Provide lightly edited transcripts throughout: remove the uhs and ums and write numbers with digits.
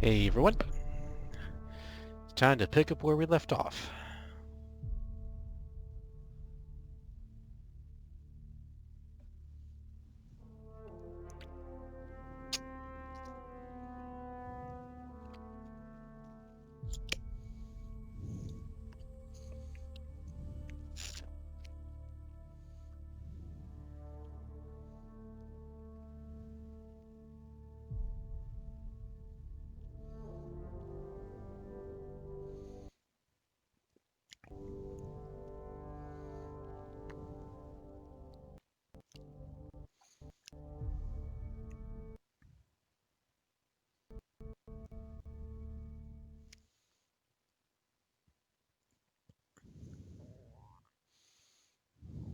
Hey everyone, it's time to pick up where we left off.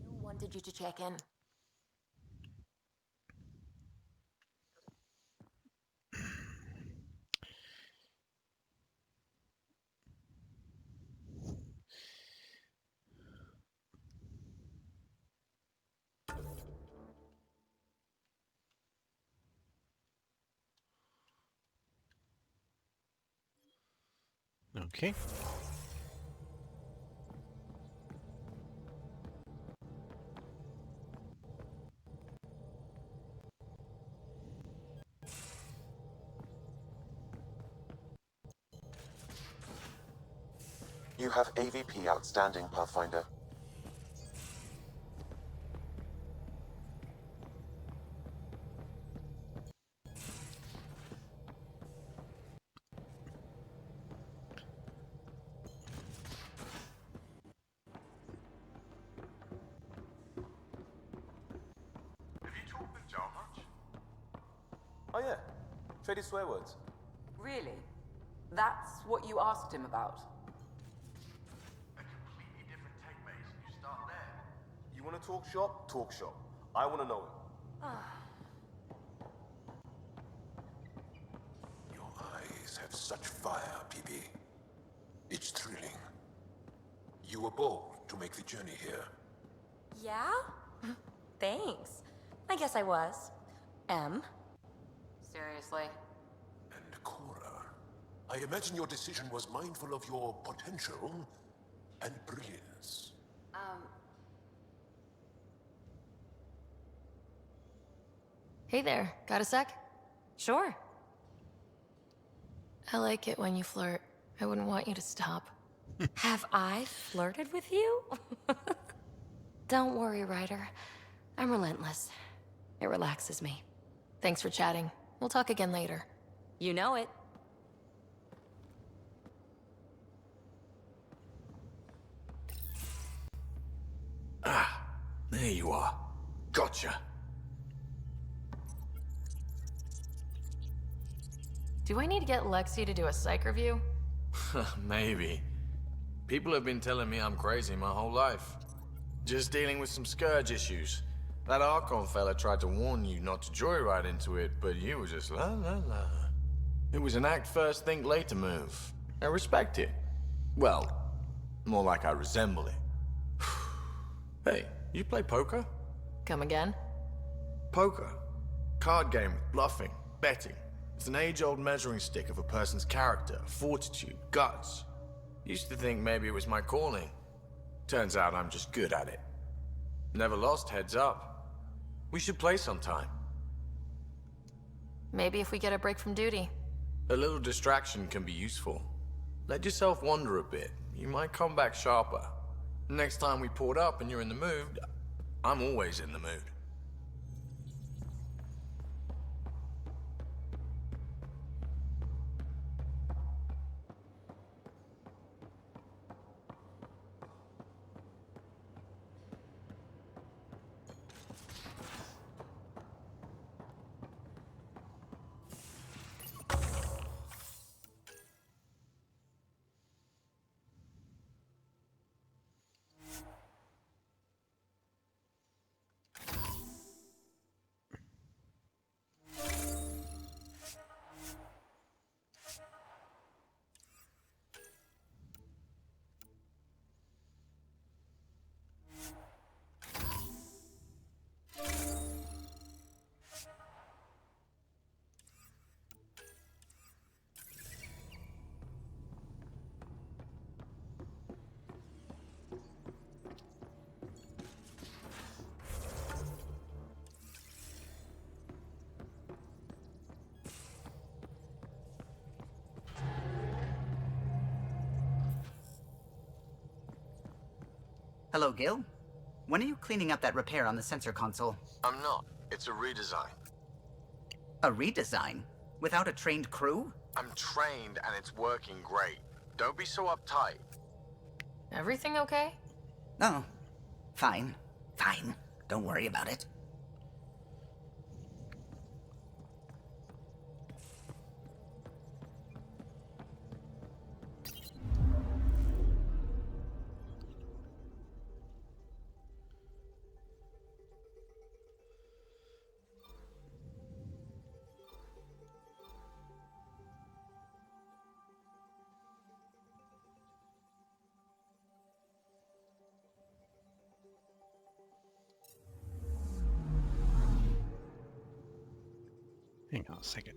Who wanted you to check in? Okay. You have AVP outstanding, Pathfinder. Have you talked with Joel much? Oh yeah, traded swear words. Really? That's what you asked him about? A completely different take, mate. You start there. You want to talk shop? Talk shop. I want to know him. Your eyes have such fire, PB. It's thrilling. You were bold to make the journey here. Yeah? Thanks. I guess I was. Seriously? And Cora, I imagine your decision was mindful of your potential and brilliance. Hey there, got a sec? Sure. I like it when you flirt. I wouldn't want you to stop. Have I flirted with you? Don't worry, Ryder. I'm relentless. It relaxes me. Thanks for chatting. We'll talk again later. You know it. There you are. Gotcha. Do I need to get Lexi to do a psych review? Maybe. People have been telling me I'm crazy my whole life. Just dealing with some scourge issues. That Archon fella tried to warn you not to joyride into it, but you were just la la la. It was an act first, think later move. I respect it. Well, more like I resemble it. Hey, you play poker? Come again? Poker. Card game with bluffing, betting. It's an age-old measuring stick of a person's character, fortitude, guts. Used to think maybe it was my calling. Turns out I'm just good at it. Never lost heads up. We should play sometime. Maybe if we get a break from duty. A little distraction can be useful. Let yourself wander a bit. You might come back sharper. Next time we port up and you're in the mood, I'm always in the mood. Hello, Gil. When are you cleaning up that repair on the sensor console? I'm not. It's a redesign. A redesign? Without a trained crew? I'm trained and it's working great. Don't be so uptight. Everything okay? Oh, fine. Fine. Don't worry about it. Hang on a second.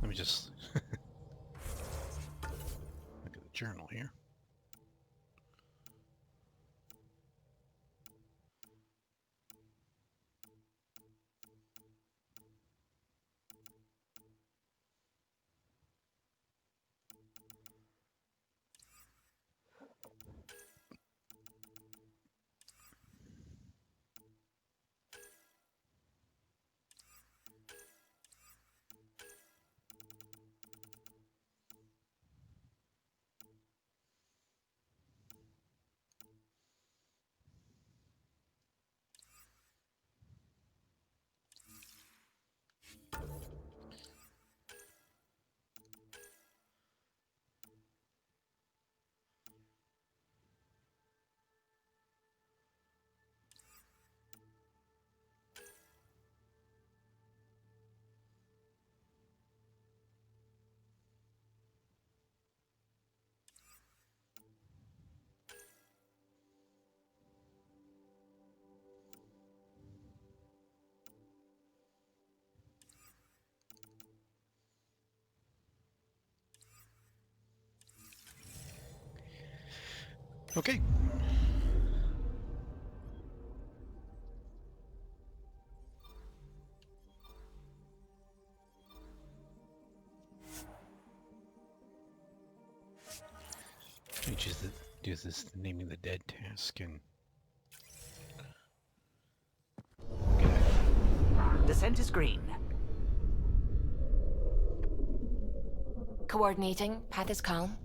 Let me just look at the journal here. Okay. Let me just do this naming the dead task and Descent is green. Coordinating. Path is calm.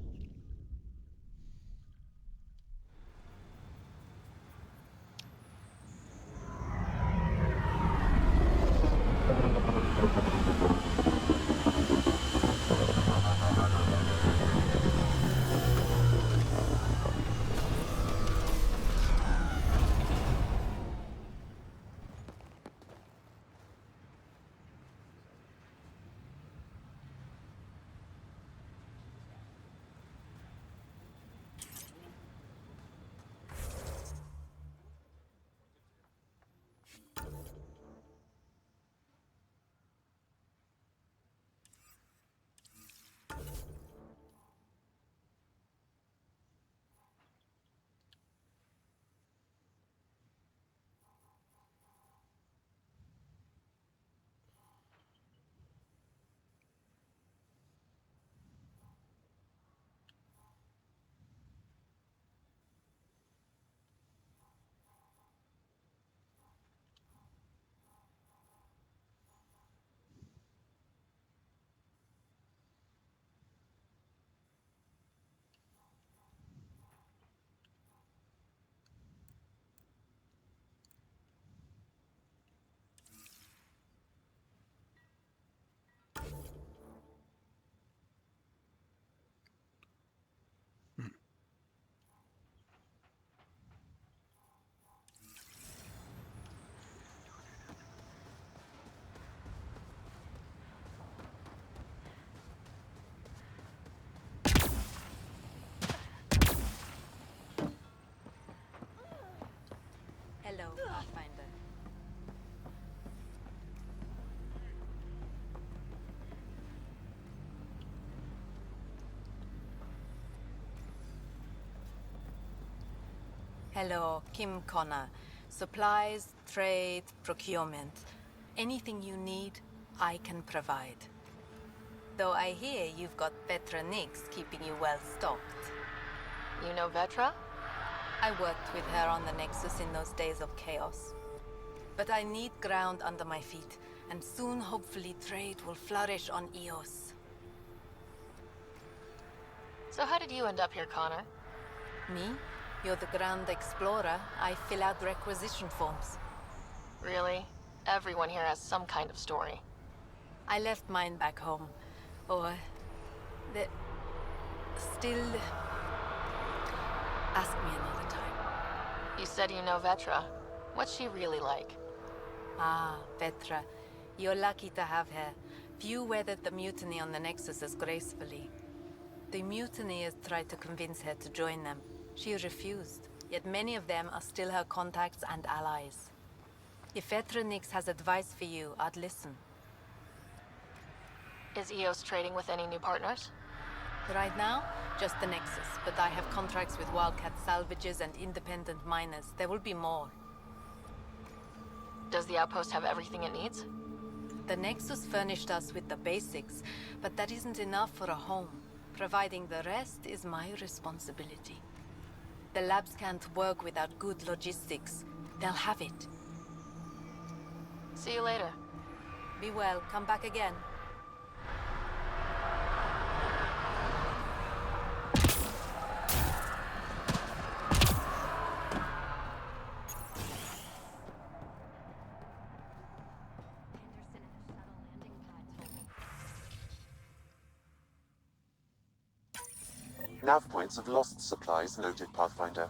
Hello, Pathfinder. Hello, Kim Connor. Supplies, trade, procurement. Anything you need, I can provide. Though I hear you've got Petra Nix keeping you well stocked. You know Vetra? I worked with her on the Nexus in those days of chaos. But I need ground under my feet, and soon hopefully trade will flourish on Eos. So how did you end up here, Connor? Me? You're the Grand Explorer. I fill out requisition forms. Really? Everyone here has some kind of story. I left mine back home. Or... the... still... Ask me another time. You said you know Vetra. What's she really like? Ah, Petra. You're lucky to have her. Few weathered the mutiny on the Nexus as gracefully. The mutineers tried to convince her to join them. She refused, yet many of them are still her contacts and allies. If Petra Nix has advice for you, I'd listen. Is Eos trading with any new partners? Right now, just the Nexus, but I have contracts with Wildcat salvages and independent miners. There will be more. Does the outpost have everything it needs? The Nexus furnished us with the basics, but that isn't enough for a home. Providing the rest is my responsibility. The labs can't work without good logistics. They'll have it. See you later. Be well. Come back again. Nav points of lost supplies noted, Pathfinder.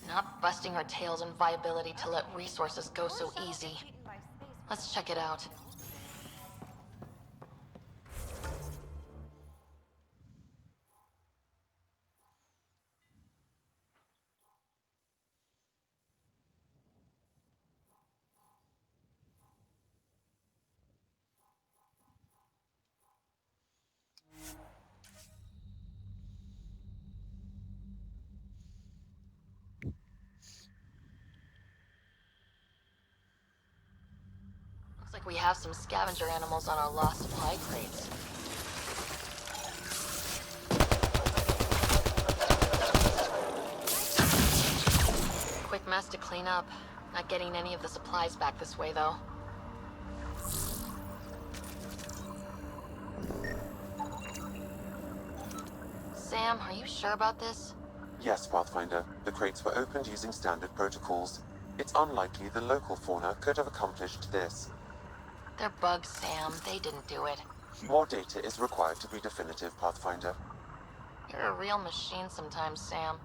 Not busting our tails on viability to let resources go so easy. Let's check it out. Looks like we have some scavenger animals on our lost supply crates. Quick mess to clean up. Not getting any of the supplies back this way, though. Sam, are you sure about this? Yes, Pathfinder. The crates were opened using standard protocols. It's unlikely the local fauna could have accomplished this. They're bugs, Sam. They didn't do it. More data is required to be definitive, Pathfinder. You're a real machine sometimes, Sam.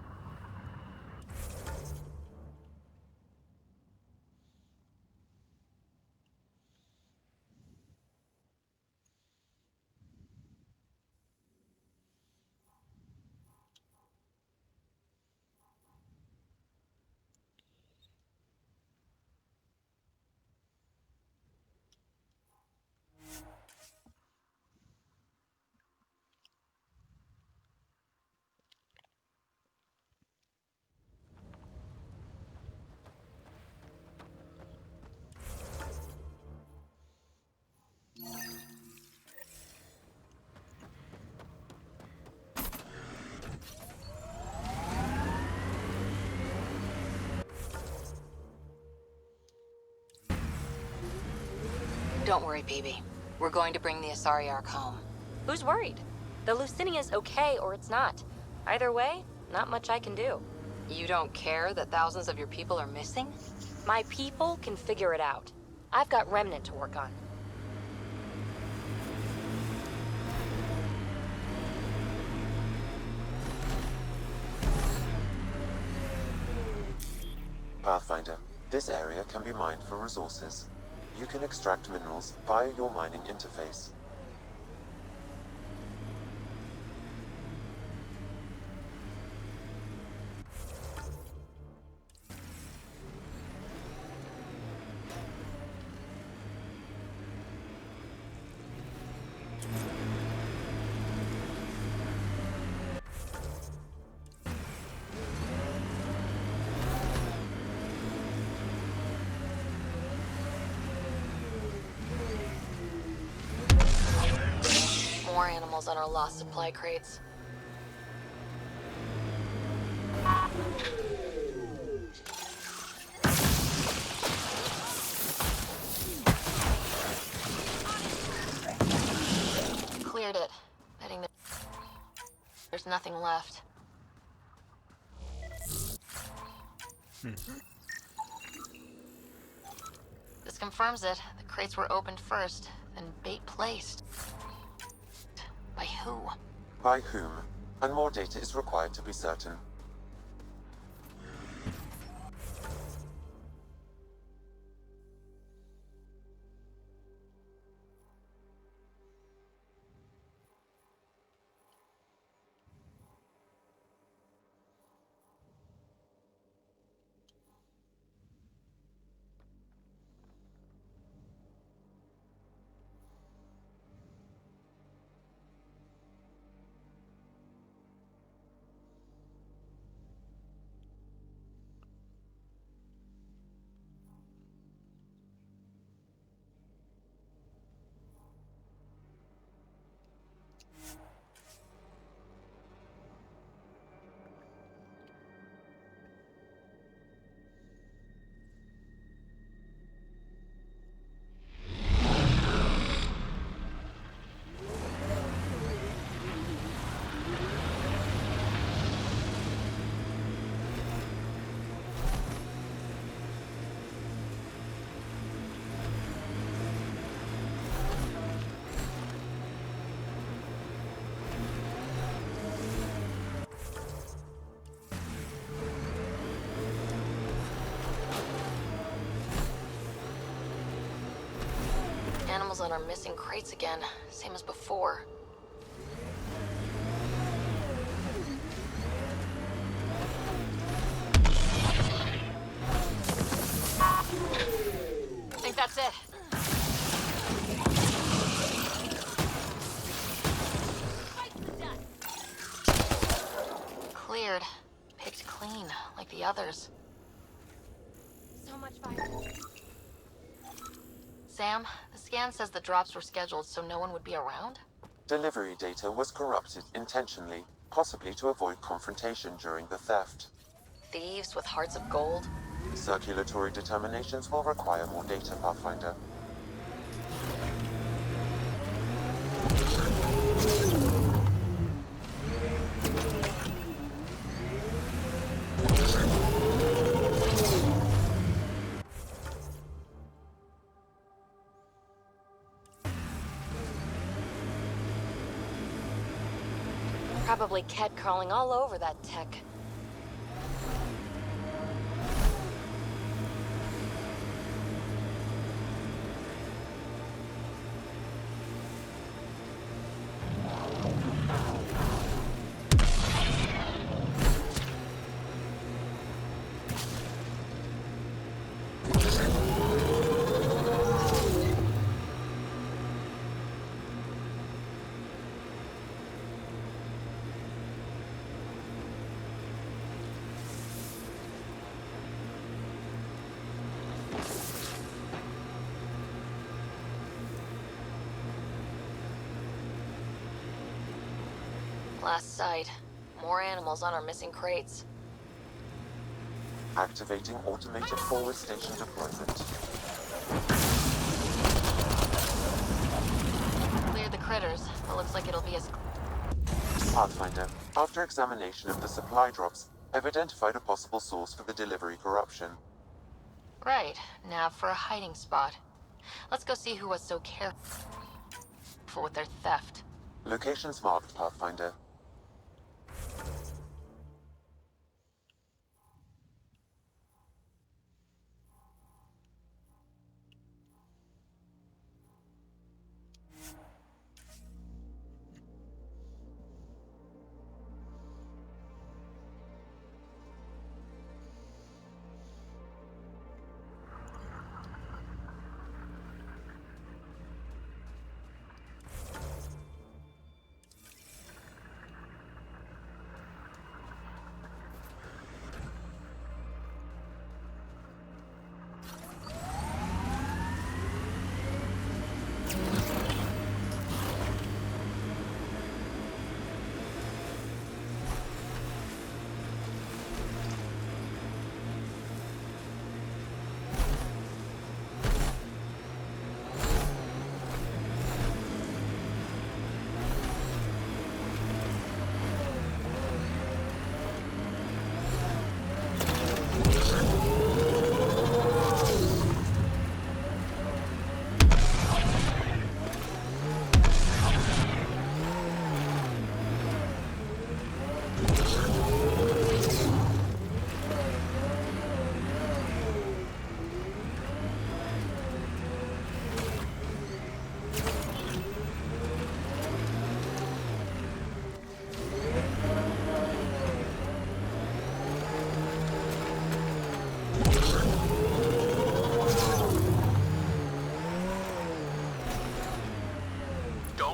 Don't worry, baby. We're going to bring the Asari Ark home. Who's worried? The Lucinia's okay or it's not. Either way, not much I can do. You don't care that thousands of your people are missing? My people can figure it out. I've got Remnant to work on. Pathfinder, this area can be mined for resources. You can extract minerals via your mining interface. More animals on our lost supply crates. Cleared it. Betting there's nothing left. This confirms it. The crates were opened first, then bait placed. By who? By whom? And more data is required to be certain. Animals on our missing crates again, same as before. I think that's it. Cleared. Picked clean, like the others. So much fire. Sam, the scan says the drops were scheduled so no one would be around? Delivery data was corrupted intentionally, possibly to avoid confrontation during the theft. Thieves with hearts of gold? Circulatory determinations will require more data, Pathfinder. Probably cat crawling all over that tech. Last sight. More animals on our missing crates. Activating automated forward station deployment. Cleared the critters. It looks like it'll be as... Pathfinder, after examination of the supply drops, I've identified a possible source for the delivery corruption. Right. Nav for a hiding spot. Let's go see who was so careful with their theft. Locations marked, Pathfinder.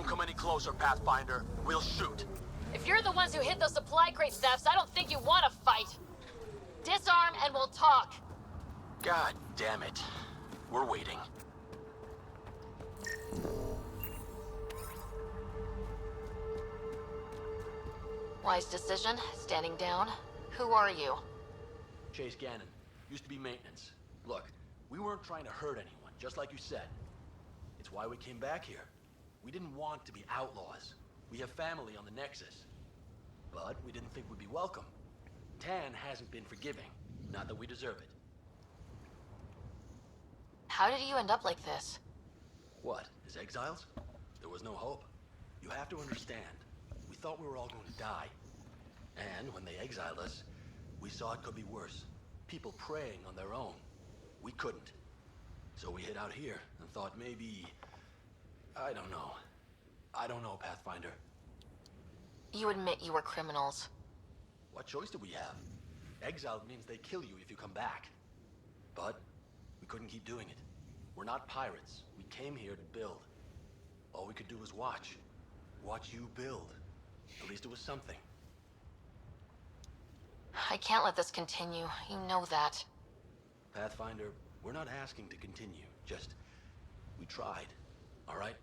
Don't come any closer, Pathfinder. We'll shoot. If you're the ones who hid those supply crate thefts, I don't think you want to fight. Disarm and we'll talk. God damn it. We're waiting. Wise decision, standing down. Who are you? Chase Gannon. Used to be maintenance. Look, we weren't trying to hurt anyone, just like you said. It's why we came back here. We didn't want to be outlaws. We have family on the Nexus. But we didn't think we'd be welcome. Tan hasn't been forgiving. Not that we deserve it. How did you end up like this? What, as exiles? There was no hope. You have to understand. We thought we were all going to die. And when they exiled us, we saw it could be worse. People preying on their own. We couldn't. So we hid out here and thought maybe... I don't know. I don't know, Pathfinder. You admit you were criminals. What choice do we have? Exiled means they kill you if you come back. But we couldn't keep doing it. We're not pirates. We came here to build. All we could do was watch. Watch you build. At least it was something. I can't let this continue. You know that. Pathfinder, we're not asking to continue. Just, we tried. All right?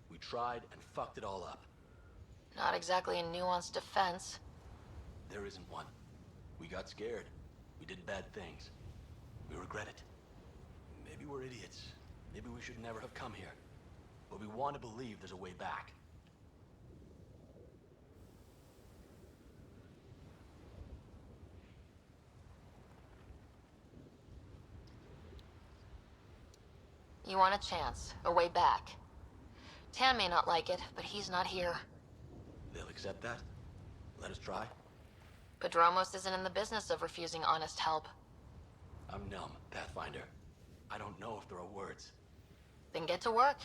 We tried and fucked it all up. Not exactly a nuanced defense. There isn't one. We got scared. We did bad things. We regret it. Maybe we're idiots. Maybe we should never have come here. But we want to believe there's a way back. You want a chance, a way back. Tan may not like it, but he's not here. They'll accept that? Let us try? Padromos isn't in the business of refusing honest help. I'm numb, Pathfinder. I don't know if there are words. Then get to work.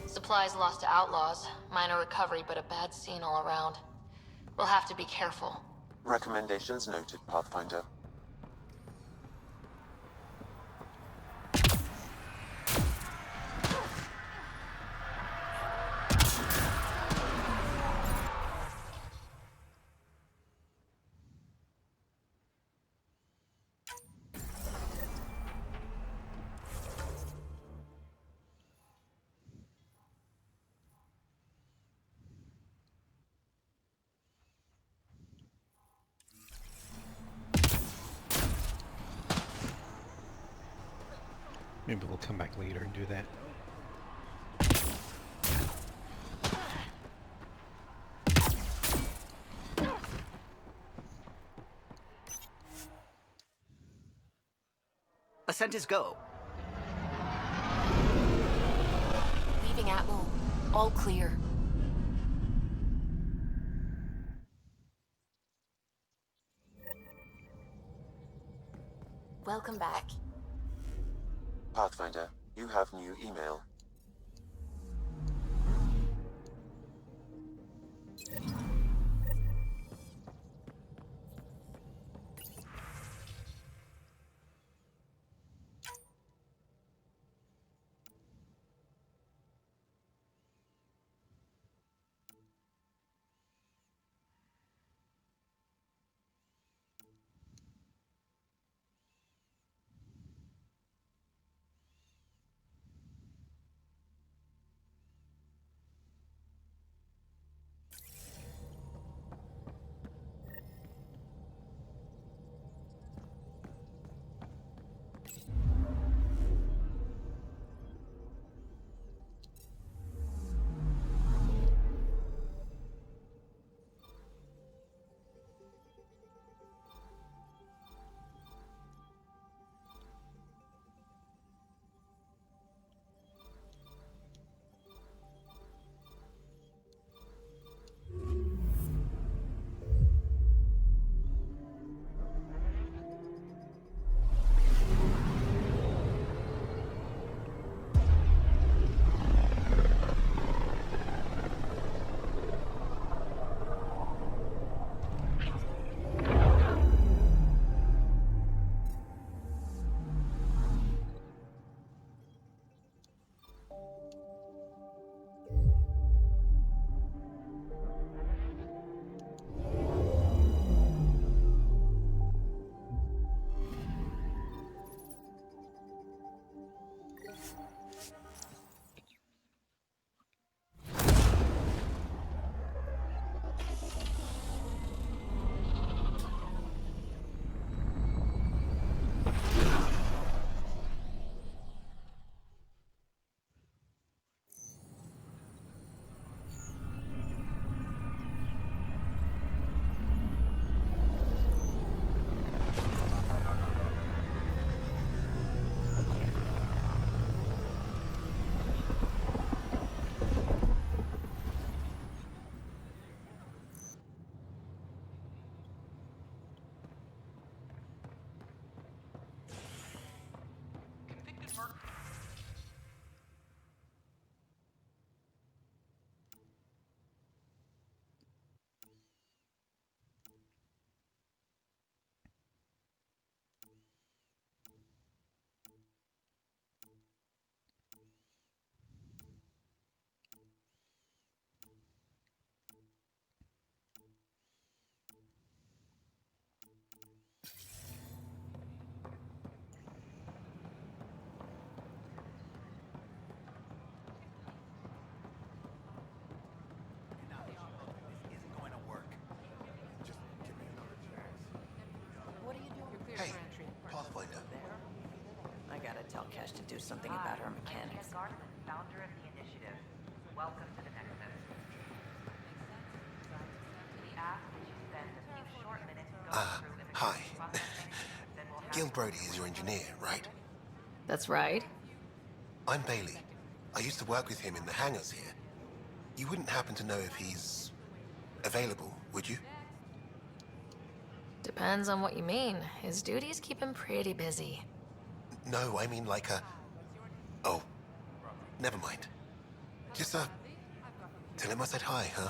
Supplies lost to outlaws. Minor recovery, but a bad scene all around. We'll have to be careful. Recommendations noted, Pathfinder. Maybe we'll come back later and do that. Ascent is go. Leaving Atmo. All clear. Welcome back. Pathfinder, you have new email. gotta tell Cash to do something about her mechanics. Founder of the initiative. Welcome to the Nexus. We ask that you spend a few short minutes going through Hi. immigration processing, then we'll have Gil Brody is your engineer, right? That's right. I'm Bailey. I used to work with him in the hangars here. You wouldn't happen to know if he's available, would you? Depends on what you mean. His duties keep him pretty busy. No, I mean like a... Oh, never mind. Just, tell him I said hi, huh?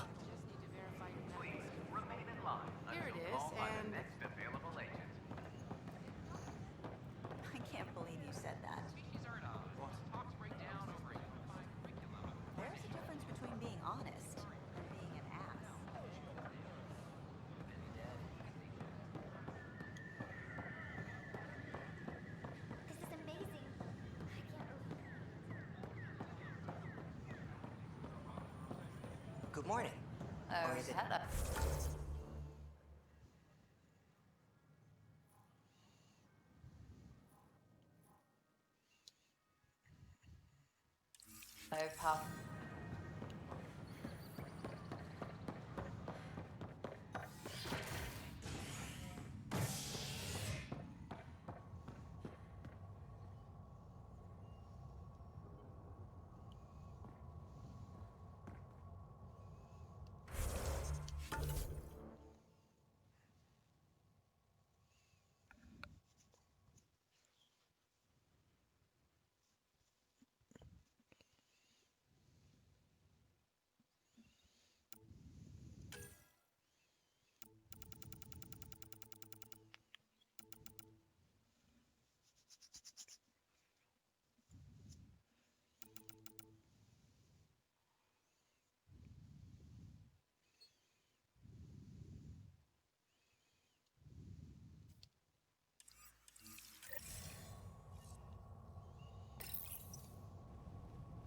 Please remain in line Here it until is, called by the and- next available agent. I can't believe you said that. There's a difference between being honest and being an ass. This is amazing. I can't believe it. Good morning. Or is it... Hello, pal.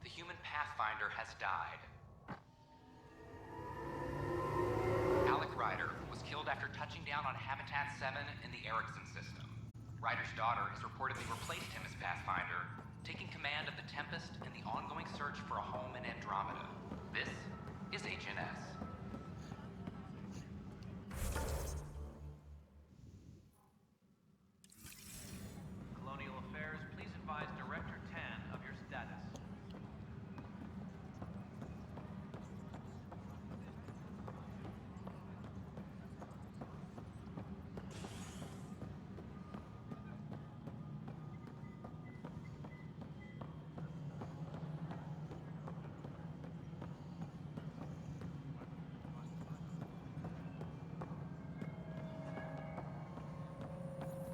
The human Pathfinder has died. Alec Ryder was killed after touching down on Habitat 7 in the Erickson system. Ryder's daughter has reportedly replaced him as Pathfinder, taking command of the Tempest in the ongoing search for a home in Andromeda. This is HNS. Colonial Affairs, please advise Director 10 of your status.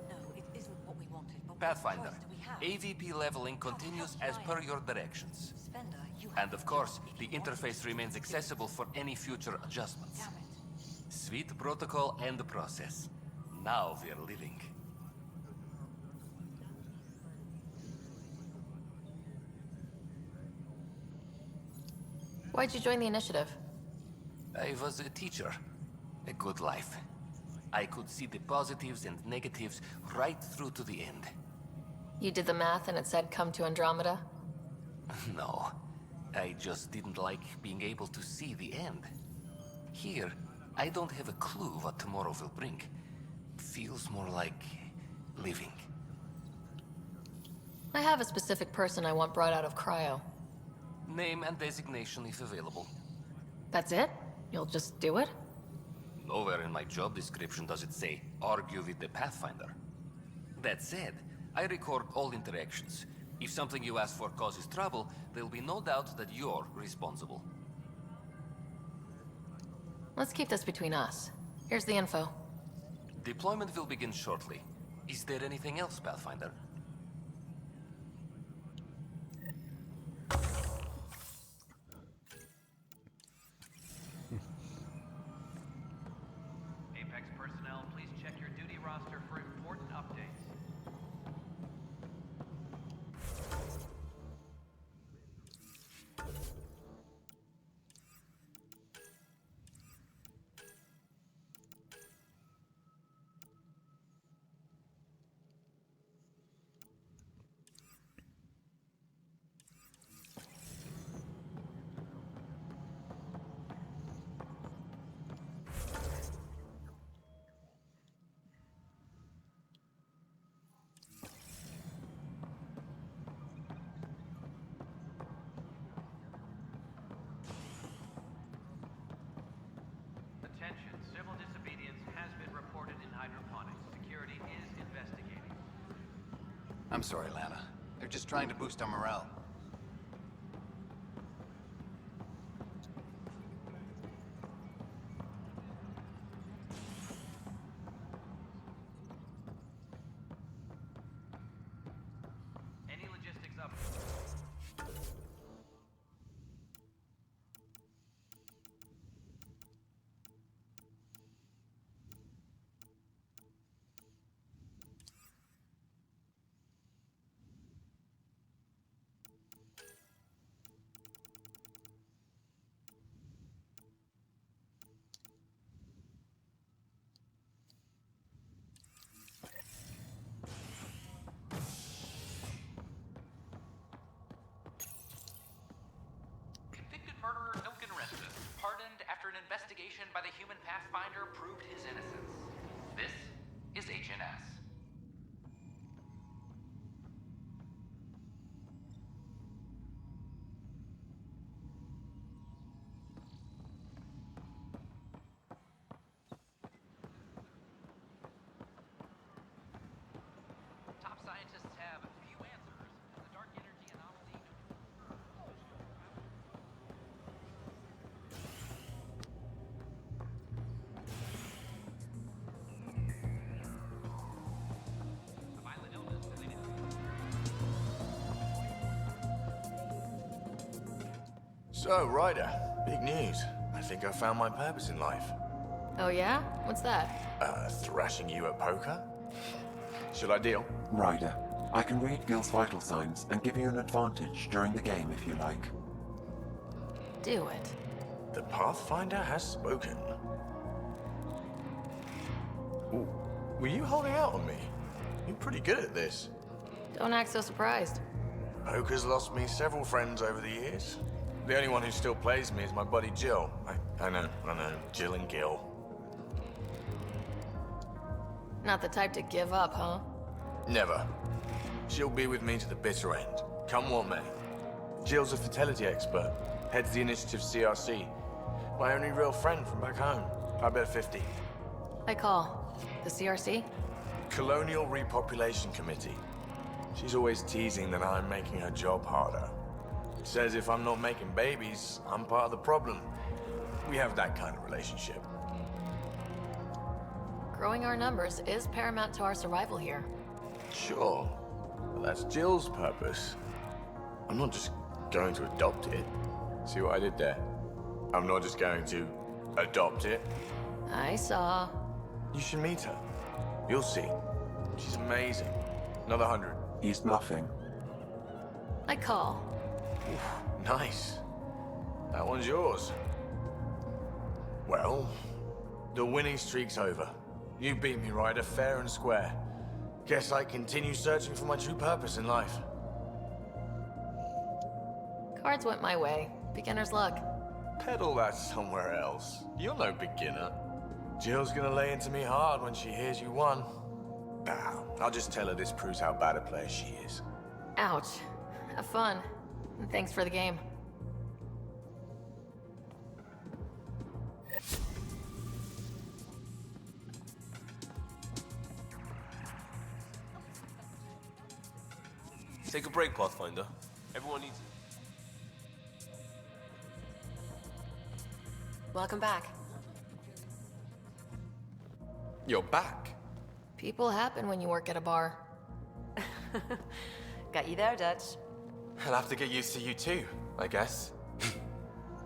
No, it isn't what we wanted, but Pathfinder, what choice do we have? AVP leveling continues as per your directions. Spender, you have And of course, the interface remains accessible for any future adjustments. Damn it. Sweet protocol and the process. Now we're living. Why'd you join the initiative? I was a teacher. A good life. I could see the positives and negatives right through to the end. You did the math and it said come to Andromeda? No, I just didn't like being able to see the end. Here, I don't have a clue what tomorrow will bring. Feels more like living. I have a specific person I want brought out of cryo. Name and designation if available. That's it? You'll just do it? Nowhere in my job description does it say, argue with the Pathfinder. That said, I record all interactions. If something you ask for causes trouble, there'll be no doubt that you're responsible. Let's keep this between us. Here's the info. Deployment will begin shortly. Is there anything else, Pathfinder? Apex personnel, please check your duty roster for important updates. I'm sorry, Lana. They're just trying to boost our morale. Any logistics up? Convicted murderer Milken Resta, pardoned after an investigation by the human Pathfinder proved his innocence. This is HNS. Top scientists have few answers. The dark energy anomaly. A violent illness related So, Ryder, big news. I think I found my purpose in life. Oh yeah? What's that? Thrashing you at poker? Should I deal? Ryder, I can read Gil's vital signs and give you an advantage during the game if you like. Do it. The Pathfinder has spoken. Ooh, were you holding out on me? You're pretty good at this. Don't act so surprised. Poker's lost me several friends over the years. The only one who still plays me is my buddy Jill. I know, Jill and Gil. Not the type to give up, huh? Never. She'll be with me to the bitter end, come what may. Jill's a fertility expert, heads the initiative CRC. My only real friend from back home. I bet 50. I call. The CRC? Colonial Repopulation Committee. She's always teasing that I'm making her job harder. Says if I'm not making babies, I'm part of the problem. We have that kind of relationship. Growing our numbers is paramount to our survival here. Sure, but that's Jill's purpose. I'm not just going to adopt it. See what I did there? I'm not just going to adopt it. I saw. You should meet her. You'll see. She's amazing. Another 100. He's bluffing. I call. Oof, nice. That one's yours. Well, the winning streak's over. You beat me, Ryder, fair and square. Guess I continue searching for my true purpose in life. Cards went my way. Beginner's luck. Peddle that somewhere else. You're no beginner. Jill's gonna lay into me hard when she hears you won. I'll just tell her this proves how bad a player she is. Ouch. Have fun. And thanks for the game. Take a break, Pathfinder. Everyone needs it. Welcome back. You're back. People happen when you work at a bar. Got you there, Dutch. I'll have to get used to you too, I guess.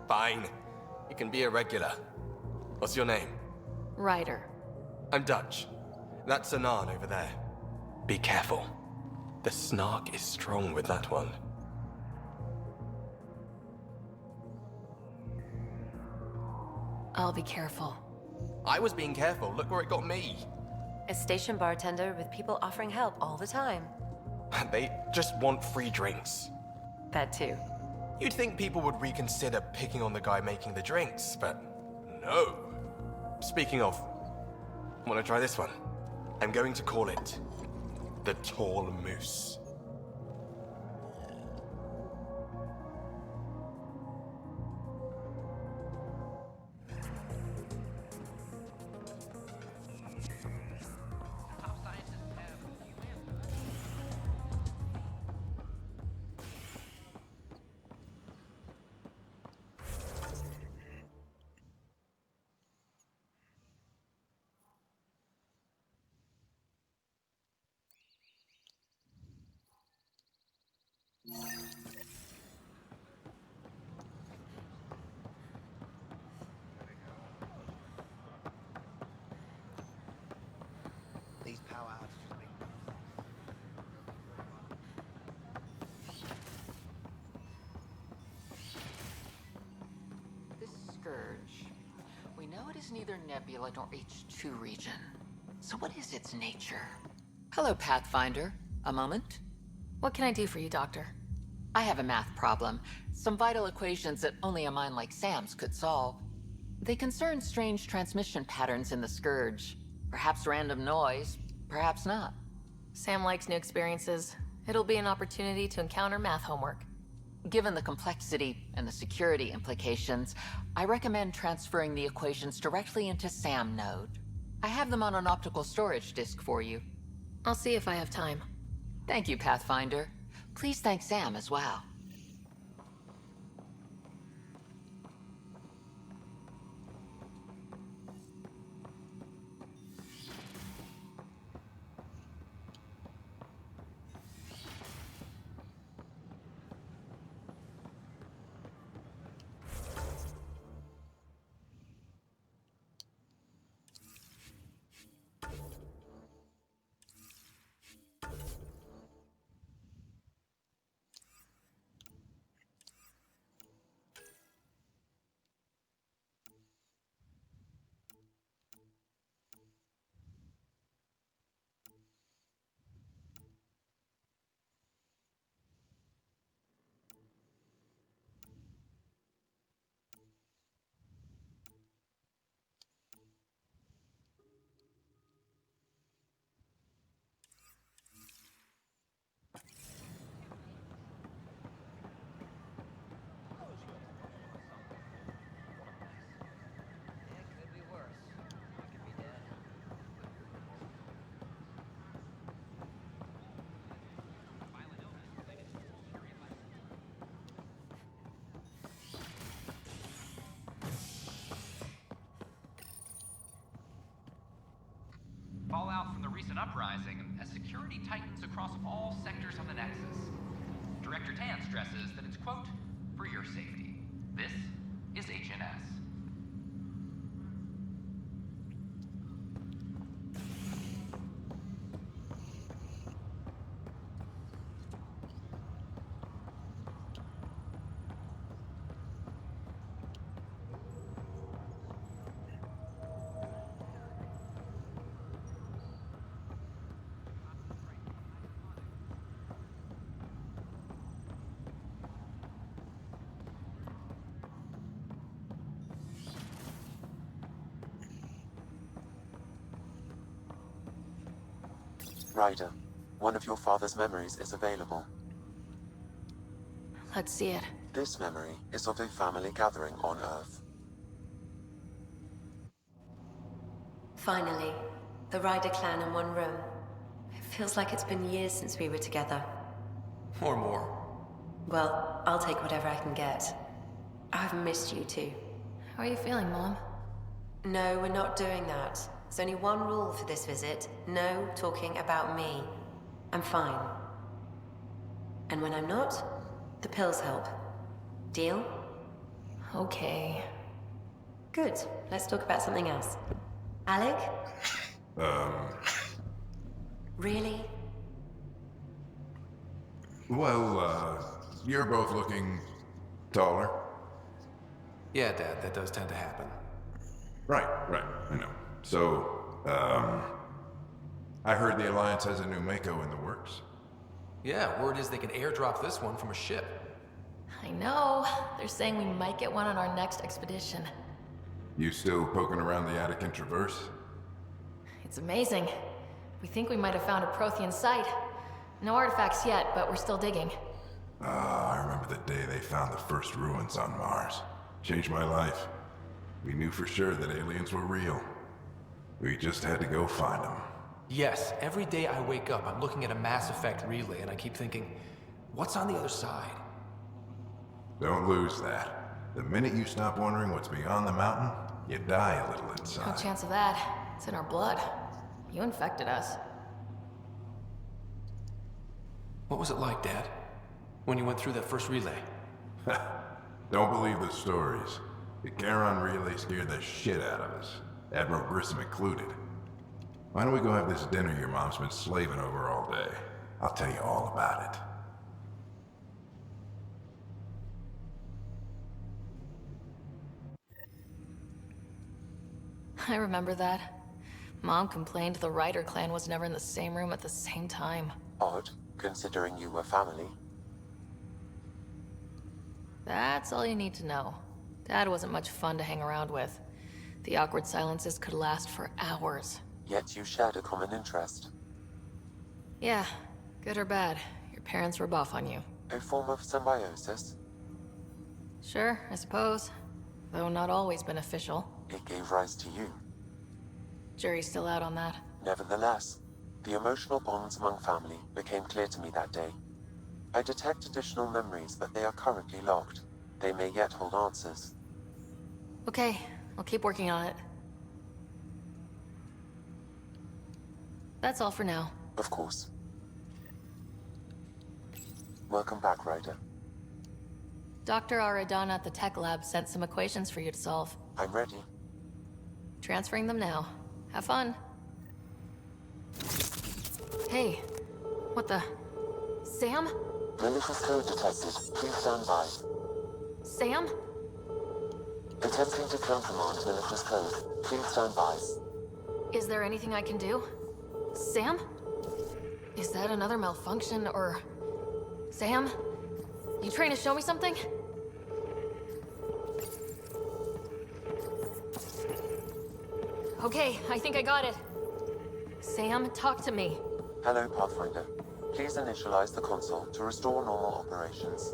Fine. You can be a regular. What's your name? Ryder. I'm Dutch. That's Anan over there. Be careful. The snark is strong with that one. I'll be careful. I was being careful. Look where it got me. A station bartender with people offering help all the time. They just want free drinks. That too. You'd think people would reconsider picking on the guy making the drinks, but no. Speaking of, wanna try this one? I'm going to call it the Tall Moose. is neither nebula nor H2 region. So what is its nature? Hello, Pathfinder. A moment? What can I do for you, Doctor? I have a math problem. Some vital equations that only a mind like Sam's could solve. They concern strange transmission patterns in the Scourge. Perhaps random noise, perhaps not. Sam likes new experiences. It'll be an opportunity to encounter math homework. Given the complexity and the security implications, I recommend transferring the equations directly into SAM node. I have them on an optical storage disk for you. I'll see if I have time. Thank you, Pathfinder. Please thank Sam as well. Fallout from the recent uprising as security tightens across all sectors of the Nexus. Director Tan stresses that it's, quote, for your safety. This is HNS. Ryder, one of your father's memories is available. Let's see it. This memory is of a family gathering on Earth. Finally, the Ryder clan in one room. It feels like it's been years since we were together. Or more. Well, I'll take whatever I can get. I've missed you too. How are you feeling, Mom? No, we're not doing that. There's only one rule for this visit. No talking about me. I'm fine. And when I'm not, the pills help. Deal? Okay. Good. Let's talk about something else. Alec? Really? Well, you're both looking taller. Yeah, Dad, that does tend to happen. Right, I know. So, I heard the Alliance has a new Mako in the works. Yeah, word is they can airdrop this one from a ship. I know. They're saying we might get one on our next expedition. You still poking around the Attican Traverse? It's amazing. We think we might have found a Prothean site. No artifacts yet, but we're still digging. I remember the day they found the first ruins on Mars. Changed my life. We knew for sure that aliens were real. We just had to go find them. Yes, every day I wake up, I'm looking at a Mass Effect relay and I keep thinking, what's on the other side? Don't lose that. The minute you stop wondering what's beyond the mountain, you die a little No inside. chance of that. It's in our blood. You infected us. What was it like, Dad? When you went through that first relay? Don't believe the stories. The Charon relay scared the shit out of us. Admiral Grissom included. Why don't we go have this dinner your mom's been slaving over all day? I'll tell you all about it. I remember that. Mom complained the Ryder clan was never in the same room at the same time. Odd, considering you were family. That's all you need to know. Dad wasn't much fun to hang around with. The awkward silences could last for hours. Yet you shared a common interest. Yeah, good or bad, your parents rub off on you. A form of symbiosis? Sure, I suppose. Though not always beneficial. It gave rise to you. Jury's still out on that. Nevertheless, the emotional bonds among family became clear to me that day. I detect additional memories, but they are currently locked. They may yet hold answers. Okay, I'll keep working on it. That's all for now. Of course. Welcome back, Ryder. Dr. Aradana at the tech lab sent some equations for you to solve. I'm ready. Transferring them now. Have fun. Hey, what the... Sam? Malicious code detected. Please stand by. Sam? Attempting to countermand malicious code. Please stand by. Is there anything I can do? Sam? Is that another malfunction, or... Sam? You trying to show me something? Okay, I think I got it. Sam, talk to me. Hello, Pathfinder. Please initialize the console to restore normal operations.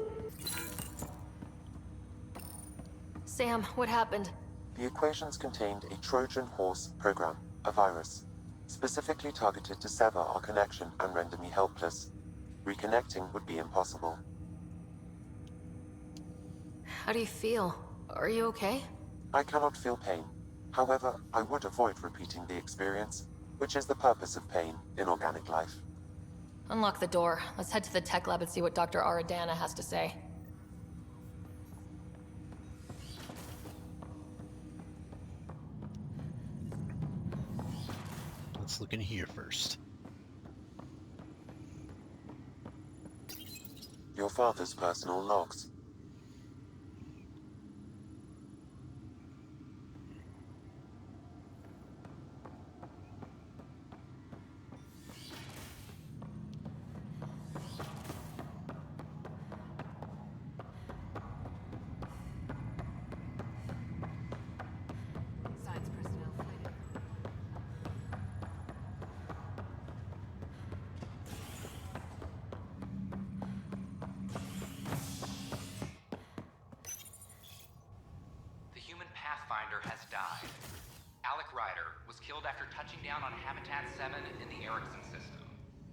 Sam, what happened? The equations contained a Trojan horse program, a virus, specifically targeted to sever our connection and render me helpless. Reconnecting would be impossible. How do you feel? Are you okay? I cannot feel pain. However, I would avoid repeating the experience, which is the purpose of pain in organic life. Unlock the door. Let's head to the tech lab and see what Dr. Aradana has to say. Let's look in here first. Your father's personal logs. Pathfinder has died. Alec Ryder was killed after touching down on Habitat 7 in the Erickson system.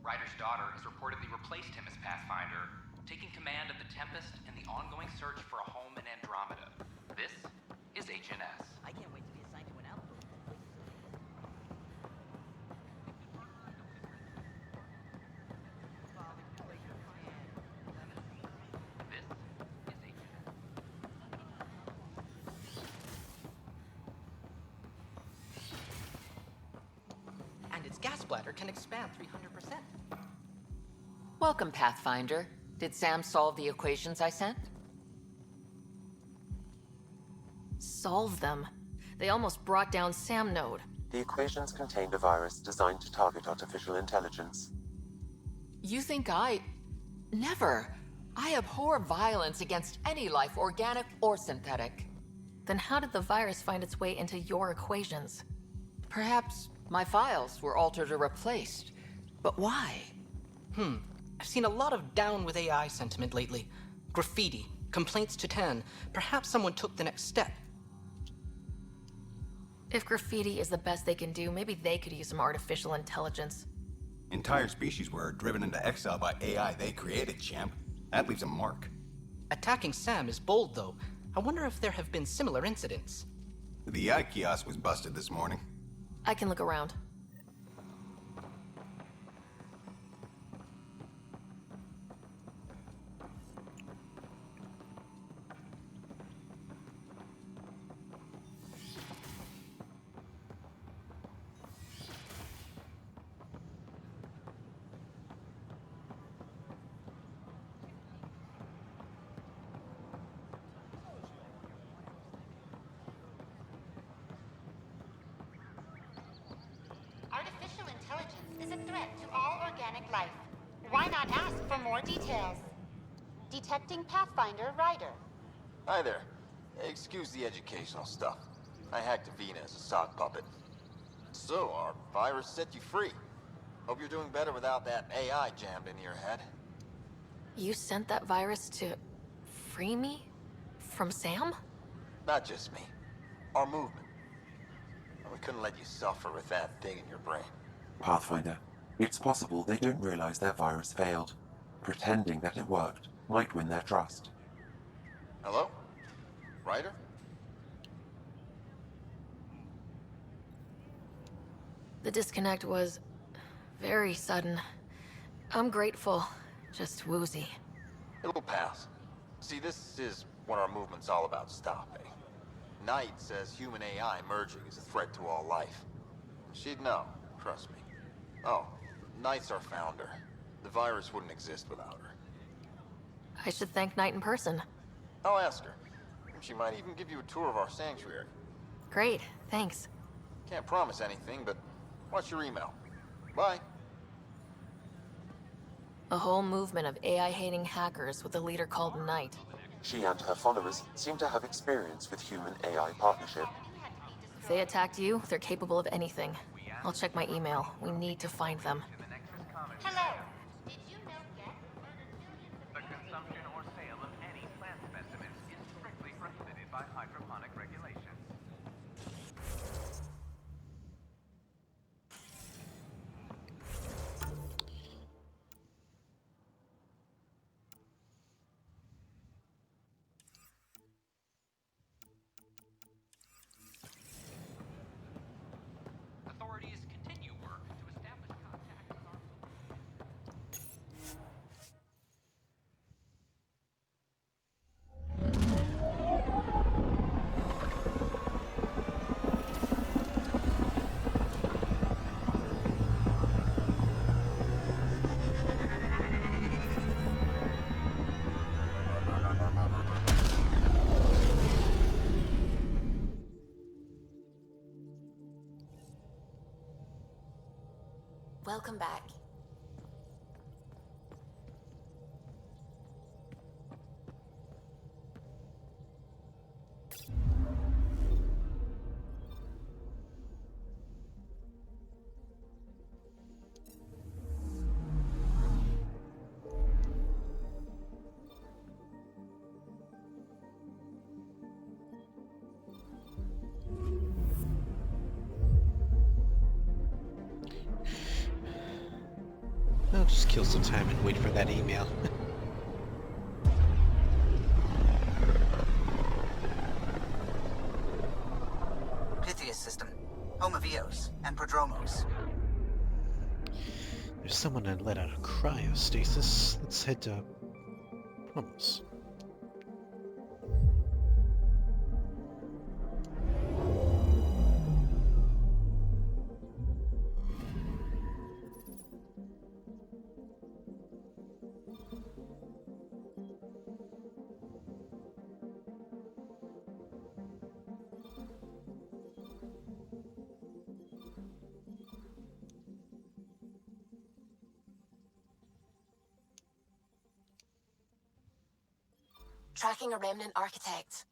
Ryder's daughter has reportedly replaced him as Pathfinder, taking command of the Tempest in the ongoing search for a home in Andromeda. This is HNS. I can't wait to be assigned to an outpost. And its gas bladder can expand 300%. Welcome, Pathfinder. Did Sam solve the equations I sent? Solve them? They almost brought down Sam Node. The equations contained a virus designed to target artificial intelligence. You think Never. I abhor violence against any life, organic or synthetic. Then how did the virus find its way into your equations? Perhaps my files were altered or replaced. But why? I've seen a lot of down with AI sentiment lately. Graffiti, complaints to 10. Perhaps someone took the next step. If graffiti is the best they can do, maybe they could use some artificial intelligence. Entire species were driven into exile by AI they created, champ. That leaves a mark. Attacking Sam is bold, though. I wonder if there have been similar incidents. The AI kiosk was busted this morning. I can look around. artificial intelligence is a threat to all organic life. Why not ask for more details? Detecting Pathfinder Ryder. Hi there. Excuse the educational stuff. I hacked Avina as a sock puppet. So, our virus set you free. Hope you're doing better without that AI jammed into your head. You sent that virus to free me? From Sam? Not just me. Our movement. We couldn't let you suffer with that thing in your brain. Pathfinder, it's possible they don't realize their virus failed. Pretending that it worked might win their trust. Hello? Ryder? The disconnect was very sudden. I'm grateful, just woozy. It'll pass. See, this is what our movement's all about stopping. Knight says human AI merging is a threat to all life. She'd know, trust me. Oh, Knight's our founder. The virus wouldn't exist without her. I should thank Knight in person. I'll ask her. She might even give you a tour of our sanctuary. Great, thanks. Can't promise anything, but watch your email. Bye. A whole movement of AI-hating hackers with a leader called Knight. She and her followers seem to have experience with human-AI partnership. If they attacked you, they're capable of anything. I'll check my email. We need to find them. Hello. Did you know yet? The consumption or sale of any plant specimens is strictly prohibited by hydroponic regulations. Authorities continue work to establish contact with our... Welcome back. I'll just kill some time and wait for that email. Pythias system. Home of Eos and Prodromos. There's someone that let out a cryostasis. Let's head to Promos. Tracking a remnant architect.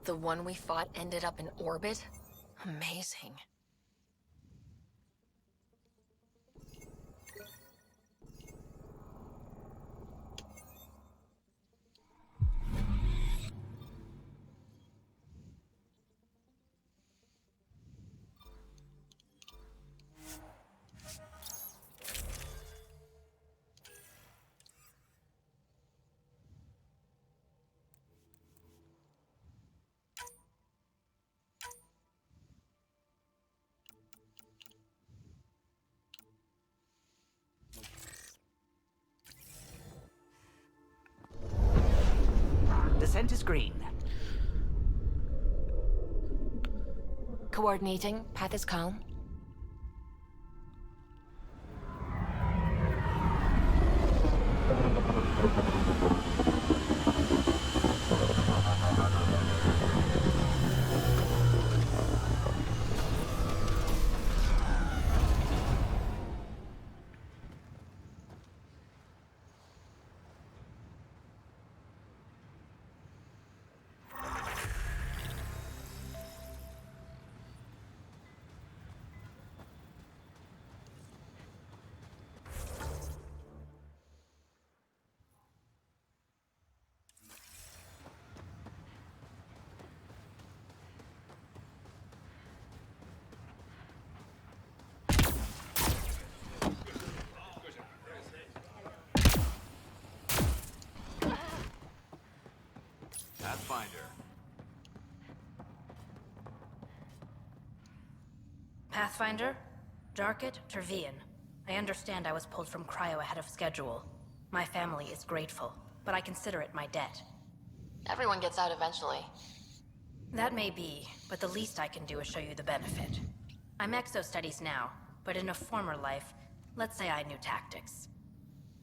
The one we fought ended up in orbit? Amazing. Descent is green. Coordinating. Path is calm. Pathfinder. Pathfinder? Darket Tervian. I understand I was pulled from cryo ahead of schedule. My family is grateful, but I consider it my debt. Everyone gets out eventually. That may be, but the least I can do is show you the benefit. I'm exo-studies now, but in a former life, let's say I knew tactics.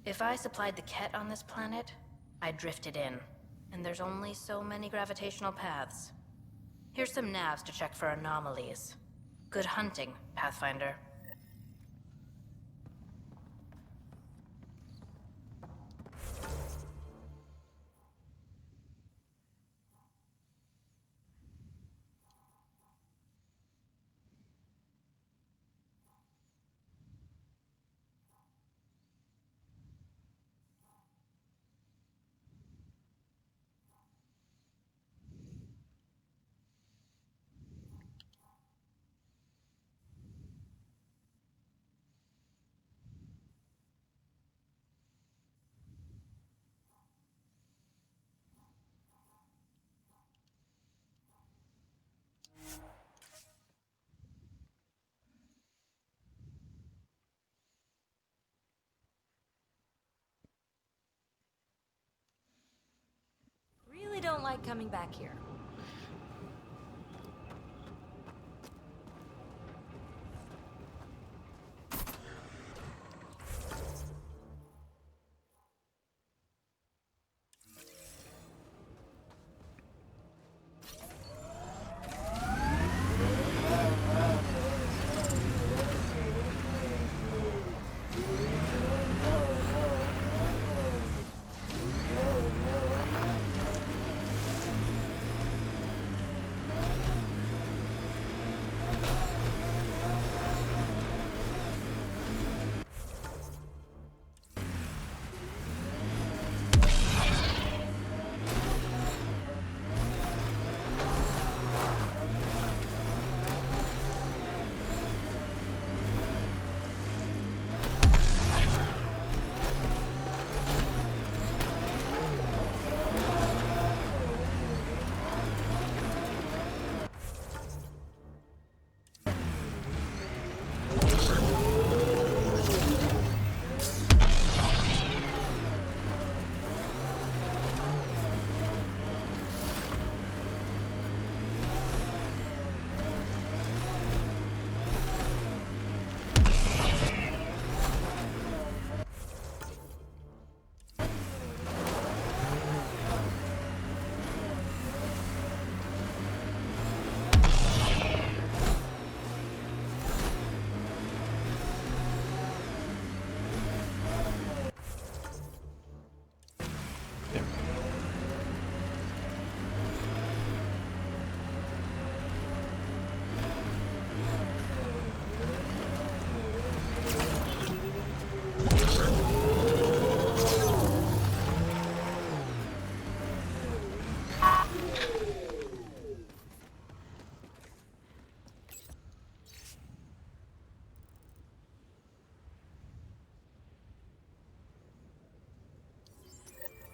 If I supplied the Ket on this planet, I drifted in, and there's only so many gravitational paths. Here's some navs to check for anomalies. Good hunting, Pathfinder. Really don't like coming back here.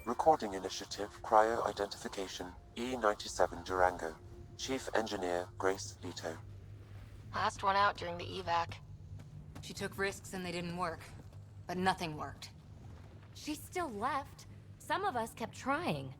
Recording Initiative Cryo Identification E97 Durango. Chief Engineer Grace Leto. Last one out during the evac. She took risks and they didn't work. But nothing worked. She still left. Some of us kept trying.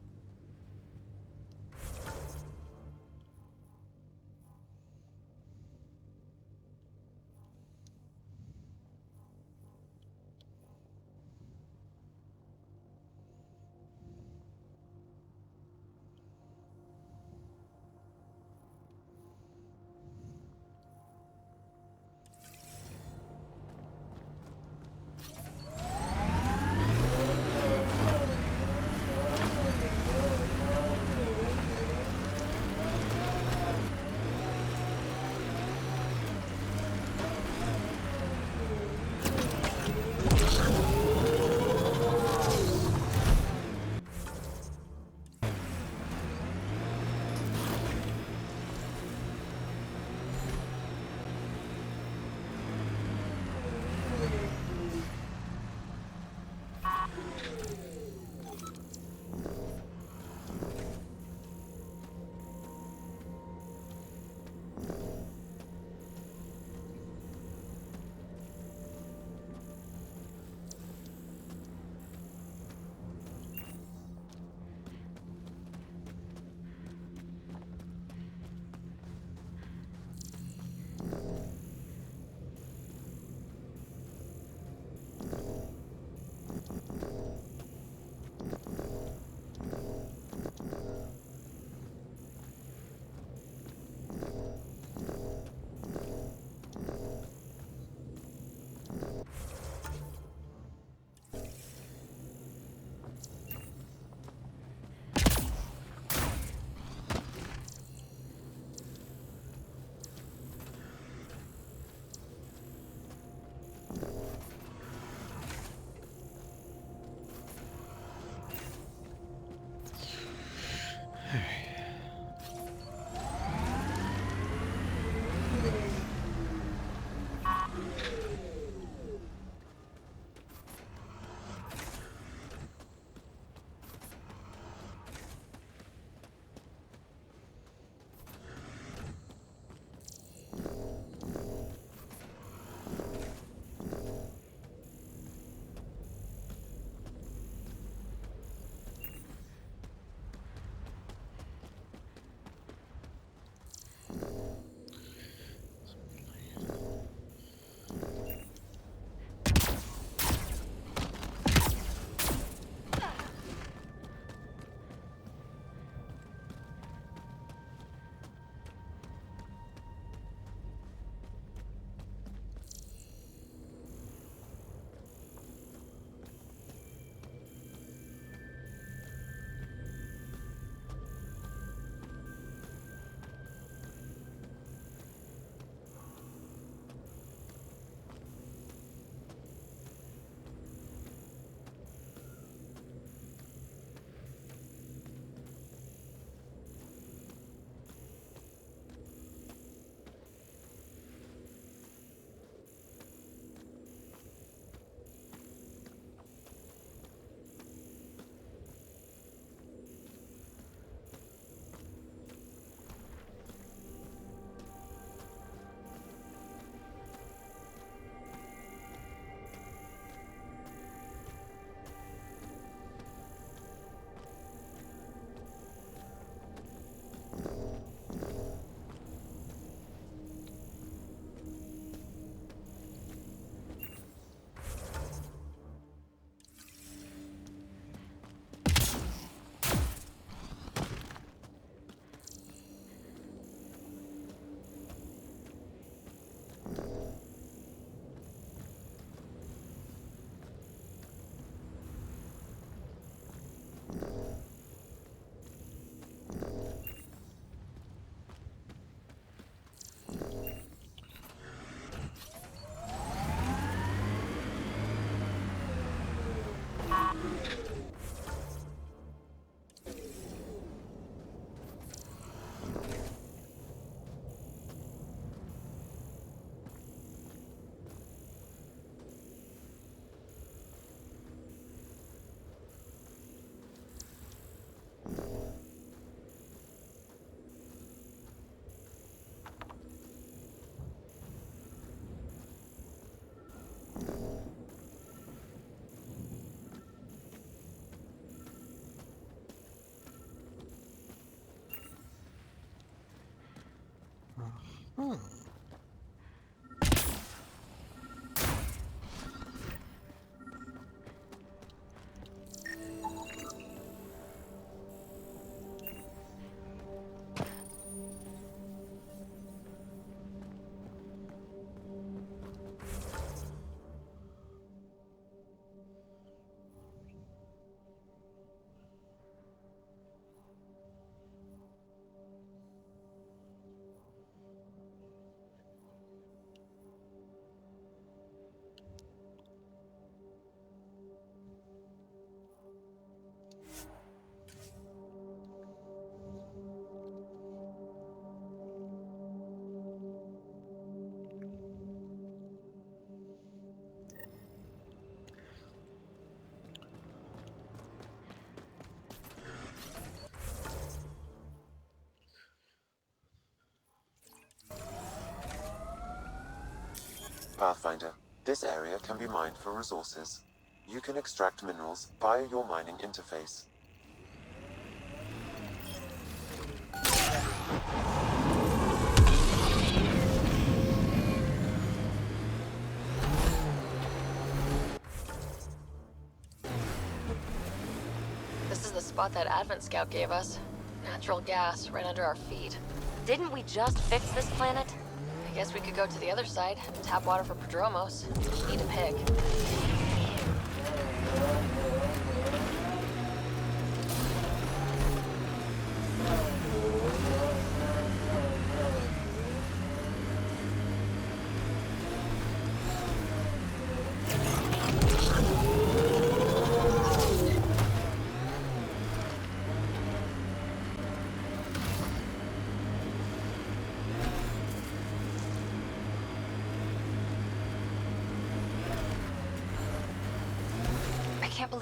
Hmm. Pathfinder, this area can be mined for resources. You can extract minerals via your mining interface. This is the spot that Advent Scout gave us. Natural gas right under our feet. Didn't we just fix this planet? I guess we could go to the other side, tap water for Prodromos. Need to pick.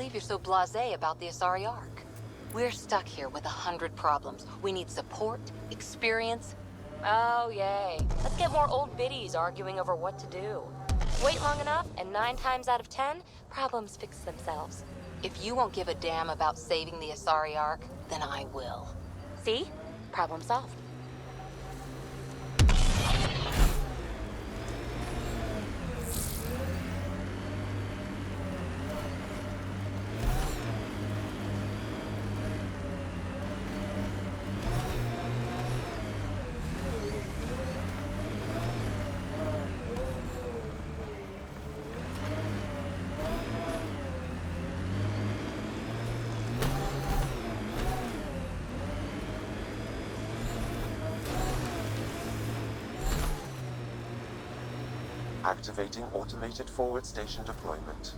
believe you're so blasé about the Asari Ark. We're stuck here with 100 problems. We need support, experience. Oh, yay. Let's get more old biddies arguing over what to do. Wait long enough, and 9 times out of 10, problems fix themselves. If you won't give a damn about saving the Asari Ark, then I will. See? Problem solved. Activating automated forward station deployment.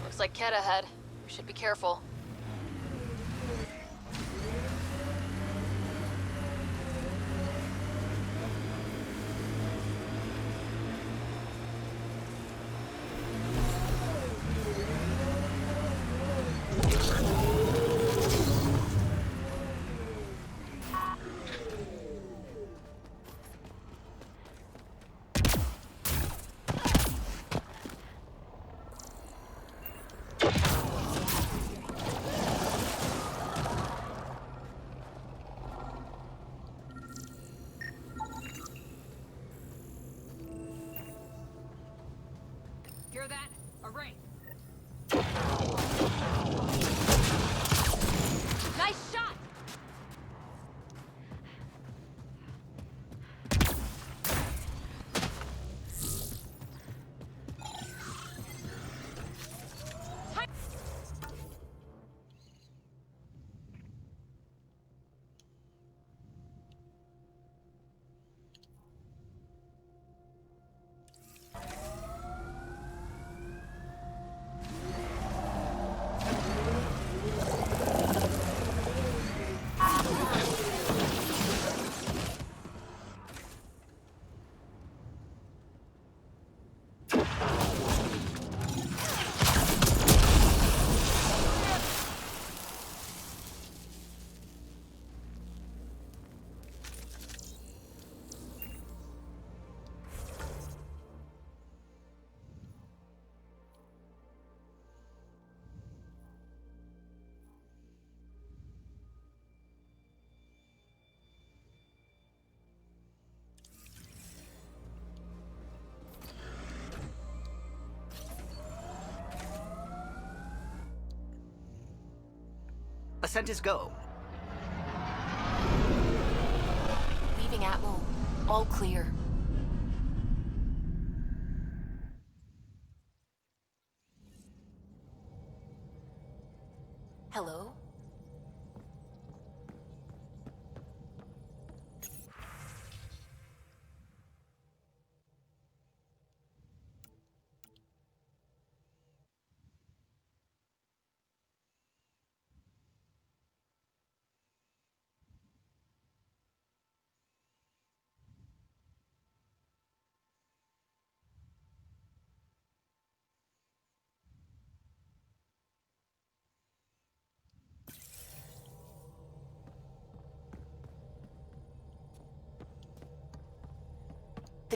Looks like Ket ahead. We should be careful. Hear that? A ring. Nice shot! Ascent is go. Leaving Atmo. All clear. Hello?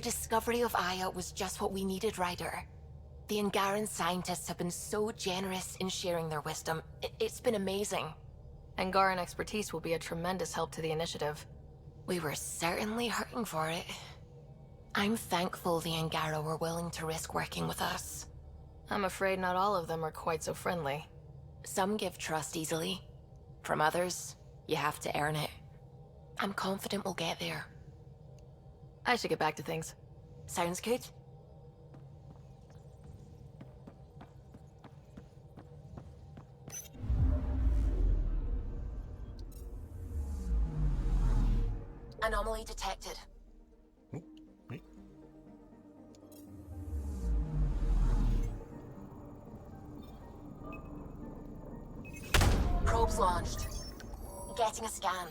The discovery of Aya was just what we needed, Ryder. The Angaran scientists have been so generous in sharing their wisdom. It's been amazing. Angaran expertise will be a tremendous help to the initiative. We were certainly hurting for it. I'm thankful the Angara were willing to risk working with us. I'm afraid not all of them are quite so friendly. Some give trust easily. From others, you have to earn it. I'm confident we'll get there. I should get back to things. Sounds good. Anomaly detected. Wait. Probes launched. Getting a scan.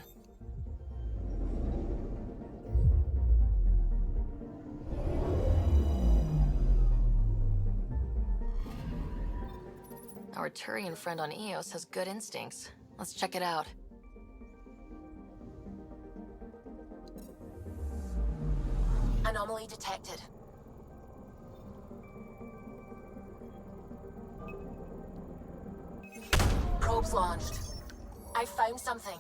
Our Turian friend on Eos has good instincts. Let's check it out. Anomaly detected. Probes launched. I found something.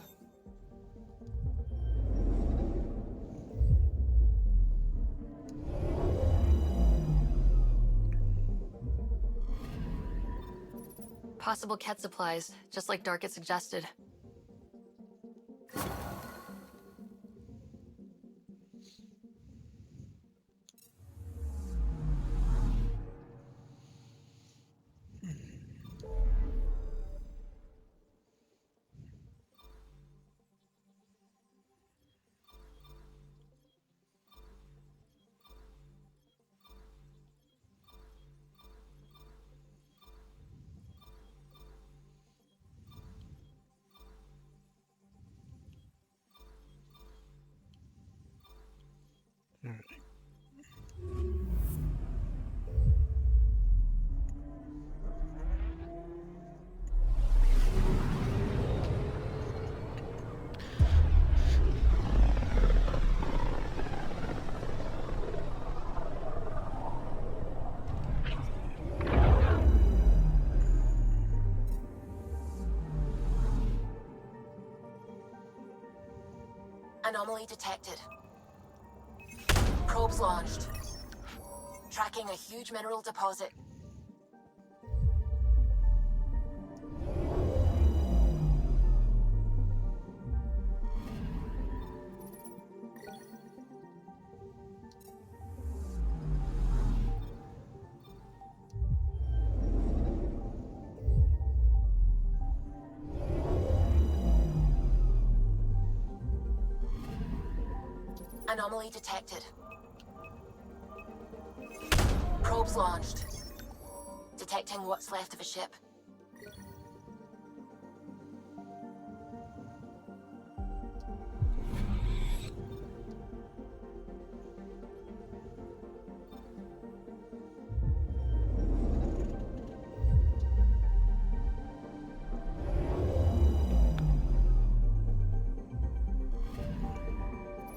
Possible Ket supplies, just like Dark had suggested. Anomaly detected. Probes launched. Tracking a huge mineral deposit. Anomaly detected. Probes launched. Detecting what's left of a ship.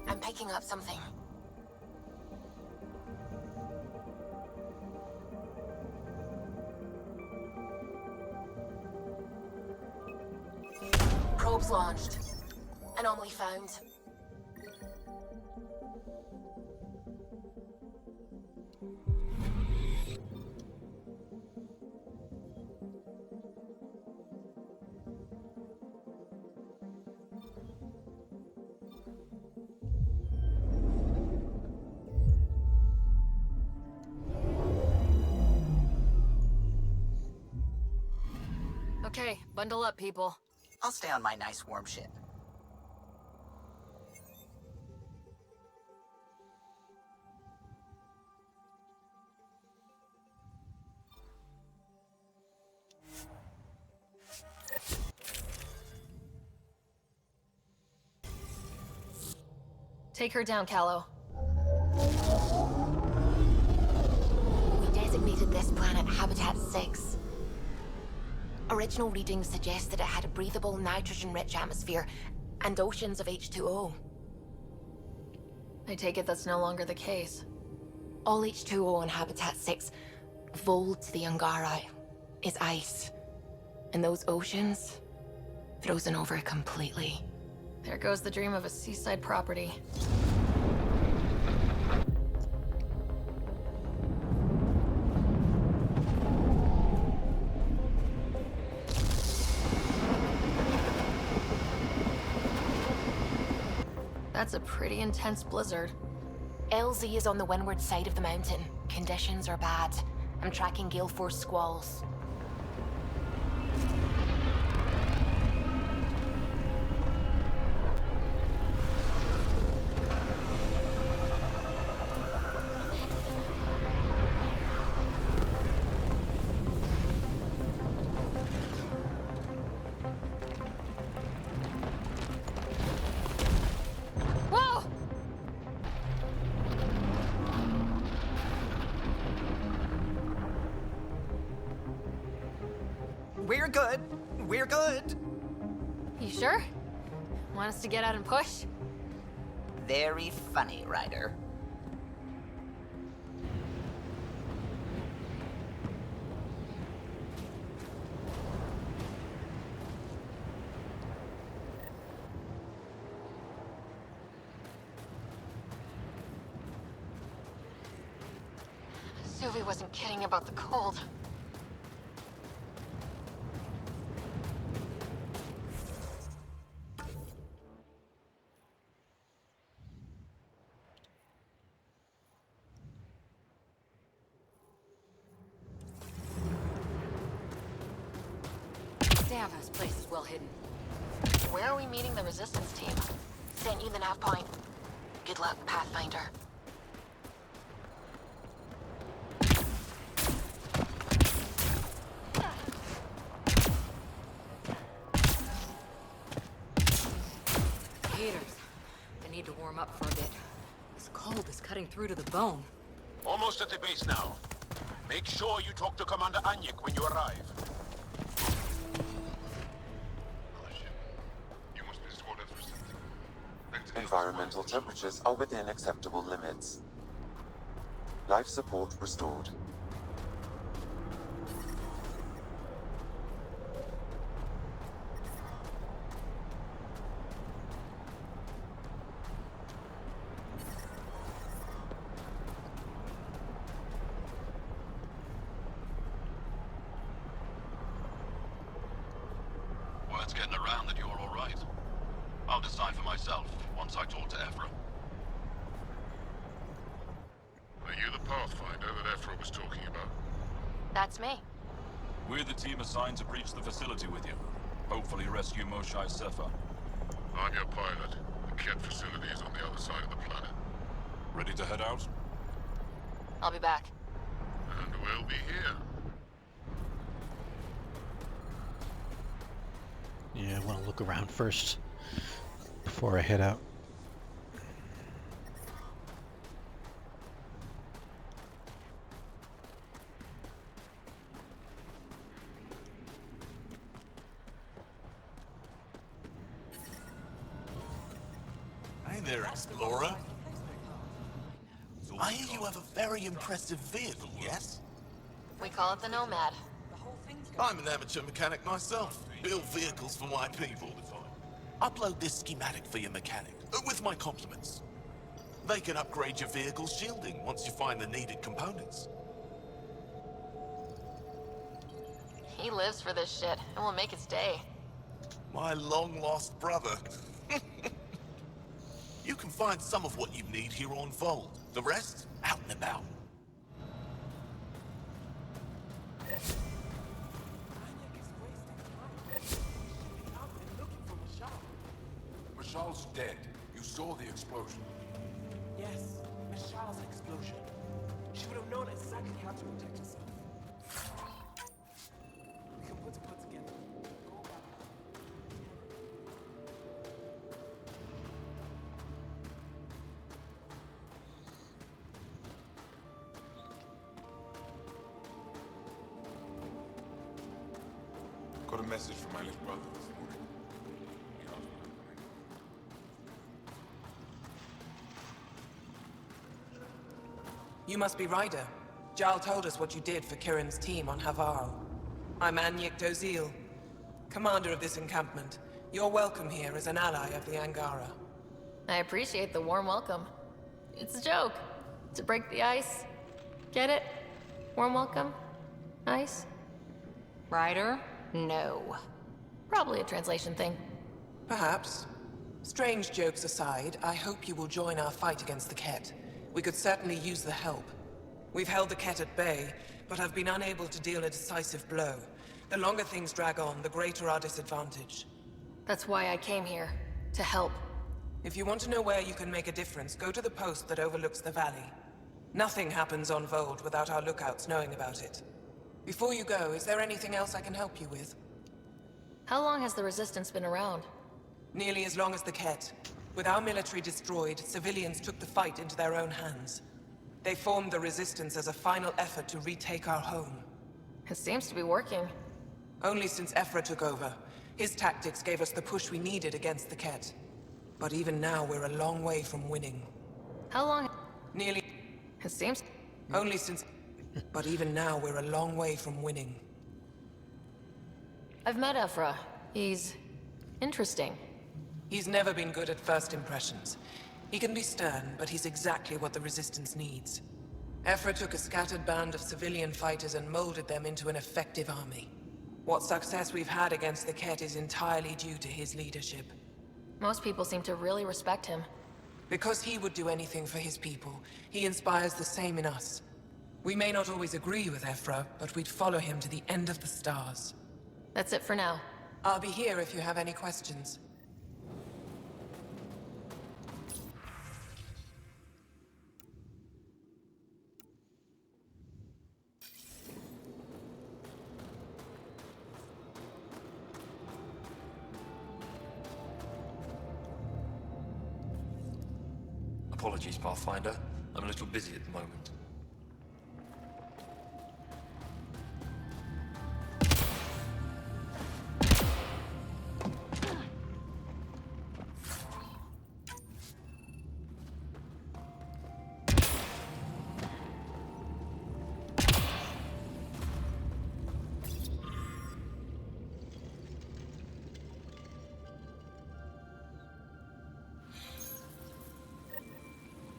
I'm picking up something. Probes launched. Anomaly found. Okay, bundle up, people. I'll stay on my nice warm ship. Take her down, Callow. We designated this planet Habitat 6. Original readings suggest that it had a breathable, nitrogen-rich atmosphere and oceans of H2O. I take it that's no longer the case. All H2O on Habitat 6, vold to the Angara, is ice. And those oceans, frozen over completely. There goes the dream of a seaside property. That's a pretty intense blizzard. LZ is on the windward side of the mountain. Conditions are bad. I'm tracking gale force squalls. Whoa! We're good. We're good. You sure? Want us to get out and push? Very funny, Ryder. Suvi wasn't kidding about the cold. Damn, this place is well hidden. Where are we meeting the resistance team? Sent you the nav point. Good luck, Pathfinder. Haters. I need to warm up for a bit. This cold is cutting through to the bone. Almost at the base now. Make sure you talk to Commander Anyik when you arrive. Environmental temperatures are within acceptable limits. Life support restored. Word's getting around that you're all right. I'll decide for myself once I talk to Ephra. Are you the Pathfinder that Ephra was talking about? That's me. We're the team assigned to breach the facility with you. Hopefully rescue Moshai Sefa. I'm your pilot. The Ket facility is on the other side of the planet. Ready to head out? I'll be back. And we'll be here. Yeah, I want to look around first before I head out. Hey there, Explorer. I hear you have a very impressive vehicle, yes? We call it the Nomad. I'm an amateur mechanic myself. Build vehicles for my people. Upload this schematic for your mechanic, with my compliments. They can upgrade your vehicle's shielding once you find the needed components. He lives for this shit, and will make his day. My long-lost brother. You can find some of what you need here on Vold. The rest, out and about. Mashal's dead. You saw the explosion. Yes, Mashal's explosion. She would have known exactly how to protect herself. We can put together. Go about it. Got a message from my little brother this morning. You must be Ryder. Jal told us what you did for Kirin's team on Haval. I'm Anyik Dozil, commander of this encampment. You're welcome here as an ally of the Angara. I appreciate the warm welcome. It's a joke. To break the ice. Get it? Warm welcome? Ice? Ryder? No. Probably a translation thing. Perhaps. Strange jokes aside, I hope you will join our fight against the Ket. We could certainly use the help. We've held the Ket at bay, but have been unable to deal a decisive blow. The longer things drag on, the greater our disadvantage. That's why I came here. To help. If you want to know where you can make a difference, go to the post that overlooks the valley. Nothing happens on Vold without our lookouts knowing about it. Before you go, is there anything else I can help you with? How long has the Resistance been around? Nearly as long as the Ket. With our military destroyed, civilians took the fight into their own hands. They formed the Resistance as a final effort to retake our home. It seems to be working. Only since Ephra took over. His tactics gave us the push we needed against the Ket. But even now, we're a long way from winning. How long? Nearly... It seems... Only since... But even now, we're a long way from winning. I've met Ephra. He's... interesting. He's never been good at first impressions. He can be stern, but he's exactly what the Resistance needs. Ephra took a scattered band of civilian fighters and molded them into an effective army. What success we've had against the Ket is entirely due to his leadership. Most people seem to really respect him. Because he would do anything for his people, he inspires the same in us. We may not always agree with Ephra, but we'd follow him to the end of the stars. That's it for now. I'll be here if you have any questions. Apologies, Pathfinder. I'm a little busy at the moment.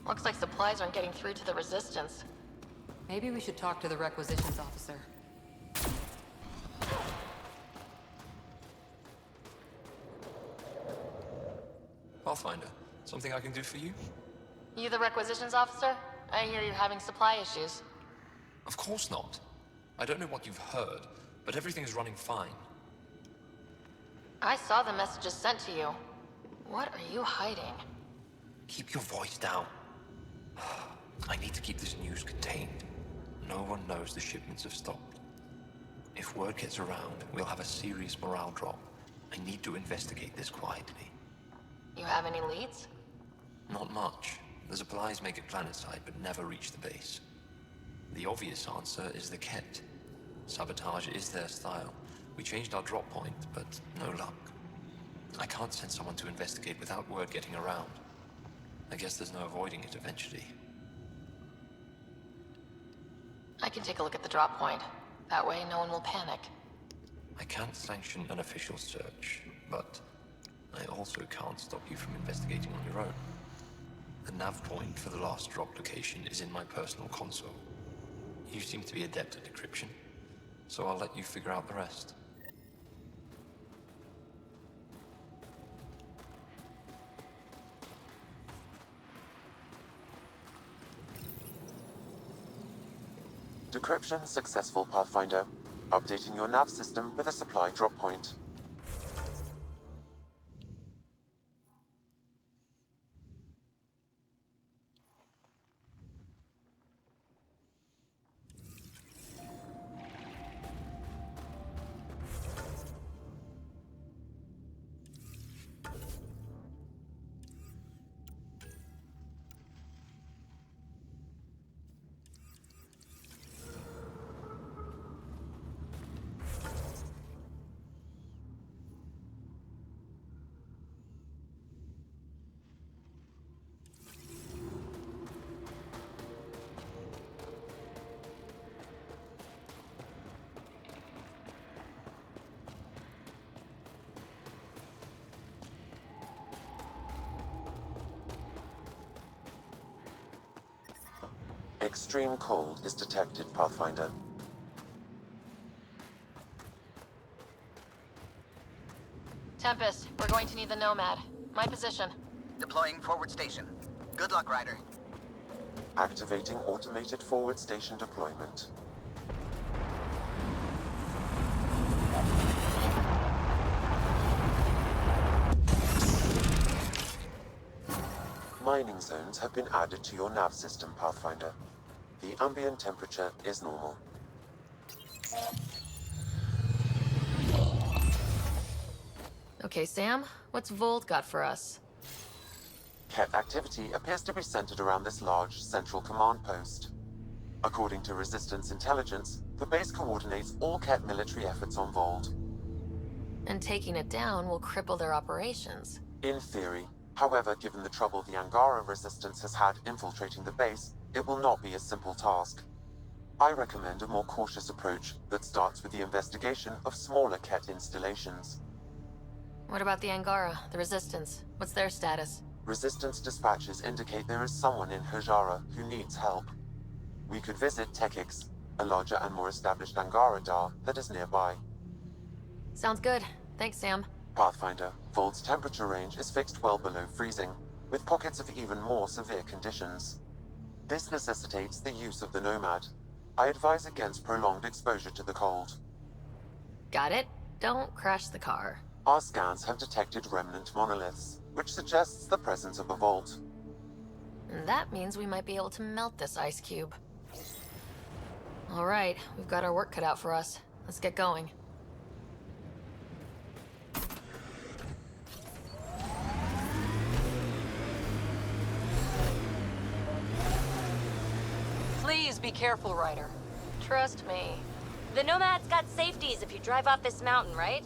Looks like supplies aren't getting through to the Resistance. Maybe we should talk to the requisitions officer. Pathfinder, something I can do for you? You the requisitions officer? I hear you're having supply issues. Of course not. I don't know what you've heard, but everything's running fine. I saw the messages sent to you. What are you hiding? Keep your voice down. I need to keep this news contained. No one knows the shipments have stopped. If word gets around, we'll have a serious morale drop. I need to investigate this quietly. You have any leads? Not much. The supplies make it planetside, but never reach the base. The obvious answer is the Ket. Sabotage is their style. We changed our drop point, but no luck. I can't send someone to investigate without word getting around. I guess there's no avoiding it eventually. I can take a look at the drop point. That way, no one will panic. I can't sanction an official search, but I also can't stop you from investigating on your own. The nav point for the last drop location is in my personal console. You seem to be adept at decryption, so I'll let you figure out the rest. Decryption successful, Pathfinder. Updating your nav system with a supply drop point. Extreme cold is detected, Pathfinder. Tempest, we're going to need the Nomad. My position. Deploying forward station. Good luck, Ryder. Activating automated forward station deployment. Mining zones have been added to your nav system, Pathfinder. The ambient temperature is normal. Okay, Sam, what's Volt got for us? Ket activity appears to be centered around this large central command post. According to Resistance intelligence, the base coordinates all Ket military efforts on Volt. And taking it down will cripple their operations. In theory. However, given the trouble the Angara Resistance has had infiltrating the base, it will not be a simple task. I recommend a more cautious approach that starts with the investigation of smaller Ket installations. What about the Angara, the Resistance? What's their status? Resistance dispatches indicate there is someone in Hajara who needs help. We could visit Tekix, a larger and more established Angara Dar that is nearby. Sounds good. Thanks, Sam. Pathfinder, Volt's temperature range is fixed well below freezing, with pockets of even more severe conditions. This necessitates the use of the Nomad. I advise against prolonged exposure to the cold. Got it. Don't crash the car. Our scans have detected remnant monoliths, which suggests the presence of a vault. And that means we might be able to melt this ice cube. All right, we've got our work cut out for us. Let's get going. Please be careful, Ryder. Trust me. The Nomad's got safeties if you drive off this mountain, right?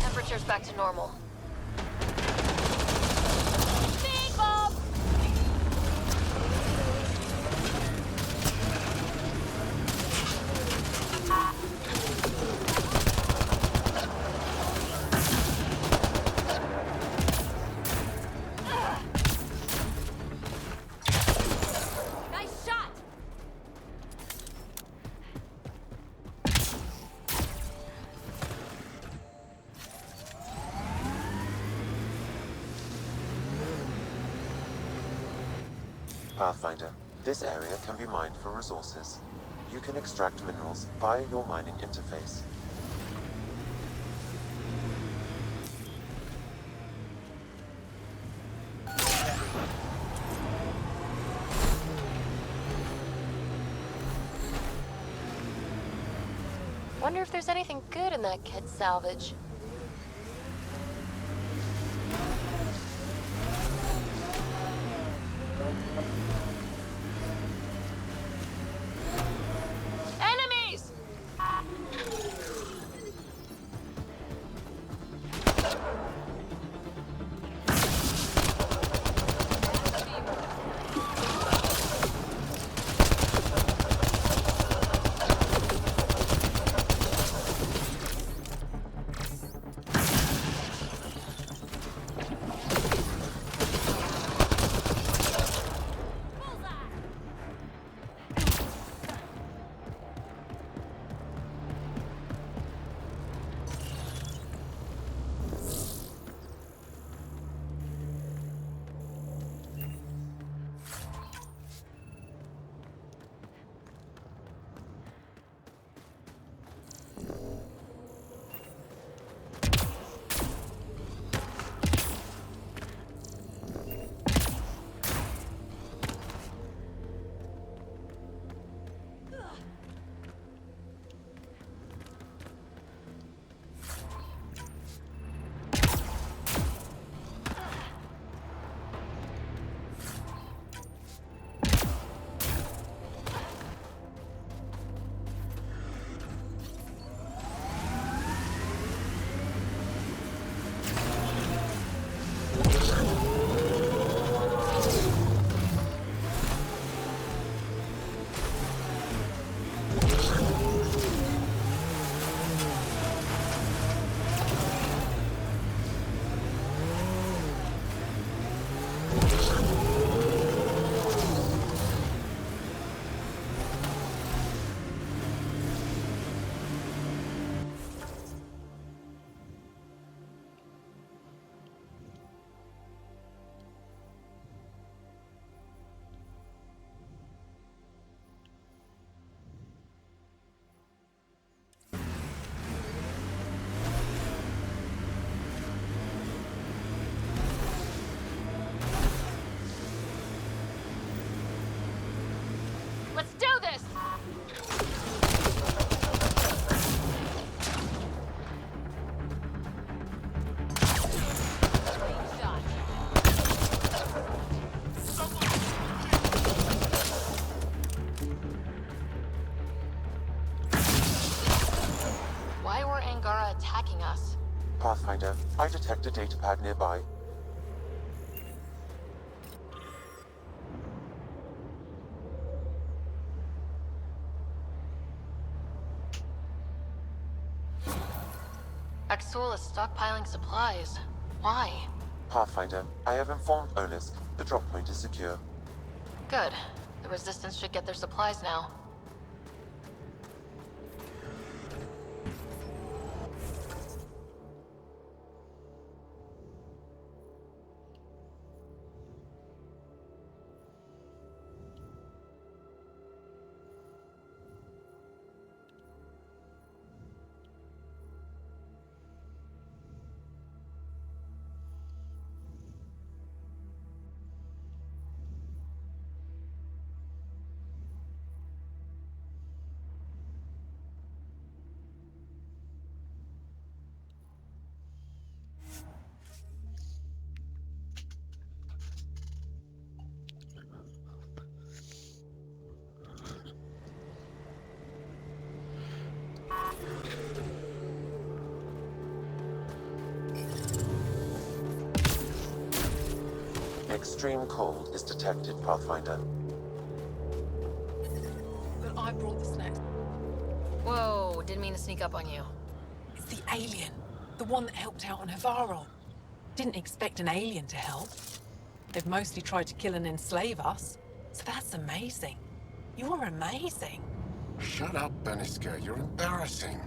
Temperature's back to normal. Big Bob! Nice shot! Pathfinder, this area can be mined for resources. You can extract minerals via your mining interface. Wonder if there's anything good in that kid salvage. Enemies! Pathfinder, I detect a datapad nearby. Extol is stockpiling supplies. Why? Pathfinder, I have informed Olisk. The drop point is secure. Good. The Resistance should get their supplies now. Extreme cold is detected, Pathfinder. But I brought the snacks. Whoa, didn't mean to sneak up on you. It's the alien. The one that helped out on Havaron. Didn't expect an alien to help. They've mostly tried to kill and enslave us. So that's amazing. You're amazing. Shut up, Beniska. You're embarrassing.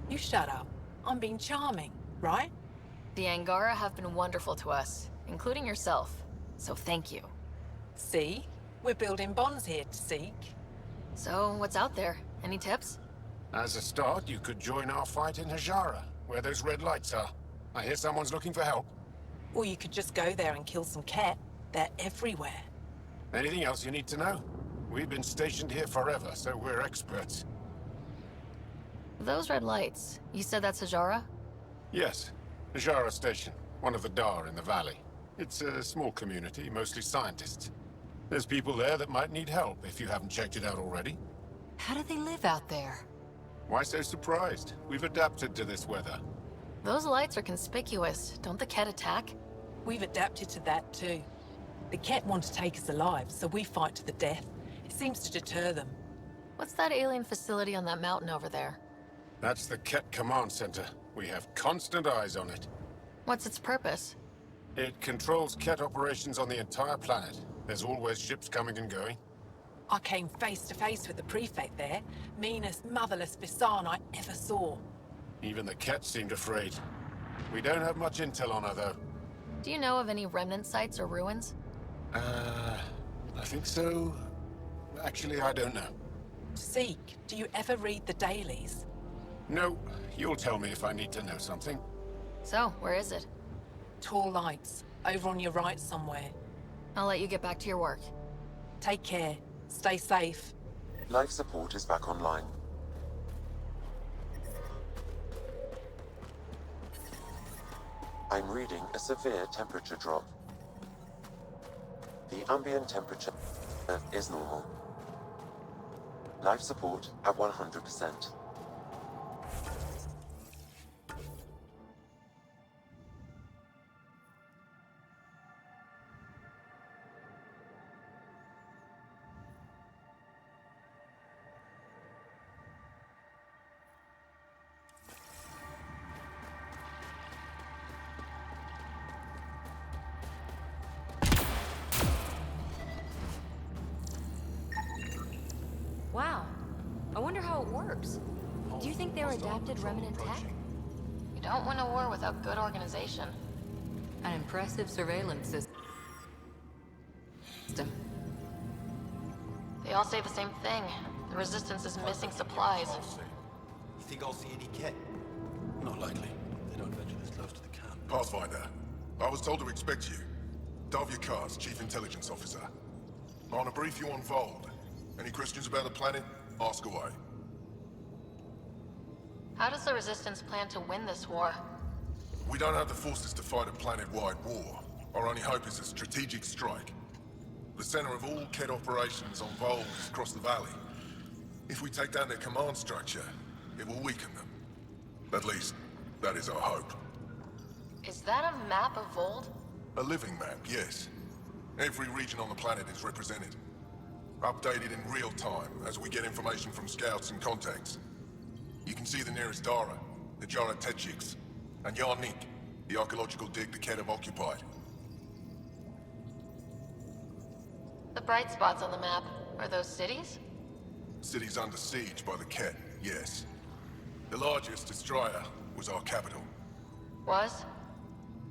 You shut up. I'm being charming, right? The Angara have been wonderful to us, including yourself. So thank you. See? We're building bonds here to seek. So, what's out there? Any tips? As a start, you could join our fight in Hajara, where those red lights are. I hear someone's looking for help. Or you could just go there and kill some Ket. They're everywhere. Anything else you need to know? We've been stationed here forever, so we're experts. Those red lights, you said that's Hajara? Yes. Hajara Station, one of the Dar in the valley. It's a small community, mostly scientists. There's people there that might need help, if you haven't checked it out already. How do they live out there? Why so surprised? We've adapted to this weather. Those lights are conspicuous. Don't the Ket attack? We've adapted to that too. The Ket want to take us alive, so we fight to the death. It seems to deter them. What's that alien facility on that mountain over there? That's the Ket Command Center. We have constant eyes on it. What's its purpose? It controls Ket operations on the entire planet. There's always ships coming and going. I came face to face with the prefect there. Meanest, motherless Bisan I ever saw. Even the Ket seemed afraid. We don't have much intel on her, though. Do you know of any remnant sites or ruins? I think so. Actually, I don't know. Seek, do you ever read the dailies? No, you'll tell me if I need to know something. So, where is it? Tall lights, over on your right somewhere. I'll let you get back to your work. Take care. Stay safe. Life support is back online. I'm reading a severe temperature drop. The ambient temperature is normal. Life support at 100%. Wow. I wonder how it works. Do you think they're adapted remnant tech? You don't win a war without good organization. An impressive surveillance system. They all say the same thing. The Resistance is missing supplies. You think I'll see any Ket? Not likely. They don't venture this close to the camp. Pathfinder, I was told to expect you. Davia Kars, Chief Intelligence Officer. I want to brief you on Vold. Any questions about the planet? Ask away. How does the Resistance plan to win this war? We don't have the forces to fight a planet-wide war. Our only hope is a strategic strike. The center of all Ket operations on Vold is across the valley. If we take down their command structure, it will weaken them. At least, that is our hope. that a map of Vold? A living map, yes. Every region on the planet is represented. Updated in real time as we get information from scouts and contacts. You can see the nearest Dara, the Jara Tetchiks, and Yarnik, the archaeological dig the Ket have occupied. The bright spots on the map, are those cities? Cities under siege by the Ket, yes. The largest, Estraya, was our capital. Was?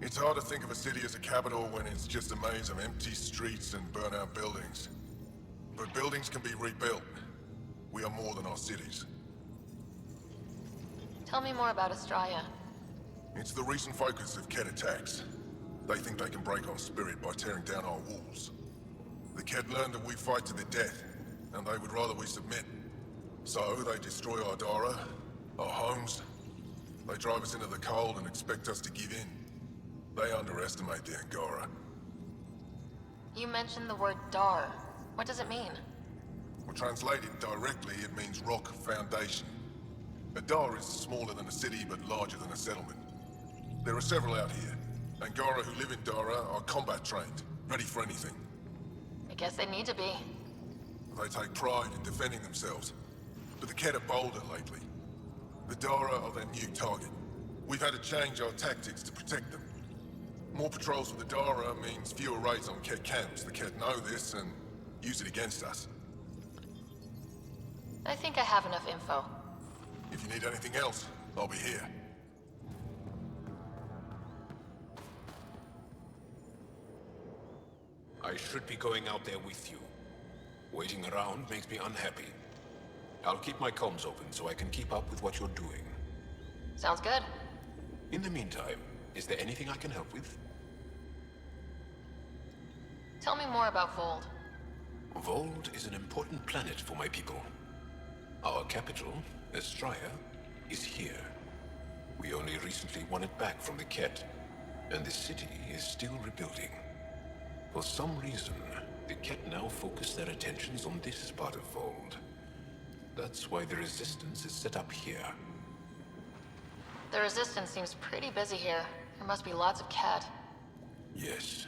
It's hard to think of a city as a capital when it's just a maze of empty streets and burnt-out buildings. But buildings can be rebuilt. We are more than our cities. Tell me more about Estraya. It's the recent focus of Ket attacks. They think they can break our spirit by tearing down our walls. The Ket learned that we fight to the death, and they would rather we submit. So they destroy our Dara, our homes. They drive us into the cold and expect us to give in. They underestimate the Angara. You mentioned the word Dar. What does it mean? Well, translated directly, it means rock foundation. A Dar is smaller than a city, but larger than a settlement. There are several out here. Angara who live in Dara are combat trained, ready for anything. I guess they need to be. They take pride in defending themselves. But the Ket are bolder lately. The Dara are their new target. We've had to change our tactics to protect them. More patrols with the Dara means fewer raids on Ket camps. The Ket know this and use it against us. I think I have enough info. If you need anything else, I'll be here. I should be going out there with you. Waiting around makes me unhappy. I'll keep my comms open so I can keep up with what you're doing. Sounds good. In the meantime, is there anything I can help with? Tell me more about Vold. Vold is an important planet for my people. Our capital, Estraya, is here. We only recently won it back from the Ket, and the city is still rebuilding. For some reason, the Ket now focus their attentions on this part of Vold. That's why the Resistance is set up here. The Resistance seems pretty busy here. There must be lots of Ket. Yes.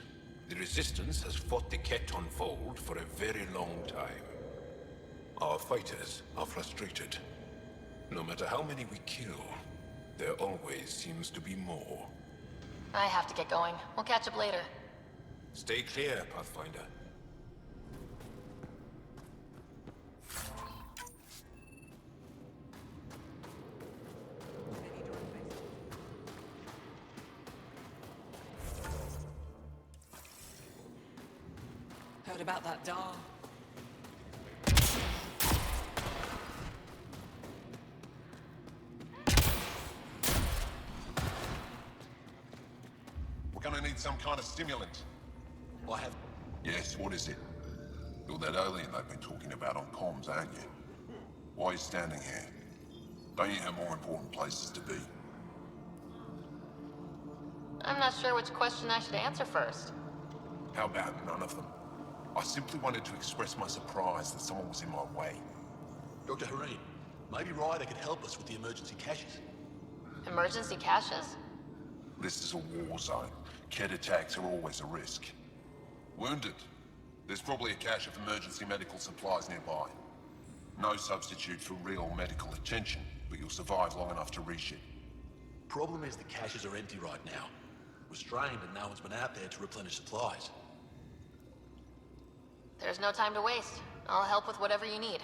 The Resistance has fought the Ket on Vold for a very long time. Our fighters are frustrated. No matter how many we kill, there always seems to be more. I have to get going. We'll catch up later. Stay clear, Pathfinder. Heard about that Dar? We're gonna need some kind of stimulant. I have... Yes, what is it? You're that alien they've been talking about on comms, aren't you? Why are you standing here? Don't you have more important places to be? I'm not sure which question I should answer first. How about none of them? I simply wanted to express my surprise that someone was in my way. Dr. Hareen, maybe Ryder could help us with the emergency caches. Emergency caches? This is a war zone. Ket attacks are always a risk. Wounded. There's probably a cache of emergency medical supplies nearby. No substitute for real medical attention, but you'll survive long enough to reship. Problem is the caches are empty right now. We're strained and no one's been out there to replenish supplies. There's no time to waste. I'll help with whatever you need.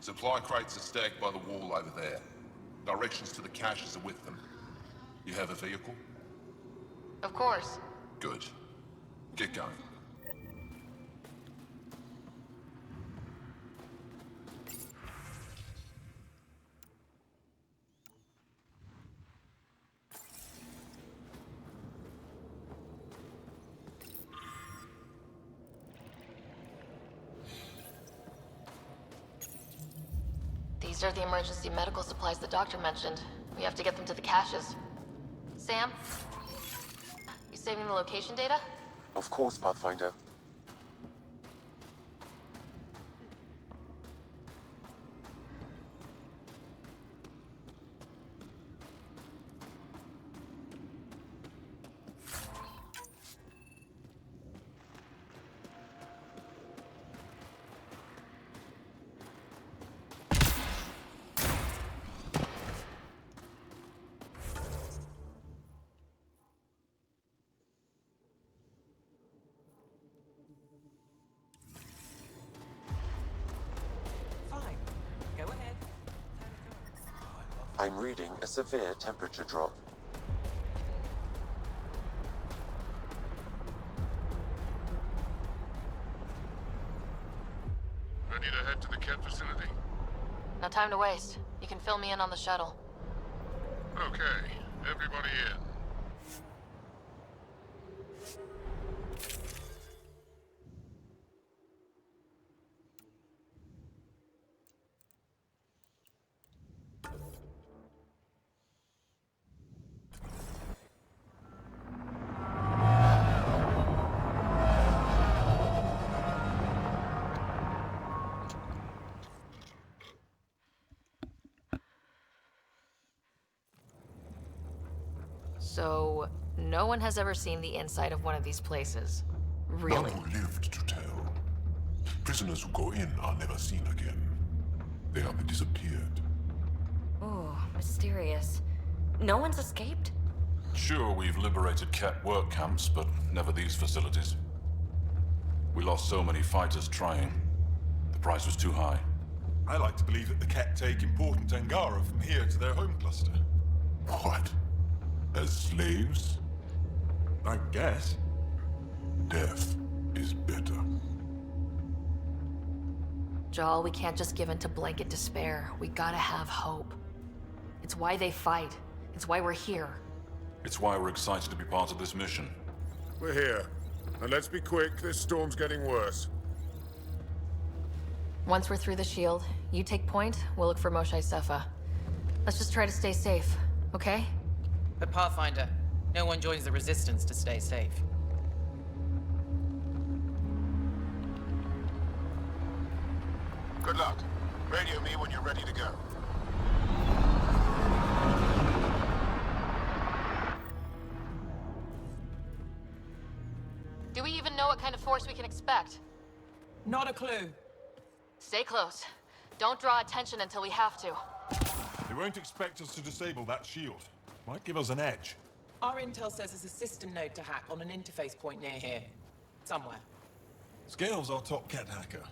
Supply crates are stacked by the wall over there. Directions to the caches are with them. You have a vehicle? Of course. Good. Get going. These are the emergency medical supplies the doctor mentioned. We have to get them to the caches. Sam? You saving the location data? Of course, Pathfinder. I'm reading a severe temperature drop. Ready to head to the Ket facility? No time to waste. You can fill me in on the shuttle. Okay, everybody in. So, no one has ever seen the inside of one of these places. Really? None who lived to tell. Prisoners who go in are never seen again. They have disappeared. Ooh, mysterious. No one's escaped? Sure, we've liberated Ket work camps, but never these facilities. We lost so many fighters trying. The price was too high. I like to believe that the Ket take important Angara from here to their home cluster. What? As slaves? I guess. Death is better. Jal, we can't just give in to blanket despair. We gotta have hope. It's why they fight. It's why we're here. It's why we're excited to be part of this mission. We're here. And let's be quick, this storm's getting worse. Once we're through the shield, you take point, we'll look for Moshae Sefa. Let's just try to stay safe, okay? But Pathfinder, no one joins the Resistance to stay safe. Good luck. Radio me when you're ready to go. Do we even know what kind of force we can expect? Not a clue. Stay close. Don't draw attention until we have to. They won't expect us to disable that shield. Might give us an edge. Our intel says there's a system node to hack on an interface point near here. Somewhere. Scale's our top Ket hacker.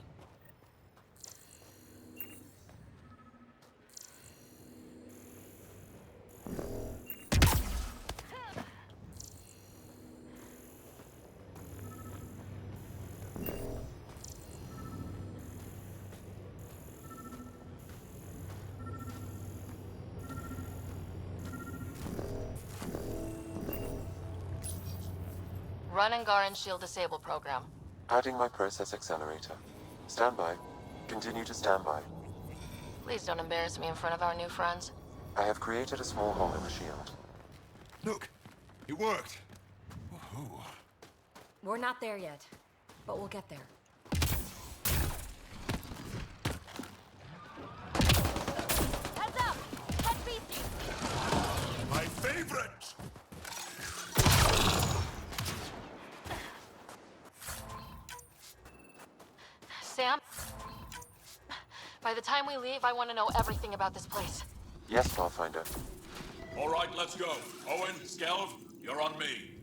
Run Angaran Shield Disable program. Adding my process accelerator. Stand by. Continue to stand by. Please don't embarrass me in front of our new friends. I have created a small hole in the shield. Look, it worked. Woohoo. We're not there yet, but we'll get there. Heads up! Head beastie! My favorite! Sam? By the time we leave, I want to know everything about this place. Yes, Pathfinder. All right, let's go. Owen, Skelv, you're on me.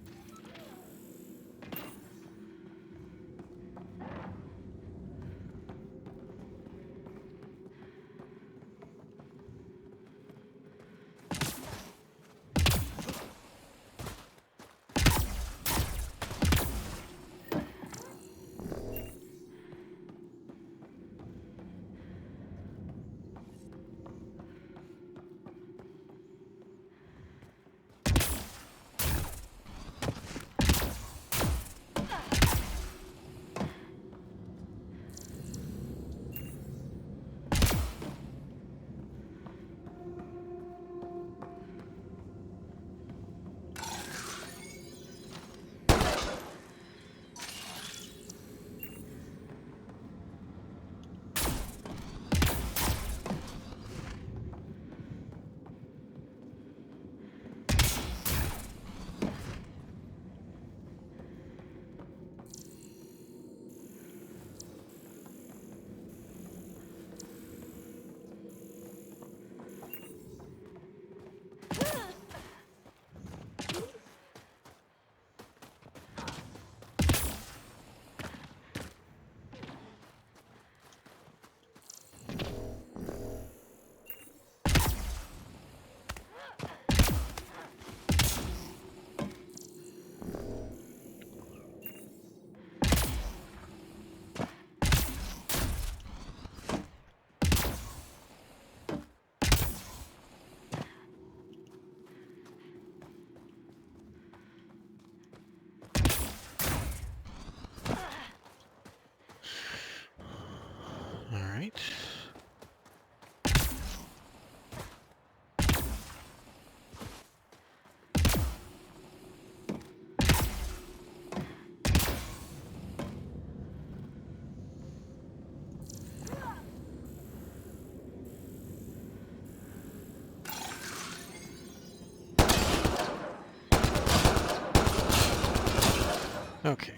Okay.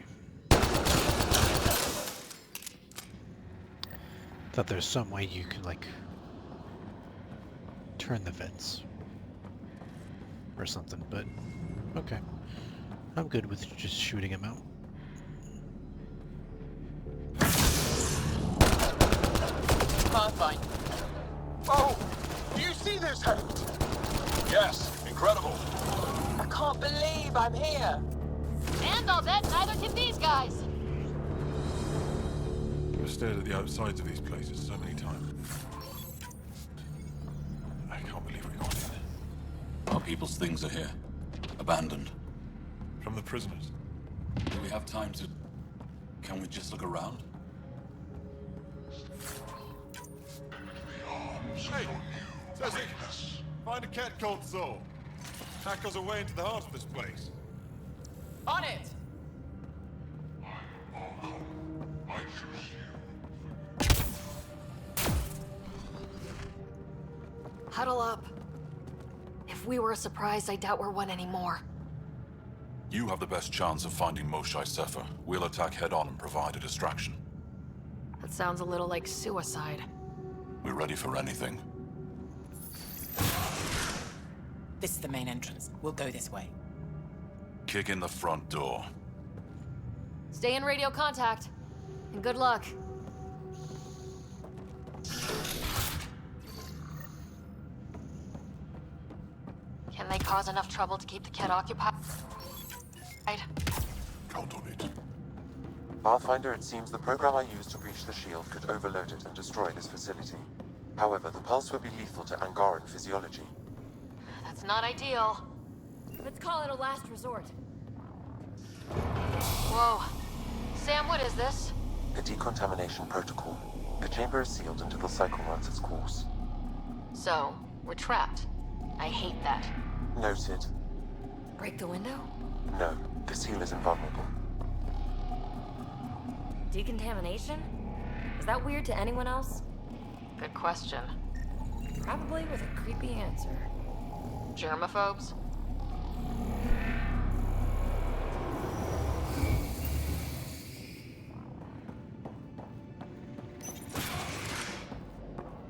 Thought there's some way you could, like, turn the vents. Or something, but okay. I'm good with just shooting him out. Fine. Oh! Do you see this, Hank? Yes, incredible. I can't believe I'm here. And I'll bet neither can these guys. I've stared at the outsides of these places so many times. I can't believe we got in. Our people's things are here. Abandoned. From the prisoners. Do we have time to... Can we just look around? Hey! Says it! Find a cat called Soul. Hack us away into the heart of this place. On it! Huddle up. If we were a surprise, I doubt we're one anymore. You have the best chance of finding Moshae Sefer. We'll attack head-on and provide a distraction. That sounds a little like suicide. We're ready for anything. This is the main entrance. We'll go this way. Kick in the front door. Stay in radio contact. And good luck. Can they cause enough trouble to keep the kid occupied? Count on it. Pathfinder, it seems the program I used to breach the shield could overload it and destroy this facility. However, the pulse would be lethal to Angaran physiology. That's not ideal. Let's call it a last resort. Whoa. Sam, what is this? A decontamination protocol. The chamber is sealed until the cycle runs its course. So, we're trapped. I hate that. Noted. Break the window? No, the seal is invulnerable. Decontamination? Is that weird to anyone else? Good question. Probably with a creepy answer. Germaphobes?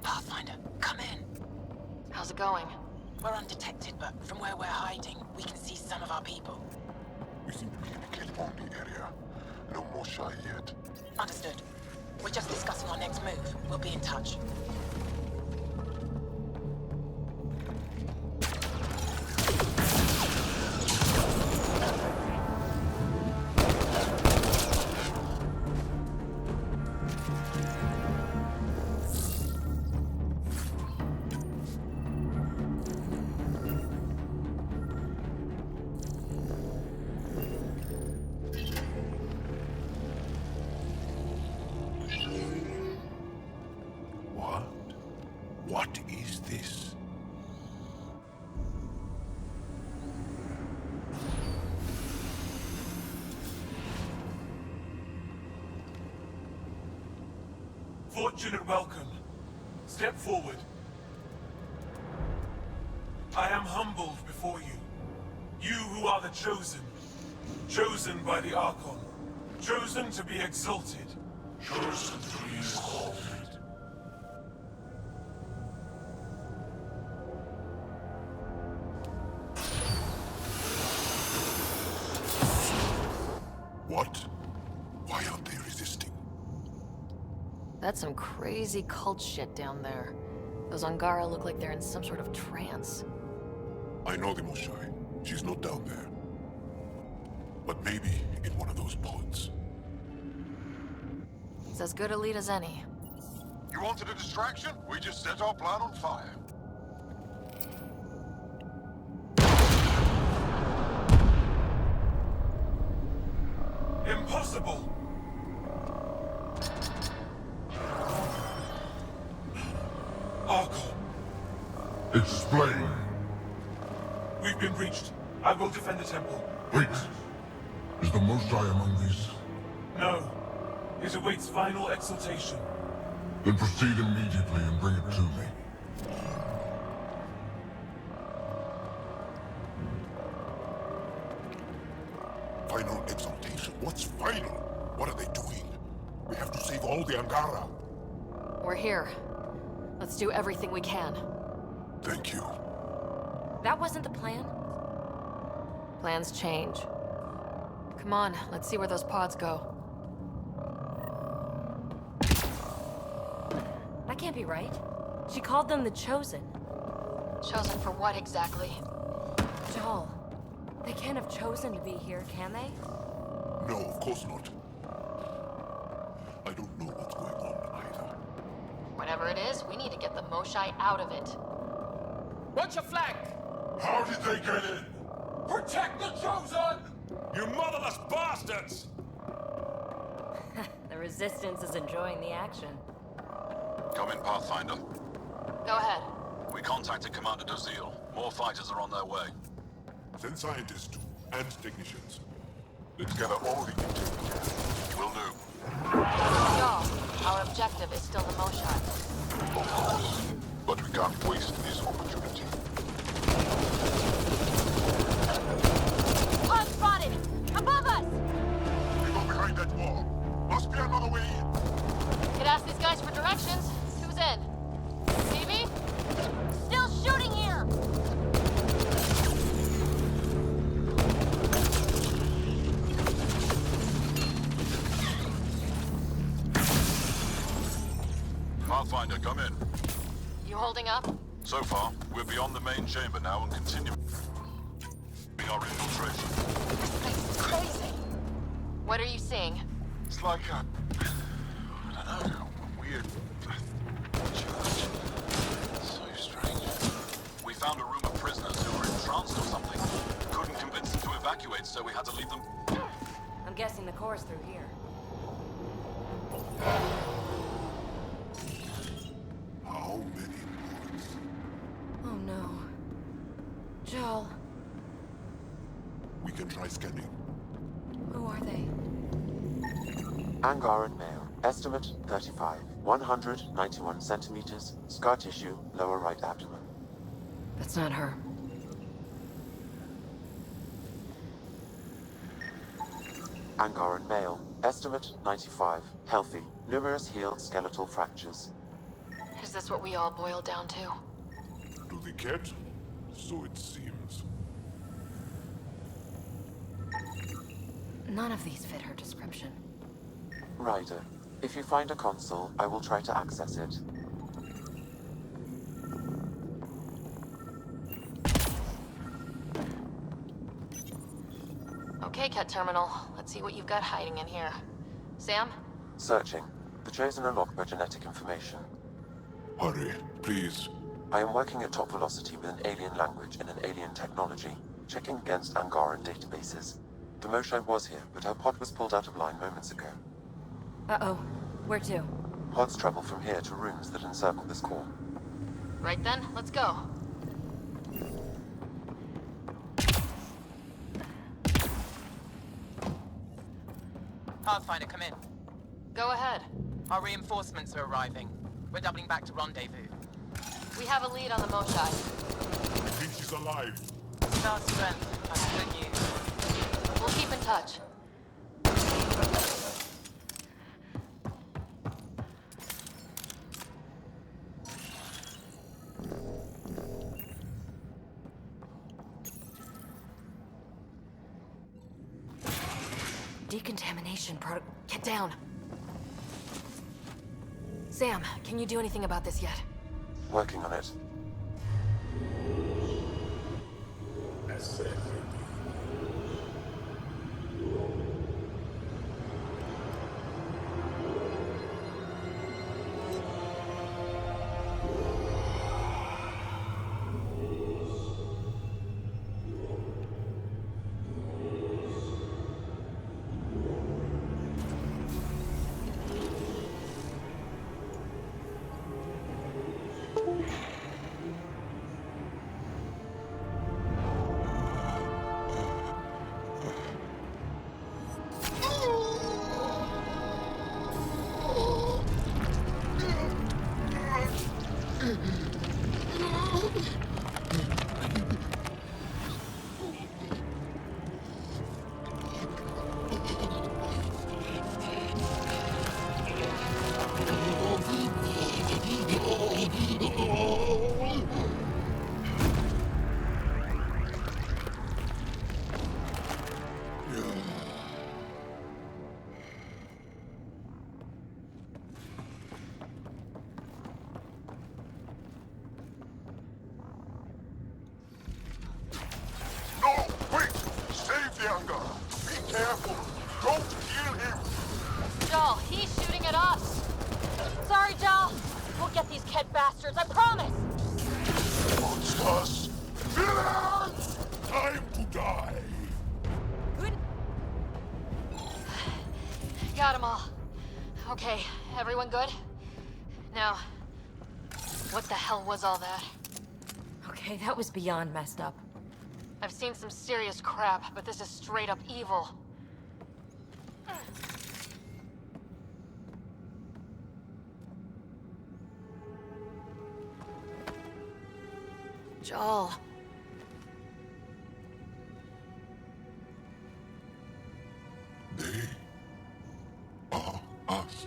Pathfinder, come in. How's it going? We're undetected, but from where we're hiding, we can see some of our people. We seem to be indicating on the area. No more shy yet. Understood. We're just discussing our next move. We'll be in touch. What is this? Fortunate welcome. Step forward. I am humbled before you. You who are the chosen. Chosen by the Archon. Chosen to be exalted. Chosen to be exalted. What? Why aren't they resisting? That's some crazy cult shit down there. Those Angara look like they're in some sort of trance. I know the Moshae. She's not down there. But maybe in one of those pods. It's as good a lead as any. You wanted a distraction? We just set our plan on fire. Impossible! Archon, Explain. we've been breached. I will defend the temple. Wait. Is the Moshae among these? No. It awaits final exaltation. Then proceed immediately and bring it to me. Final exaltation? What's final? What are they doing? We have to save all the Angara. We're here. Let's do everything we can. Thank you. That wasn't the plan. Plans change. Come on, let's see where those pods go. That can't be right. She called them the Chosen. Chosen for what exactly? Jal, they can't have chosen to be here, can they? No, of course not. I don't know what's going on either. Whatever it is, we need to get the Moshai out of it. Watch your flank! How did they get in? Protect the Chosen! You motherless bastards! The Resistance is enjoying the action. Come in, Pathfinder. Go ahead. We contacted Commander Dozil. More fighters are on their way. Send scientists too, and technicians. Let's gather all the intel. Will do. Y'all, our objective is still the Moshai. Of course. But we can't waste this opportunity. Pod spotted! Above us! We go behind that wall. Must be another way in. Could ask these guys for directions. Who's in? See me? Still shooting here! Pathfinder, come in. You holding up? So far, we're beyond the main chamber now and continuing our infiltration. It's crazy. What are you seeing? It's like a... I don't know, a weird... church. So strange. We found a room of prisoners who were entranced or something. Couldn't convince them to evacuate, so we had to leave them... I'm guessing the core's through here. How many pods? Oh no. Jal, We can try scanning. who are they? Angaran male. Estimate 35. 191 centimeters. Scar tissue, lower right abdomen. That's not her. Angaran male. Estimate 95. Healthy. Numerous healed skeletal fractures. Is this what we all boil down to? To the cat? So it seems. None of these fit her description. Ryder, if you find a console, I will try to access it. Okay, Cat Terminal. Let's see what you've got hiding in here. Sam? Searching. The Chosen are locked by genetic information. Hurry, please. I am working at top velocity with an alien language and an alien technology, checking against Angaran databases. The Moshai was here, but her pod was pulled out of line moments ago. Uh-oh. Where to? Pods travel from here to rooms that encircle this core. Right then, let's go. Pathfinder, come in. Go ahead. Our reinforcements are arriving. We're doubling back to rendezvous. We have a lead on the Moshai. I think she's alive. Star strength. That's good news. We'll keep in touch. Decontamination Get down. Sam, can you do anything about this yet? Working on it. the Angara. Be careful. Don't kill him. Joel, he's shooting at us. Sorry, Joel. We'll get these Kett bastards, I promise. Monsters! Villains! Time to die. Good. Got them all. Okay, everyone good? Now, what the hell was all that? Okay, that was beyond messed up. I've seen some serious crap, but this is straight up evil. Joel. They are us.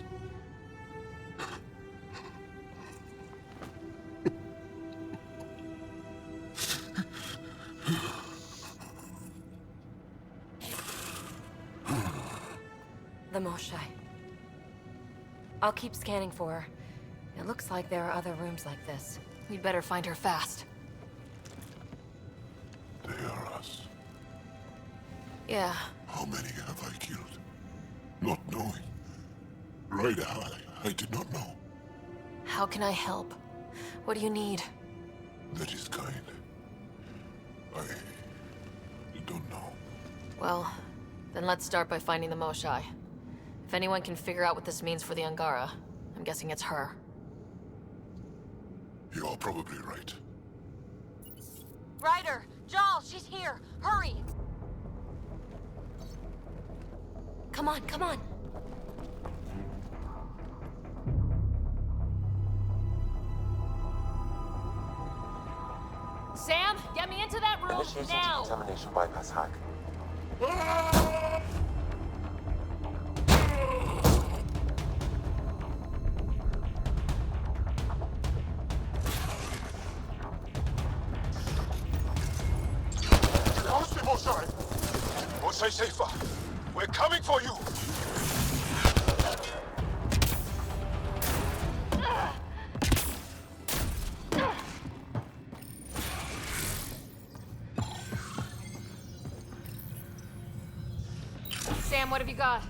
The Moshae. I'll keep scanning for her. It looks like there are other rooms like this. We'd better find her fast. They are us. Yeah. How many have I killed? Not knowing. Ryder, I did not know. How can I help? What do you need? That is kind. I don't know. Well, then let's start by finding the Moshae. If anyone can figure out what this means for the Angara, I'm guessing it's her. You are probably right. Ryder! Joel, she's here! Hurry! Come on, come on! Sam, get me into that room Initiating now! decontamination bypass hack. How's the Moshae? Moshae safer. We're coming for you. Sam, what have you got?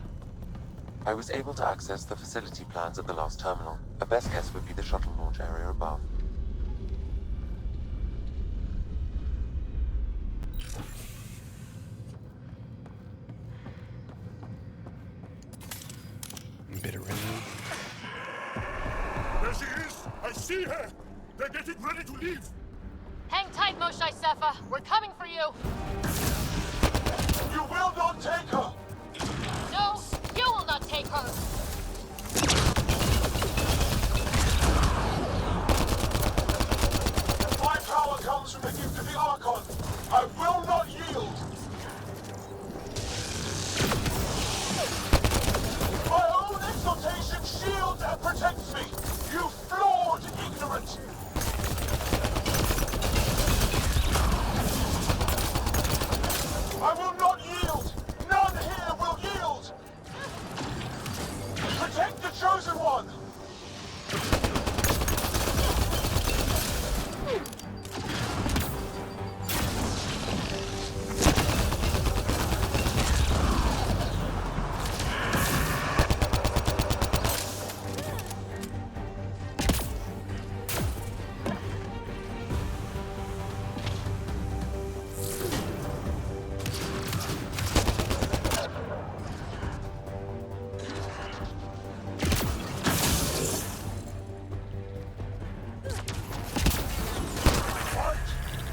I was able to access the facility plans at the last terminal. A best guess would be the shuttle launch area above. A bit of rain. There she is! I see her! They're getting ready to leave! Hang tight, Moshae Sefa. We're coming for you. You will not take her. No, you will not take her. My power comes from the gift of the Archon. I will not yield. My own exaltation shields and protects me. You flawed ignorant. I will not yield. None here will yield. Protect the chosen one.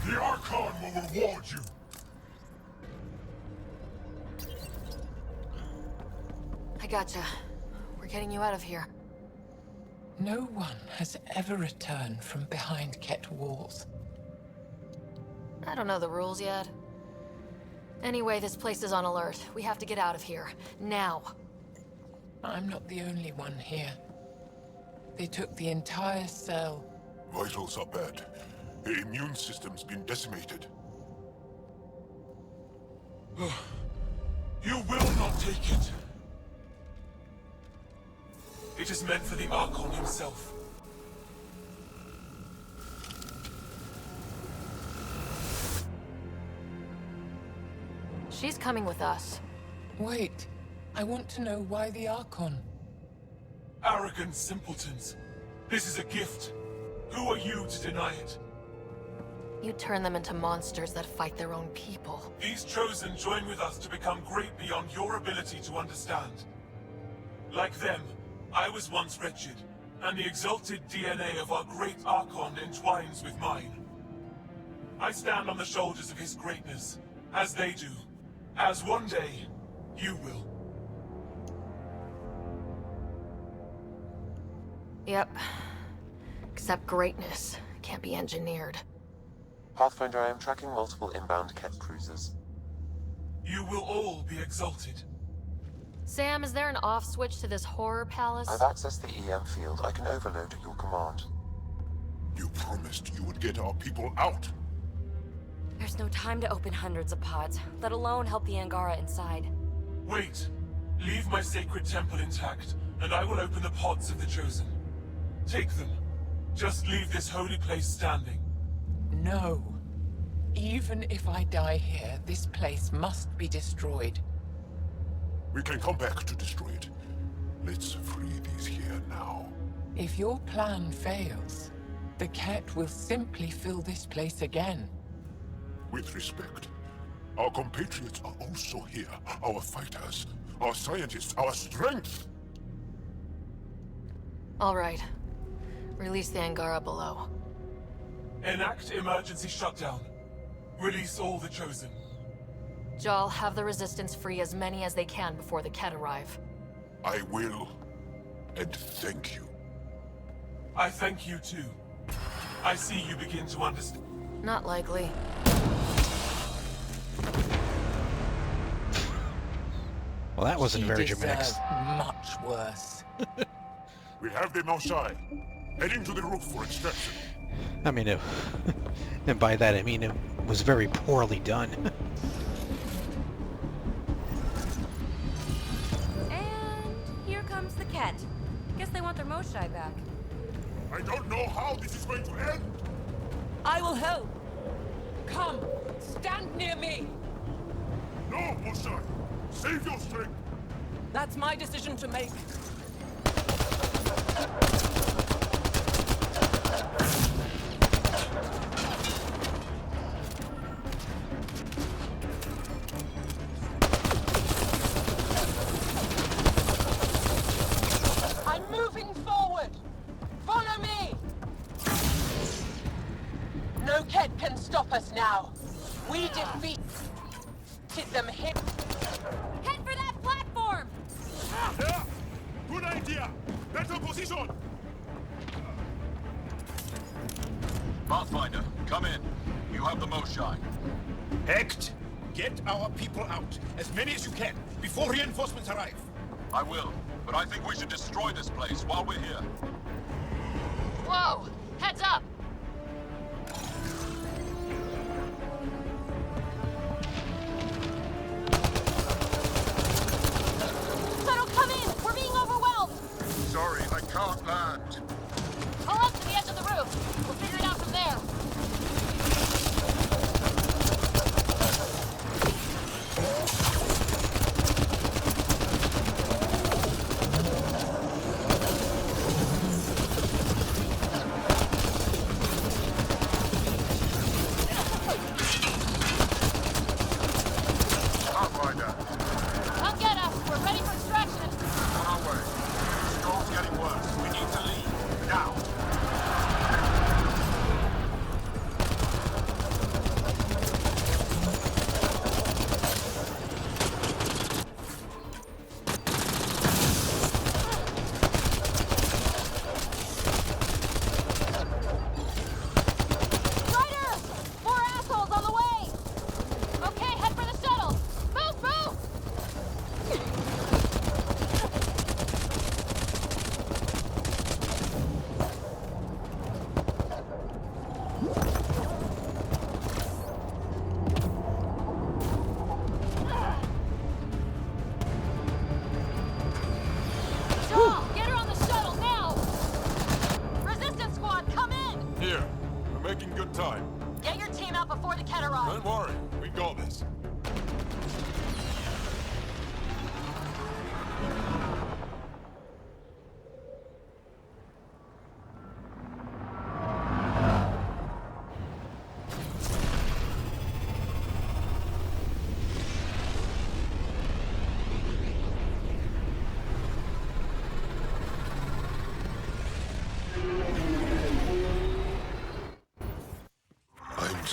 The Archon will reward you! I gotcha. We're getting you out of here. No one has ever returned from behind Kett walls. I don't know the rules yet. Anyway, this place is on alert. We have to get out of here. Now. I'm not the only one here. They took the entire cell. Vitals are bad. The immune system's been decimated. You will not take it. It is meant for the Archon himself. She She's coming with us. Wait. I want to know why the Archon. Arrogant simpletons. This is a gift. Who are you to deny it? You turn them into monsters that fight their own people. These Chosen join with us to become great beyond your ability to understand. Like them, I was once wretched, and the exalted DNA of our great Archon entwines with mine. I stand on the shoulders of his greatness, as they do, as one day, you will. Yep. Except greatness can't be engineered. Pathfinder, I am tracking multiple inbound Ket cruisers. You will all be exalted. Sam, is there an off switch to this horror palace? I've accessed the EM field. I can overload at your command. You promised you would get our people out. There's no time to open hundreds of pods, let alone help the Angara inside. Wait. Leave my sacred temple intact, and I will open the pods of the Chosen. Take them. Just leave this holy place standing. No. Even if I die here, this place must be destroyed. We can come back to destroy it. Let's free these here now. If your plan fails, the Ket will simply fill this place again. With respect, our compatriots are also here. Our fighters, our scientists, our strength. All right. Release the Angara below. Enact emergency shutdown. Release all the Chosen. Jal, have the Resistance free as many as they can before the Ket arrive. I will. And thank you. I thank you too. I see you begin to understand. Not likely. Well, that wasn't She very dramatic. deserved much worse. We have the Mosai. Heading to the roof for extraction. I mean, and by that I mean it was very poorly done. And here comes the Ket. Guess they want their Moshai back. I don't know how this is going to end. I will help. Come, stand near me. No, Mosai. Save your strength. That's my decision to make. I'm moving forward. Follow me. No Ket can stop us now. We defeated them here. Head for that platform! Yeah. Good idea. Better position. Pathfinder, come in. You have the Moshai. Hecht, get our people out. As many as you can, before reinforcements arrive. I will, but I think we should destroy this place while we're here. Whoa! Heads up! Settle, come in! We're being overwhelmed! Sorry, I can't land. Pull up to the edge of the roof. We'll figure it out from there.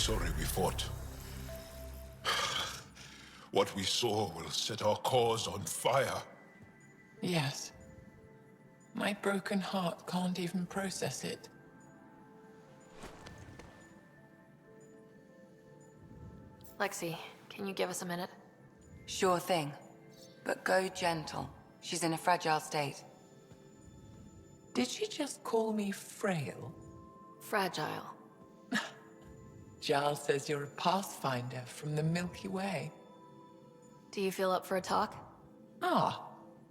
sorry we fought. What we saw will set our cause on fire. Yes. My broken heart can't even process it. Lexi, can you give us a minute? Sure thing. But go gentle. She's in a fragile state. Did she just call me frail? Fragile. Giles says you're a pathfinder from the Milky Way. Do you feel up for a talk? Ah,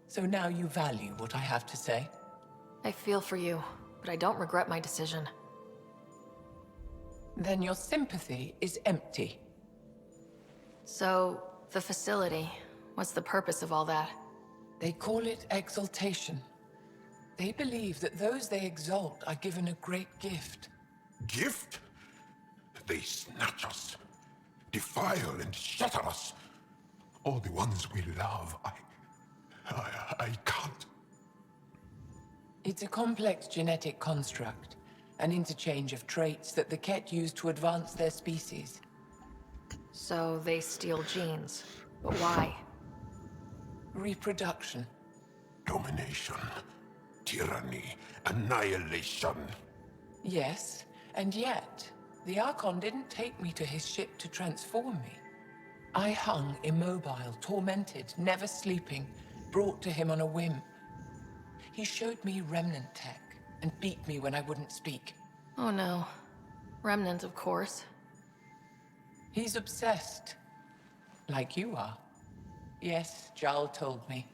so now you value what I have to say? I feel for you, but I don't regret my decision. Then your sympathy is empty. So, the facility, what's the purpose of all that? They call it exaltation. They believe that those they exalt are given a great gift. Gift? They snatch us, defile and shatter us. All the ones we love. I can't. It's a complex genetic construct, an interchange of traits that the Ket use to advance their species. So they steal genes. But why? Reproduction. Domination, tyranny, annihilation. Yes, and yet, the Archon didn't take me to his ship to transform me. I hung immobile, tormented, never sleeping, brought to him on a whim. He showed me remnant tech and beat me when I wouldn't speak. Oh no. Remnant, of course. He's obsessed. Like you are. Yes, Jarl told me.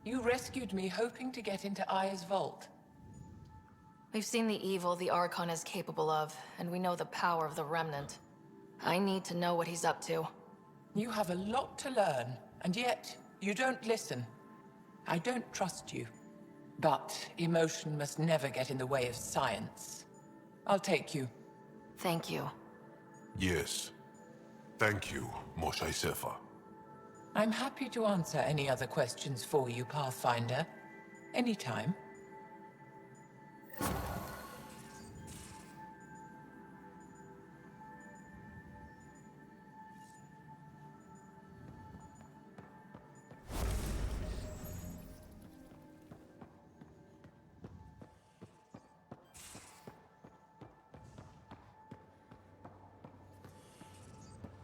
You rescued me hoping to get into Aya's vault. We've seen the evil the Archon is capable of, and we know the power of the Remnant. I need to know what he's up to. You have a lot to learn, and yet you don't listen. I don't trust you. But emotion must never get in the way of science. I'll take you. Thank you. Yes. Thank you, Moshe Sefer. I'm happy to answer any other questions for you, Pathfinder. Anytime.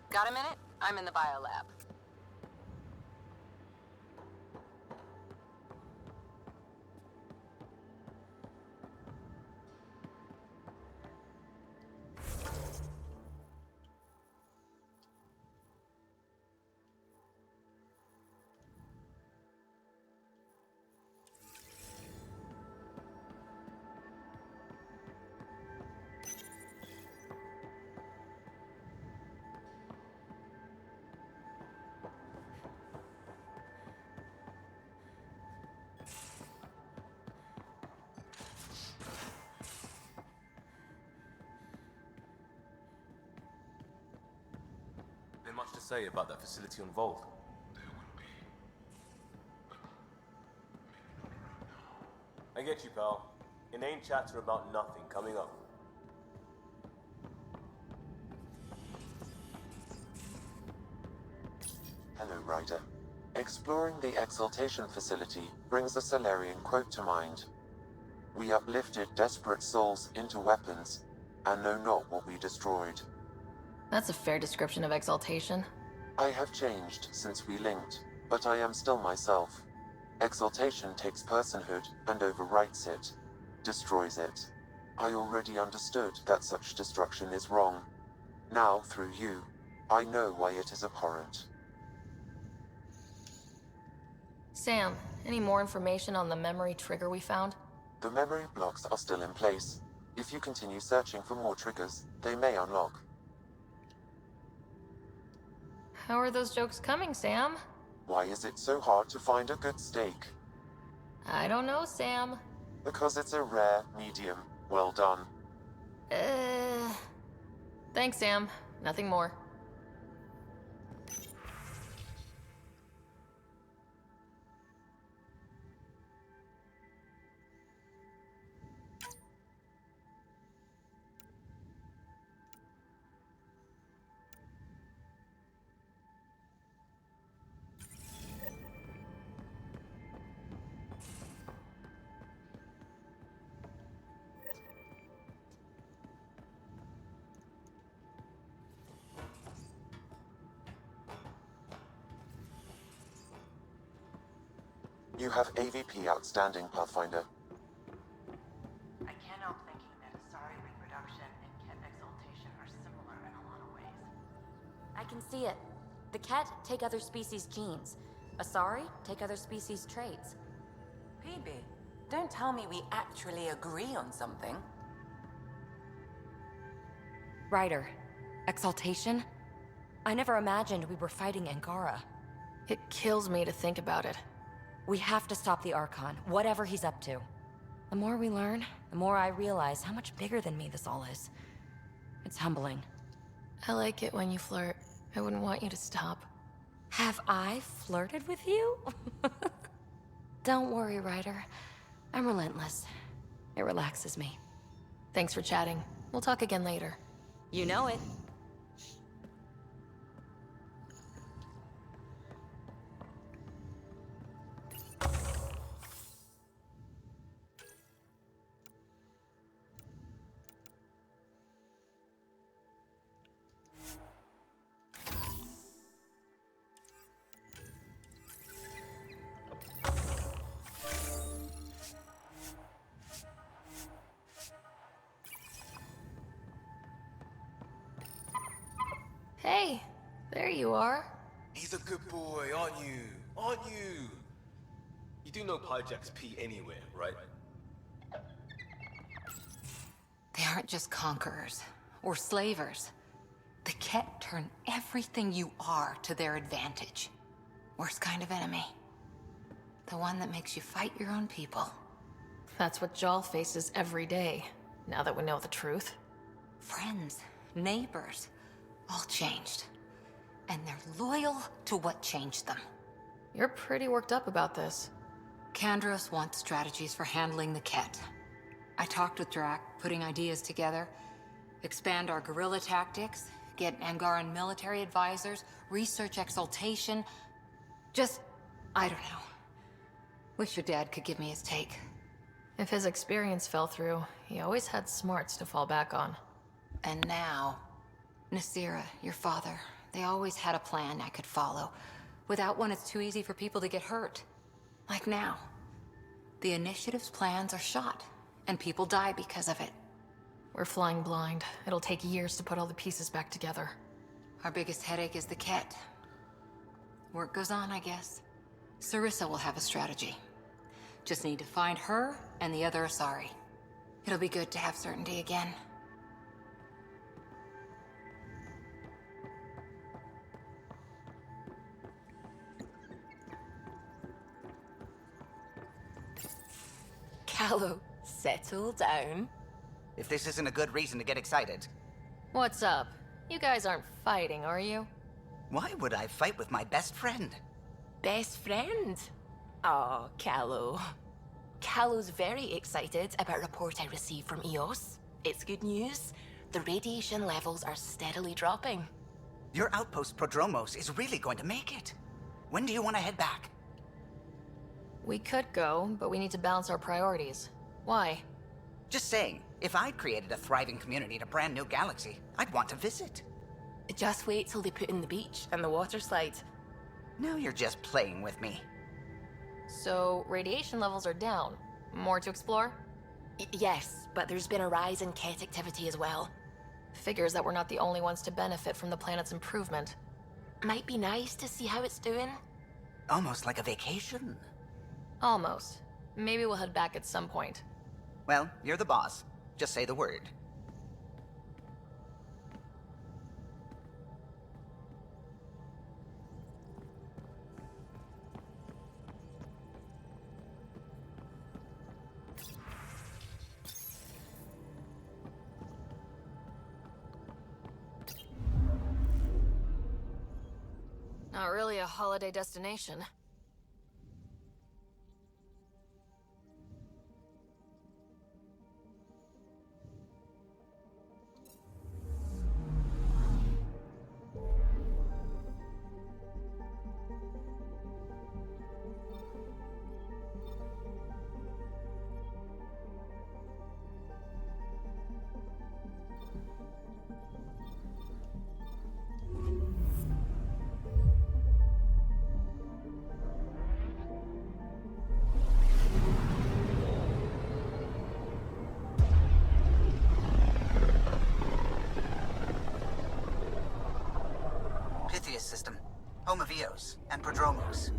Got a minute? I'm in the biolab. Much to say about that facility on Vault. I get you, pal. Inane chatter about nothing coming up. Hello, Ryder. Exploring the Exaltation facility brings a Solarian quote to mind. We uplifted desperate souls into weapons, and know not what we destroyed. That's a fair description of Exaltation. I have changed since we linked, but I am still myself. Exaltation takes personhood and overwrites it, destroys it. I already understood that such destruction is wrong. Now, through you, I know why it is abhorrent. Sam, any more information on the memory trigger we found? The memory blocks are still in place. If you continue searching for more triggers, they may unlock. How are those jokes coming, Sam? Why is it so hard to find a good steak? I don't know, Sam. Because it's a rare medium. Well done. Thanks, Sam. Nothing more. You have AVP outstanding, Pathfinder. I can't help thinking that Asari reproduction and Ket exaltation are similar in a lot of ways. I can see it. The Ket take other species' genes. Asari take other species' traits. PB, don't tell me we actually agree on something. Ryder, exaltation? I never imagined we were fighting Angara. It kills me to think about it. We have to stop the Archon, whatever he's up to. The more we learn, the more I realize how much bigger than me this all is. It's humbling. I like it when you flirt. I wouldn't want you to stop. Have I flirted with you? Don't worry, Ryder. I'm relentless. It relaxes me. Thanks for chatting. We'll talk again later. You know it. Hey, there you are. He's a good boy, aren't you? Aren't you? You do know Pyjack's pee anywhere, right? They aren't just conquerors or slavers. The Ket turn everything you are to their advantage. Worst kind of enemy. The one that makes you fight your own people. That's what Jal faces every day, now that we know the truth. Friends, neighbors, all changed. And they're loyal to what changed them. You're pretty worked up about this. Kandros wants strategies for handling the Ket. I talked with Drac, putting ideas together. Expand our guerrilla tactics, get Angaran military advisors, research exaltation. Just, I don't know. Wish your dad could give me his take. If his experience fell through, he always had smarts to fall back on. And now, Nasira, your father, they always had a plan I could follow. Without one, it's too easy for people to get hurt. Like now. The Initiative's plans are shot, and people die because of it. We're flying blind. It'll take years to put all the pieces back together. Our biggest headache is the Ket. Work goes on, I guess. Sarissa will have a strategy. Just need to find her and the other Asari. It'll be good to have certainty again. Callow, settle down. If this isn't a good reason to get excited. What's up? You guys aren't fighting, are you? Why would I fight with my best friend? Best friend? Oh, Callow. Callow's very excited about a report I received from EOS. It's good news. The radiation levels are steadily dropping. Your outpost Prodromos is really going to make it. When do you want to head back? We could go, but we need to balance our priorities. Why? Just saying, if I'd created a thriving community in a brand new galaxy, I'd want to visit. Just wait till they put in the beach and the water slide. Now you're just playing with me. So, radiation levels are down. More to explore? Yes, but there's been a rise in Ket activity as well. Figures that we're not the only ones to benefit from the planet's improvement. Might be nice to see how it's doing. Almost like a vacation. Almost. Maybe we'll head back at some point. Well, you're the boss. Just say the word. Not really a holiday destination. home of Eos and Prodromos.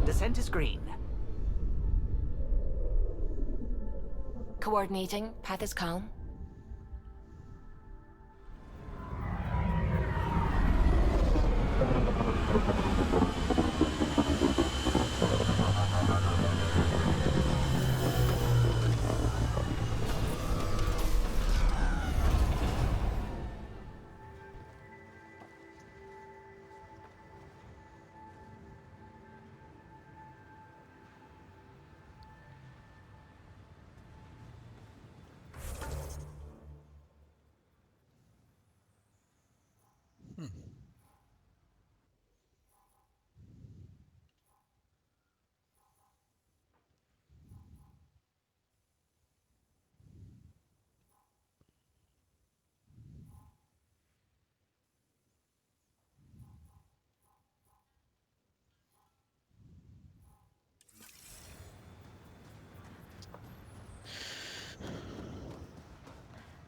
Descent is green. Coordinating. Path is calm.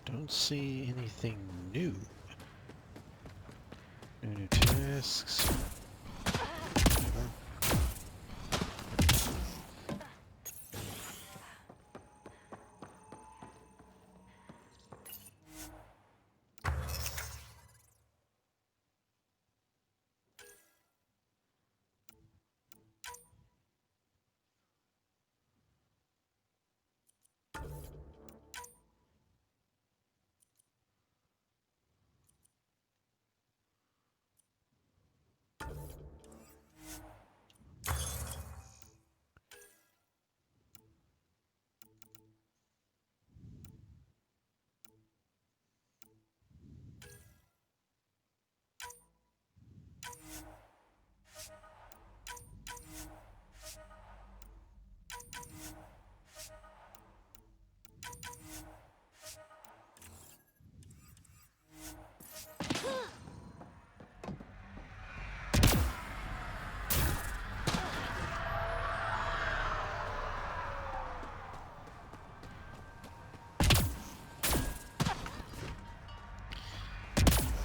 Don't see anything new. No new tasks. Whatever.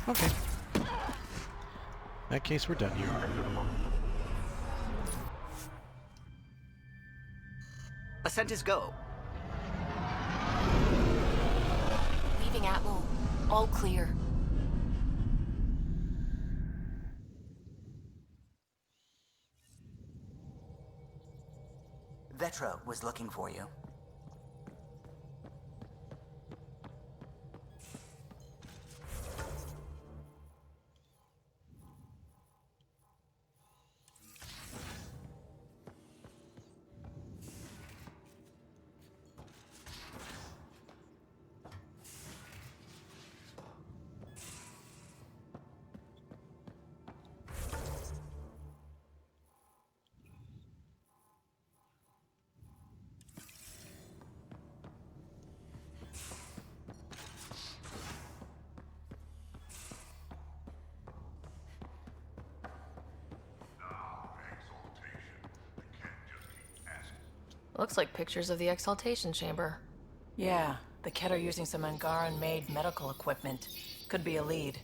Okay. In that case, we're done here. Ascent is go. Leaving Atmo. All clear. Vetra was looking for you. Looks like pictures of the Exaltation Chamber. Yeah, the Ket are using some Angaran-made medical equipment. Could be a lead.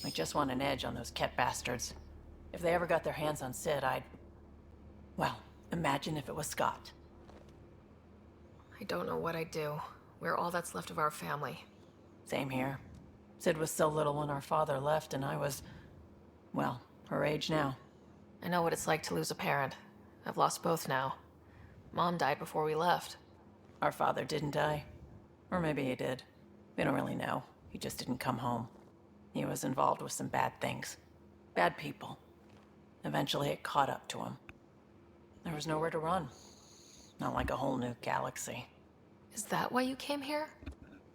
I just want an edge on those Ket bastards. If they ever got their hands on Sid, I'd... Well, imagine if it was Scott. I don't know what I'd do. We're all that's left of our family. Same here. Sid was so little when our father left, and I was... well, her age now. I know what it's like to lose a parent. I've lost both now. Mom died before we left. Our father didn't die. Or maybe he did. We don't really know. He just didn't come home. He was involved with some bad things. Bad people. Eventually it caught up to him. There was nowhere to run. Not like a whole new galaxy. Is that why you came here?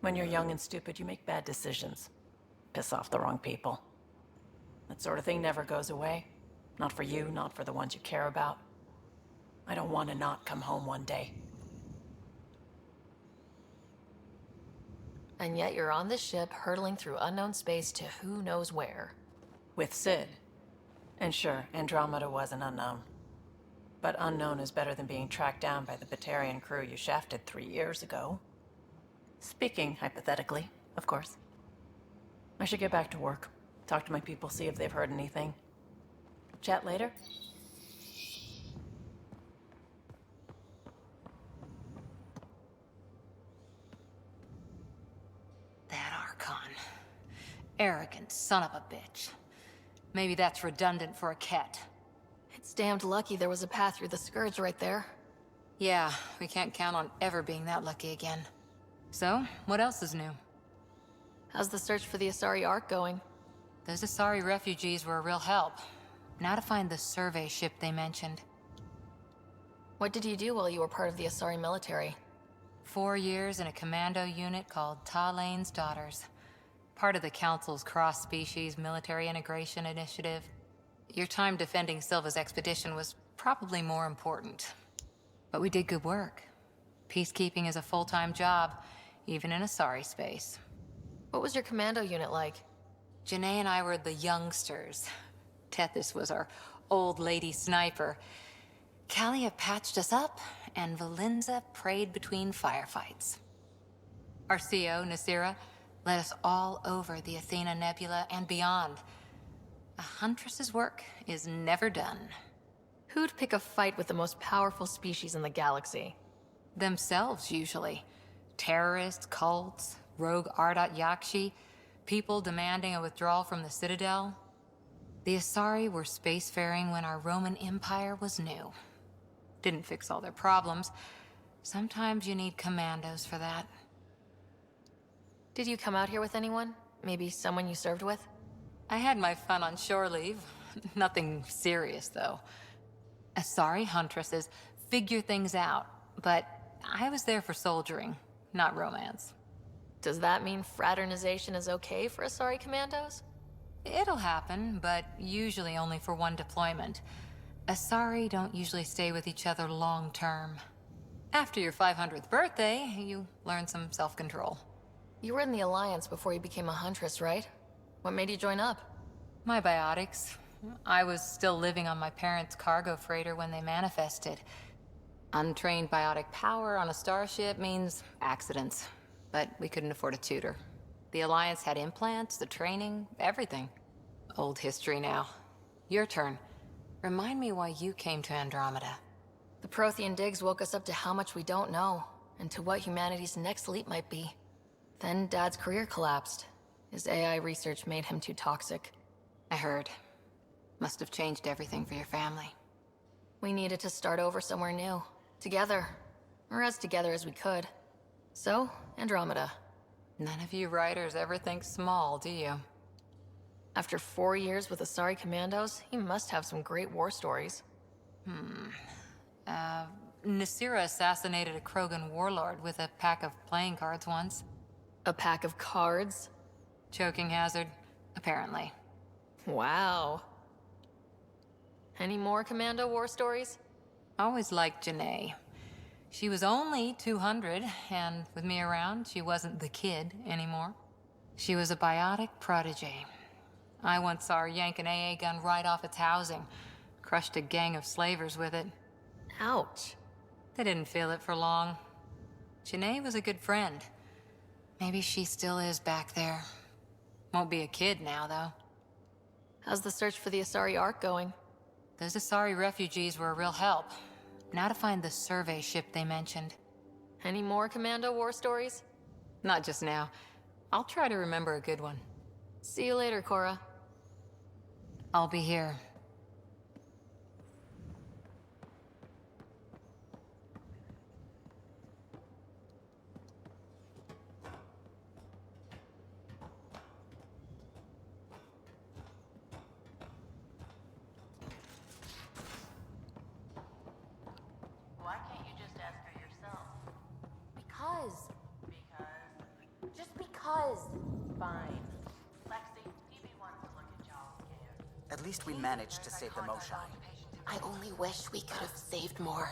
When you're young and stupid, you make bad decisions. Piss off the wrong people. That sort of thing never goes away. Not for you, not for the ones you care about. I don't want to not come home one day. And yet you're on this ship, hurtling through unknown space to who knows where. With Sid. And sure, Andromeda was an unknown. But unknown is better than being tracked down by the Batarian crew you shafted 3 years ago. Speaking hypothetically, of course. I should get back to work. Talk to my people, see if they've heard anything. Chat later? That Archon. Arrogant son of a bitch. Maybe that's redundant for a Ket. It's damned lucky there was a path through the Scourge right there. Yeah, we can't count on ever being that lucky again. So, what else is new? How's the search for the Asari Ark going? Those Asari refugees were a real help. Now to find the survey ship they mentioned. What did you do while you were part of the Asari military? 4 years in a commando unit called Talane's Daughters. Part of the Council's cross-species military integration initiative. Your time defending Silva's expedition was probably more important. But we did good work. Peacekeeping is a full-time job, even in Asari space. What was your commando unit like? Janae and I were the youngsters. Tethys was our old lady sniper. Kalia patched us up, and Valenza prayed between firefights. Our CO, Nasira, led us all over the Athena Nebula and beyond. A huntress's work is never done. Who'd pick a fight with the most powerful species in the galaxy? Themselves, usually. Terrorists, cults, rogue Ardat Yakshi, people demanding a withdrawal from the Citadel. The Asari were spacefaring when our Roman Empire was new. Didn't fix all their problems. Sometimes you need commandos for that. Did you come out here with anyone? Maybe someone you served with? I had my fun on shore leave. Nothing serious, though. Asari huntresses figure things out, but I was there for soldiering, not romance. Does that mean fraternization is okay for Asari commandos? It'll happen, but usually only for one deployment. Asari don't usually stay with each other long term. After your 500th birthday, you learn some self-control. You were in the Alliance before you became a huntress, right? What made you join up? My biotics. I was still living on my parents' cargo freighter when they manifested. Untrained biotic power on a starship means accidents, but we couldn't afford a tutor. The Alliance had implants, the training, everything. Old history now. Your turn. Remind me why you came to Andromeda. The Prothean digs woke us up to how much we don't know, and to what humanity's next leap might be. Then Dad's career collapsed. His AI research made him too toxic. I heard. Must have changed everything for your family. We needed to start over somewhere new. Together. Or as together as we could. So, Andromeda. None of you writers ever think small, do you? After 4 years with Asari Commandos, he must have some great war stories. Nasira assassinated a Krogan warlord with a pack of playing cards once. A pack of cards? Choking hazard, apparently. Wow. Any more Commando war stories? Always liked Janae. She was only 200, and with me around, she wasn't the kid anymore. She was a biotic protege. I once saw her yank an AA gun right off its housing. Crushed a gang of slavers with it. Ouch. They didn't feel it for long. Janae was a good friend. Maybe she still is back there. Won't be a kid now, though. How's the search for the Asari Ark going? Those Asari refugees were a real help. Now to find the survey ship they mentioned. Any more Commando war stories? Not just now. I'll try to remember a good one. See you later, Cora. I'll be here. Why can't you just ask her yourself? Because least we managed to save the Moshine. I only wish we could have saved more.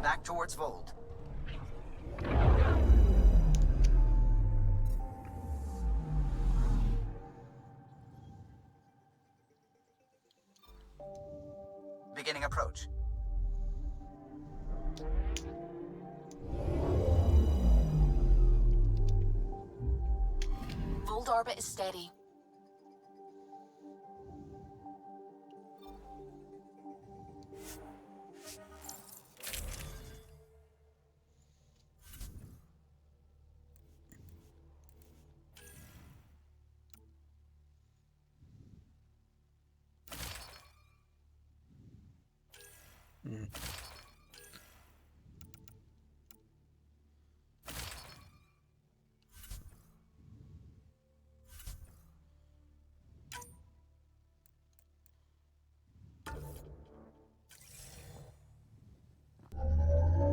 Back towards Vold. Beginning approach. Vold orbit is steady.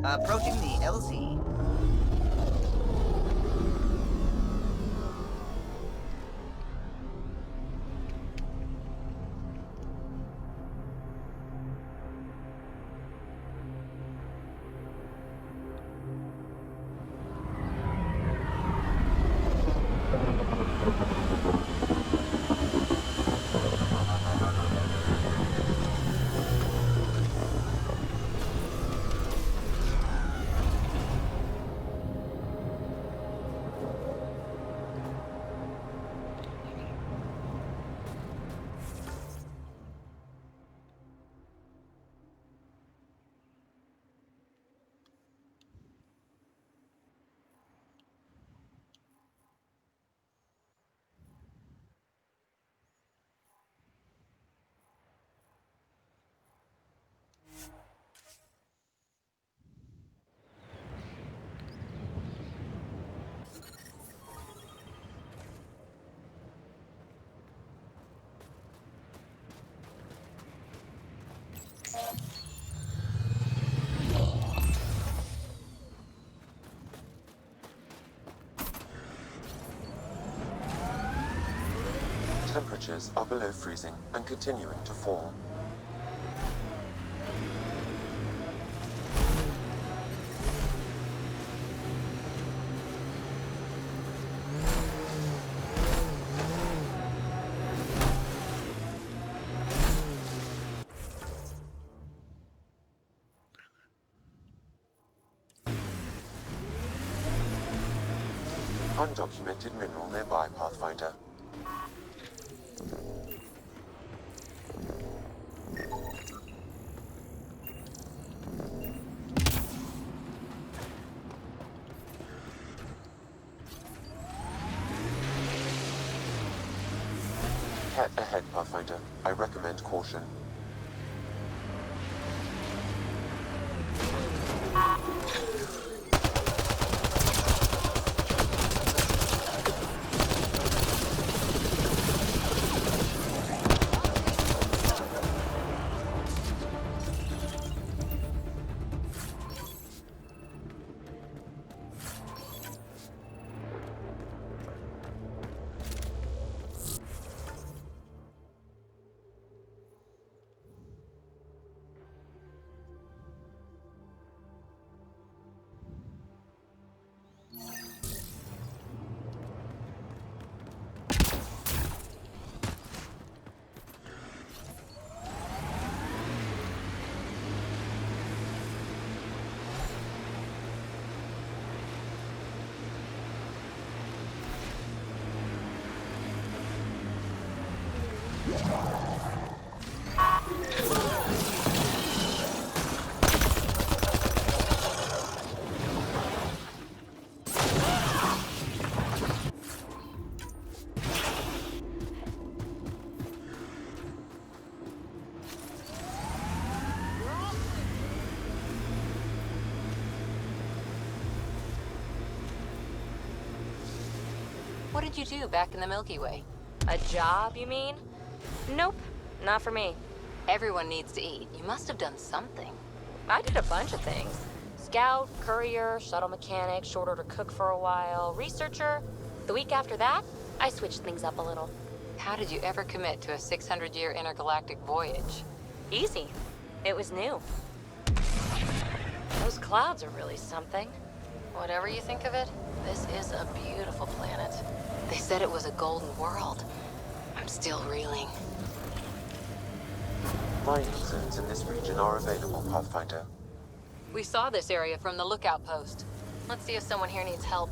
Approaching the LZ. Temperatures are below freezing and continuing to fall. Undocumented mineral nearby, Pathfinder. Head ahead, Pathfinder. I recommend caution. did you do back in the Milky Way? A job, you mean? Nope, not for me. Everyone needs to eat. You must have done something. I did a bunch of things. Scout, courier, shuttle mechanic, short order cook for a while, researcher. The week after that, I switched things up a little. How did you ever commit to a 600-year intergalactic voyage? Easy. It was new. Those clouds are really something. Whatever you think of it, this is a beautiful planet. They said it was a golden world. I'm still reeling. Mining zones in this region are available, Pathfinder. We saw this area from the lookout post. Let's see if someone here needs help.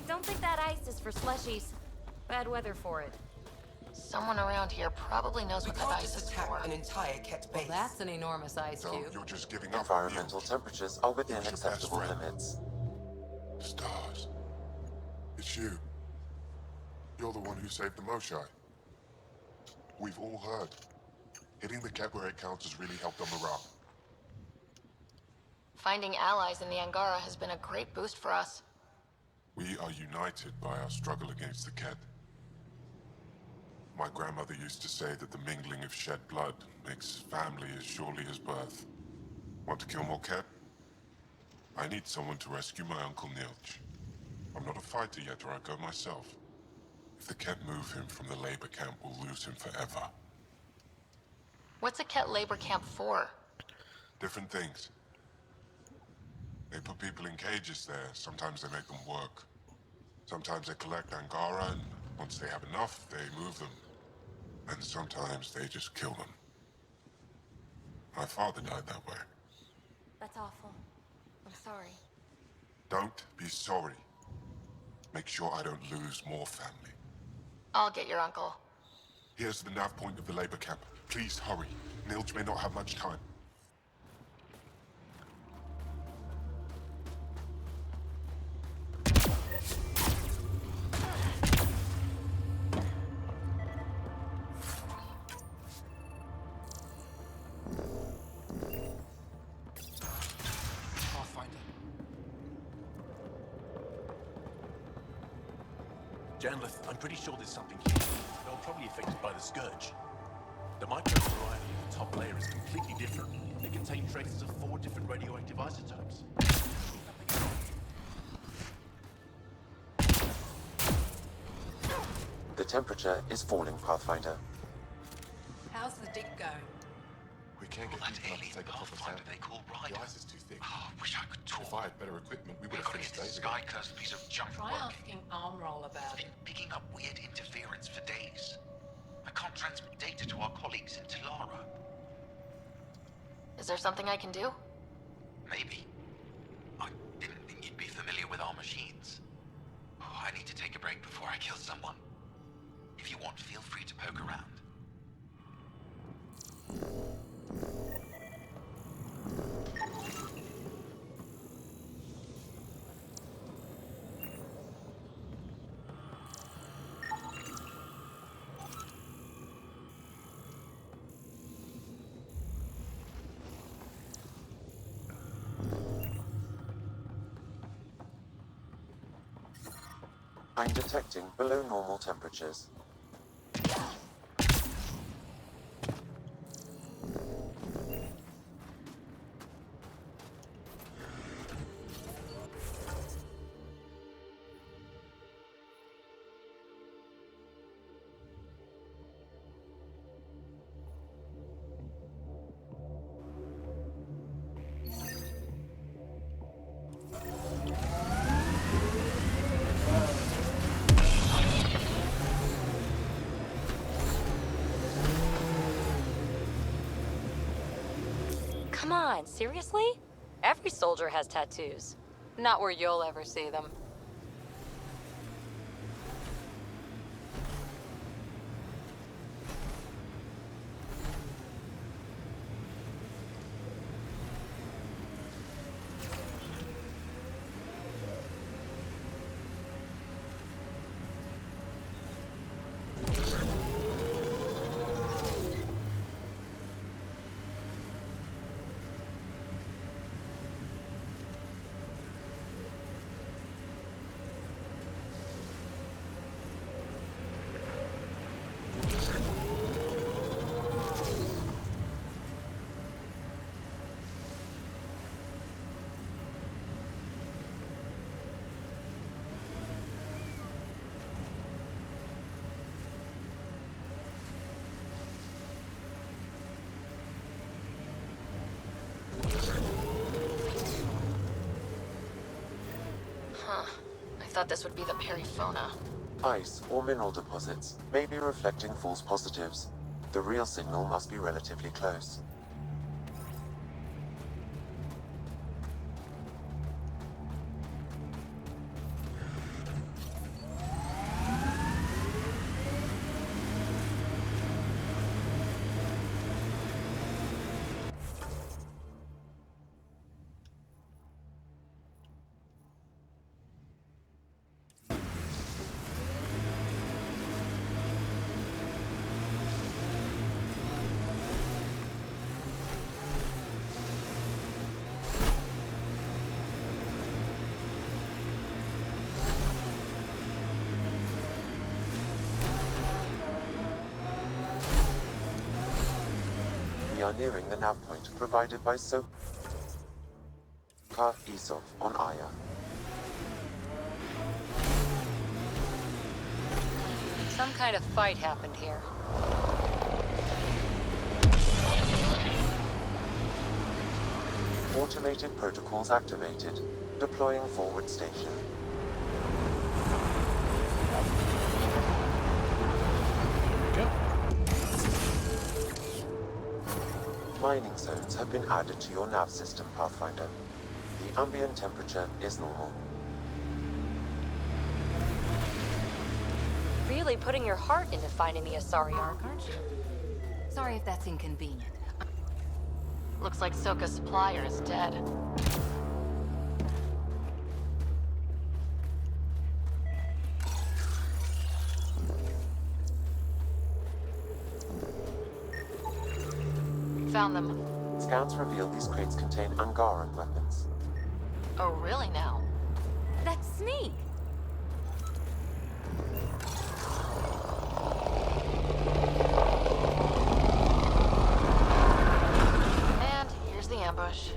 Don't think that ice is for slushies. Bad weather for it. Someone around here probably knows what that ice is for. An entire Ket base. Well, that's an enormous ice So cube. you're just giving up. Environmental temperatures are within acceptable limits. Stars. It's you. You're the one who saved the Moshai. We've all heard. Hitting the Ket where it counts has really helped on morale. Finding allies in the Angara has been a great boost for us. We are united by our struggle against the Ket. My grandmother used to say that the mingling of shed blood makes family as surely as birth. Want to kill more Ket? I need someone to rescue my Uncle Nilch. I'm not a fighter yet, or I'd go myself. If the Ket move him from the labor camp, we'll lose him forever. What's a Ket labor camp for? Different things. They put people in cages there. Sometimes they make them work. Sometimes they collect Angara, and once they have enough, they move them. And sometimes they just kill them. My father died that way. That's awful. I'm sorry. Don't be sorry. Make sure I don't lose more family. I'll get your uncle. Here's the nav point of the labor camp. Please hurry. Nilch may not have much time. Janlith, I'm pretty sure there's something here. They're probably affected by the Scourge. The microvariety of the top layer is completely different. It contains traces of 4 different radioactive isotopes. The temperature is falling, Pathfinder. How's the dig going? We can't get deep enough to take a proper sample. They call Ryder. The ice is too thick. Oh, I wish I could talk. If I had better equipment, we would have finished days ago. Sky-cursed piece of junk Try work. asking Armroll about it. Picking up weird interference for days. I can't transmit data to our colleagues in Talara. Is there something I can do? Maybe. I didn't think you'd be familiar with our machines. Oh, I need to take a break before I kill someone. If you want, feel free to poke around. I'm detecting below normal temperatures. Come on, seriously? Every soldier has tattoos. Not where you'll ever see them. thought this would be the perifauna. Ice or mineral deposits may be reflecting false positives. The real signal must be relatively close. We are nearing the nav point provided by Soka Isov on Aya. Some kind of fight happened here. Automated protocols activated. Deploying forward station. Mining zones have been added to your nav system, Pathfinder. The ambient temperature is normal. Really putting your heart into finding the Asari Ark, aren't you? Sorry if that's inconvenient. Looks like Soka's supplier is dead. Found them. Scans reveal these crates contain Angaran weapons. Oh, really now? That's Sneak! And here's the ambush.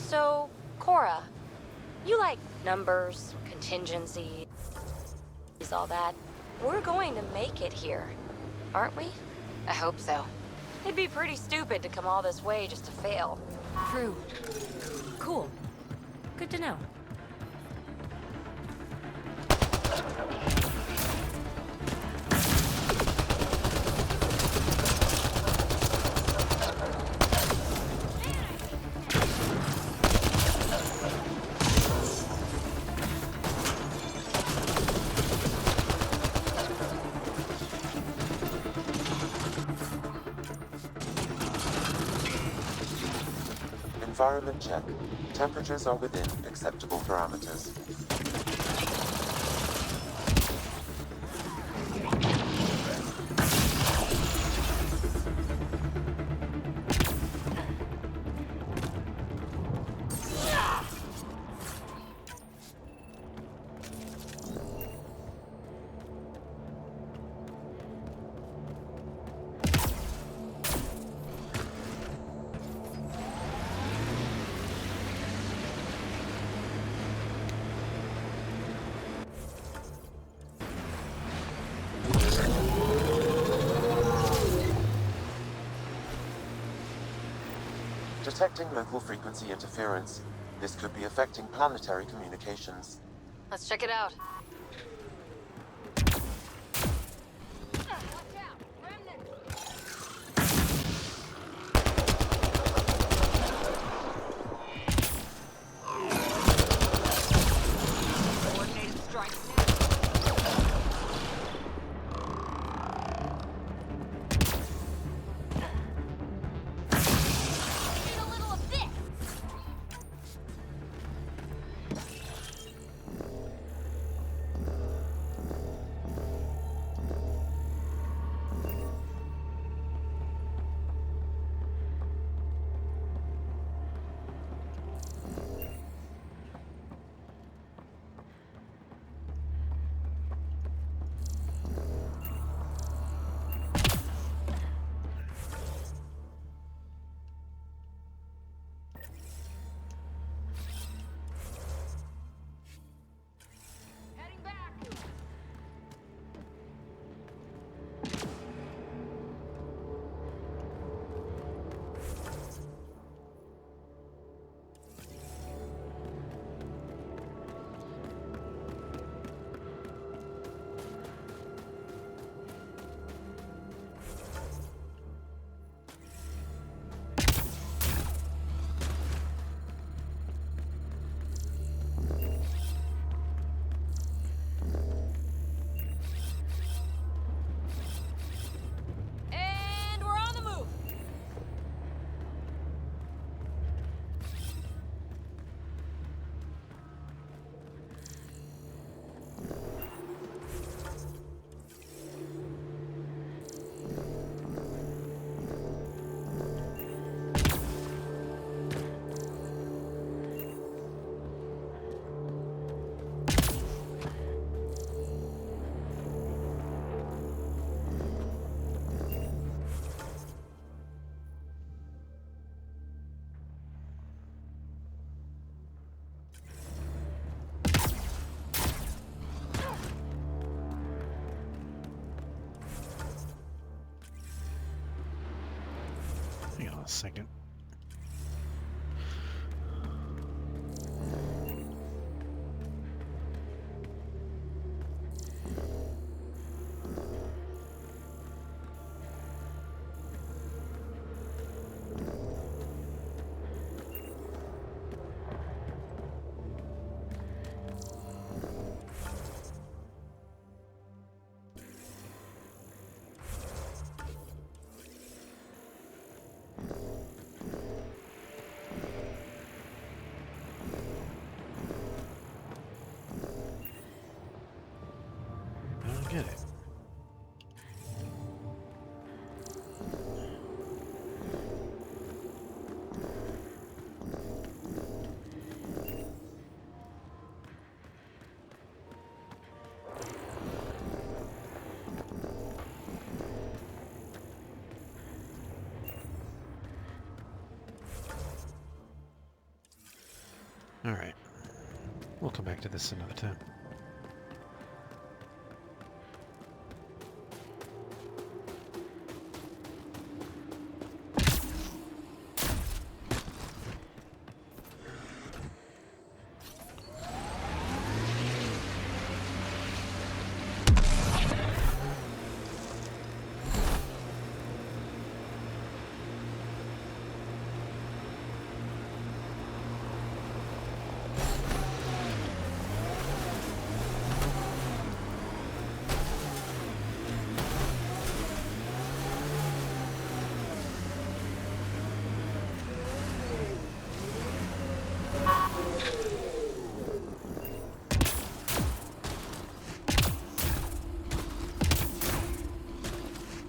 So, Cora, you like numbers, contingencies, all that. We're going to make it here, aren't we? I hope so. It'd be pretty stupid to come all this way just to fail. True. Cool. Good to know. Environment check. Temperatures are within acceptable parameters. detecting local frequency interference. This could be affecting planetary communications. Let's check it out. Coordinated strikes now. Need a little of this. Heading back. And we're on the move. Hang on a second. I don't get it. All right. We'll come back to this another time.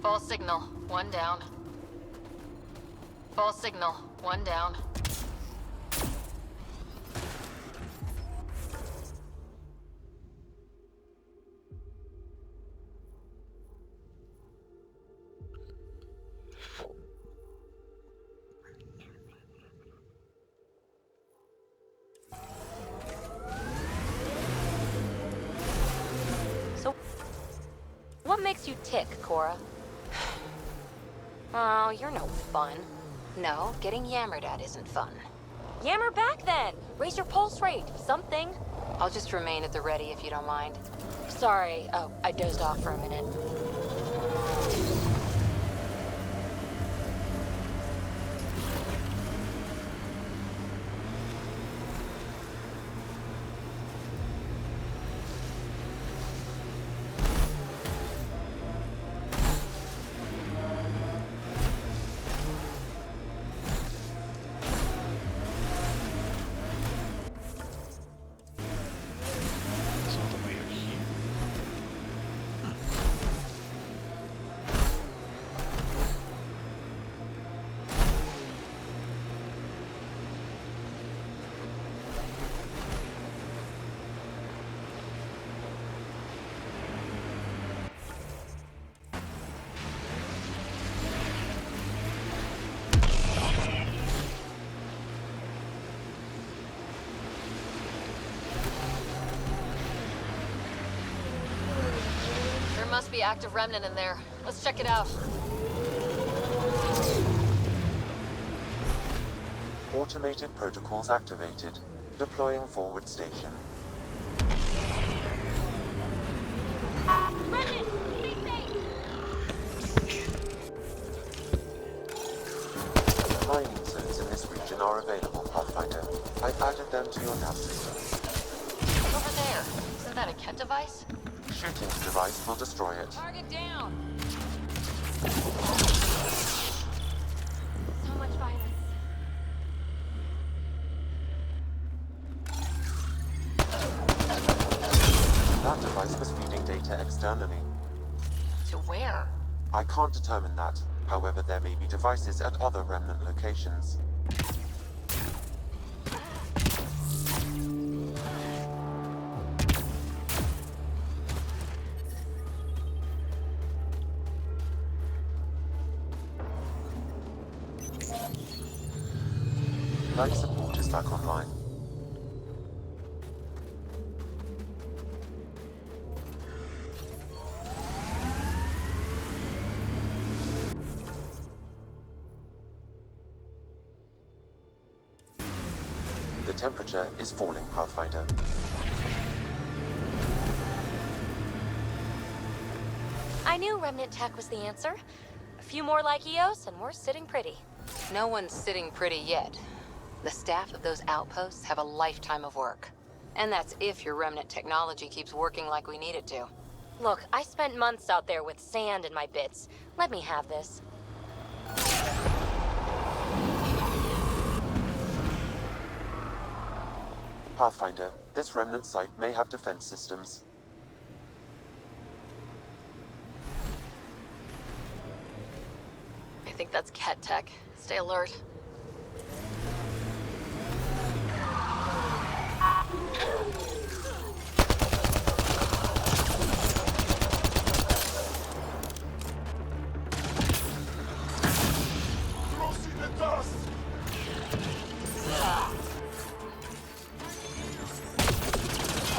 False signal. One down. False signal. One down. So, what makes you tick, Cora? Oh, you're no fun. No, getting yammered at isn't fun. Yammer back then! Raise your pulse rate, something. I'll just remain at the ready if you don't mind. Sorry, oh, I dozed off for a minute. It's all the way up here. There must be active remnant in there. Let's check it out. Automated protocols activated. Deploying forward station. Mining zones in this region are available, Pathfinder. I've added them to your nav system. Over there. Isn't that a Ket device? Shooting the device will destroy it. Target down. So much violence. That device was feeding data externally. To where? I can't determine that. However, there may be devices at other remnant locations. Life support is back online. The temperature is falling, Pathfinder. I knew remnant tech was the answer. A few more like Eos, and we're sitting pretty. No one's sitting pretty yet. The staff of those outposts have a lifetime of work. And that's if your remnant technology keeps working like we need it to. Look, I spent months out there with sand in my bits. Let me have this. Pathfinder, this remnant site may have defense systems. I think that's Ket tech. Stay alert.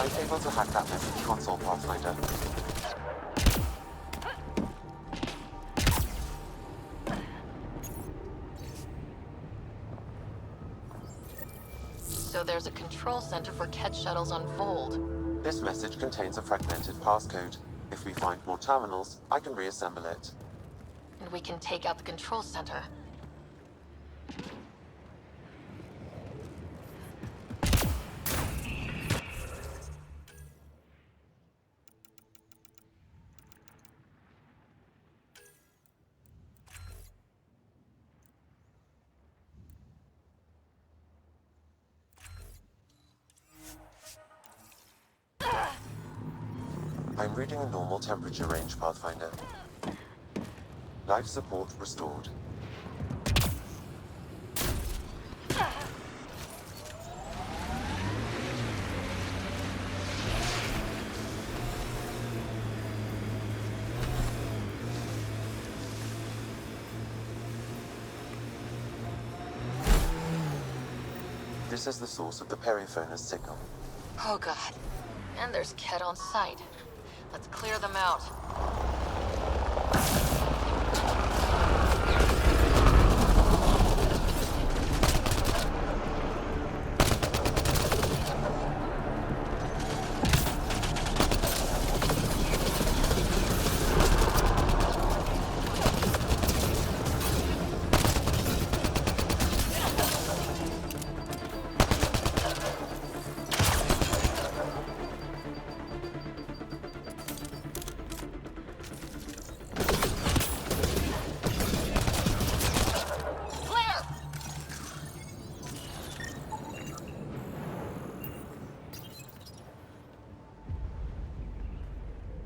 I'm able to hack that message console, Pathfinder. So there's a control center for Ket shuttles on Fold. This message contains a fragmented passcode. If we find more terminals, I can reassemble it. And we can take out the control center. I'm reading a normal temperature range, Pathfinder. Life support restored. This is the source of the periphone's signal. Oh god. And there's Ket on site. Let's clear them out.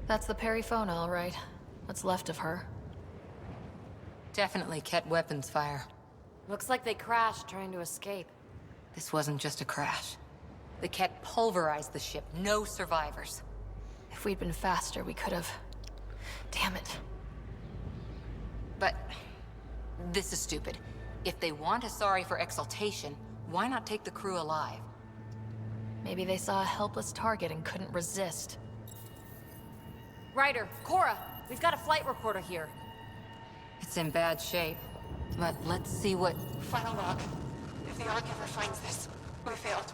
That's the Perifona, all right. What's left of her. Definitely Ket weapons fire. Looks like they crashed trying to escape. This wasn't just a crash. The Ket pulverized the ship. No survivors. If we'd been faster, we could have... Damn it. But... this is stupid. If they want Asari for exaltation, why not take the crew alive? Maybe they saw a helpless target and couldn't resist. Ryder, Cora, we've got a flight recorder here. It's in bad shape. But let's see what... Final log. If the Ark ever finds this, we failed.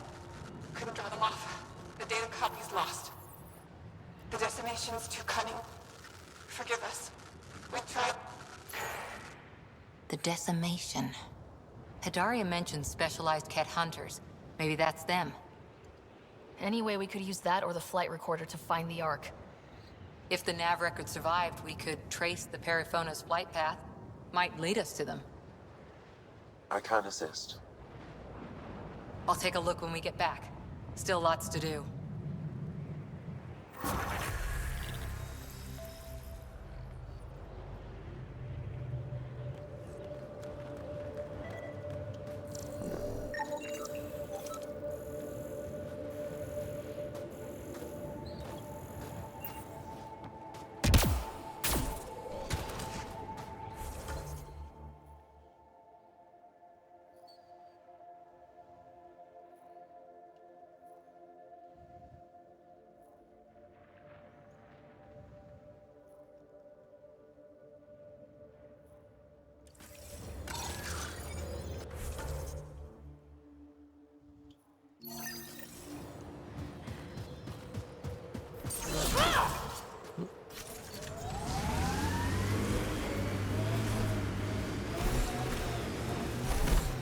Couldn't draw them off. The data copy's lost. The decimation's too cunning. Forgive us. We tried. The decimation. Hidaria mentioned specialized Ket hunters. Maybe that's them. Anyway, we could use that or the flight recorder to find the Ark. If the nav record survived, we could trace the Perifona's flight path. Might lead us to them. I can assist. I'll take a look when we get back. Still lots to do.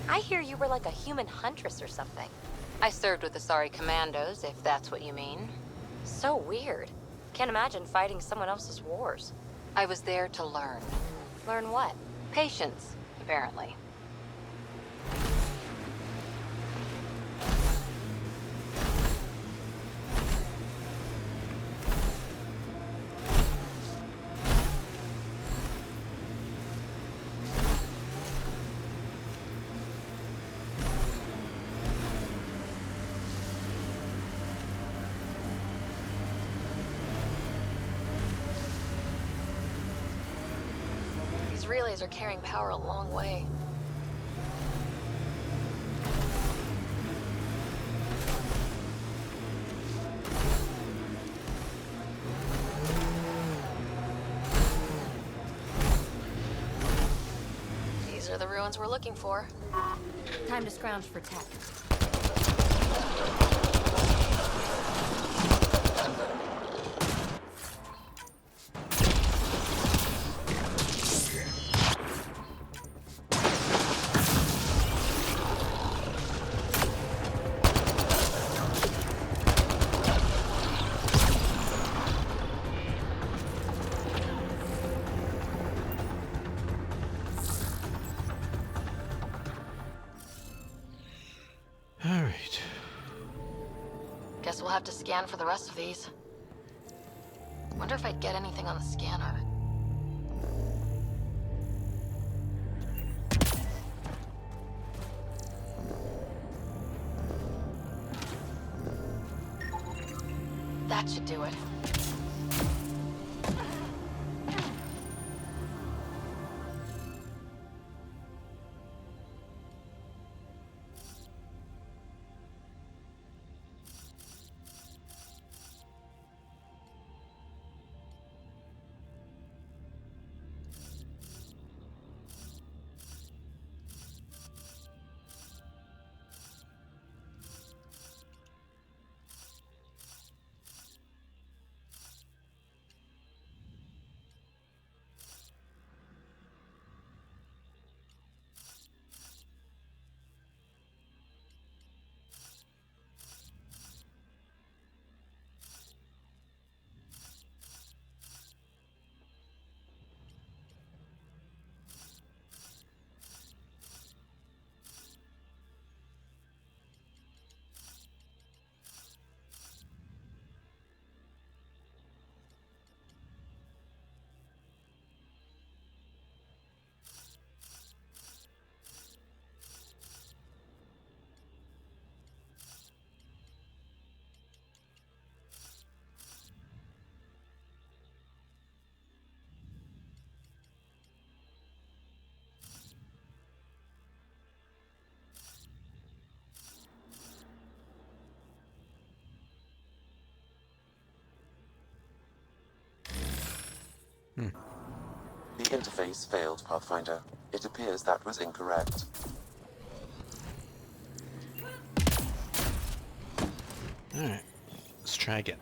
I hear you were like a human huntress or something. I served with Asari commandos, if that's what you mean. So weird. Can't imagine fighting someone else's wars. I was there to learn. Learn what? Patience, apparently. These relays are carrying power a long way. These are the ruins we're looking for. Time to scrounge for tech. All right. Guess we'll have to scan for the rest of these. Wonder if I'd get anything on the scanner. That should do it. interface failed, Pathfinder. It appears that was incorrect. Alright, let's try again.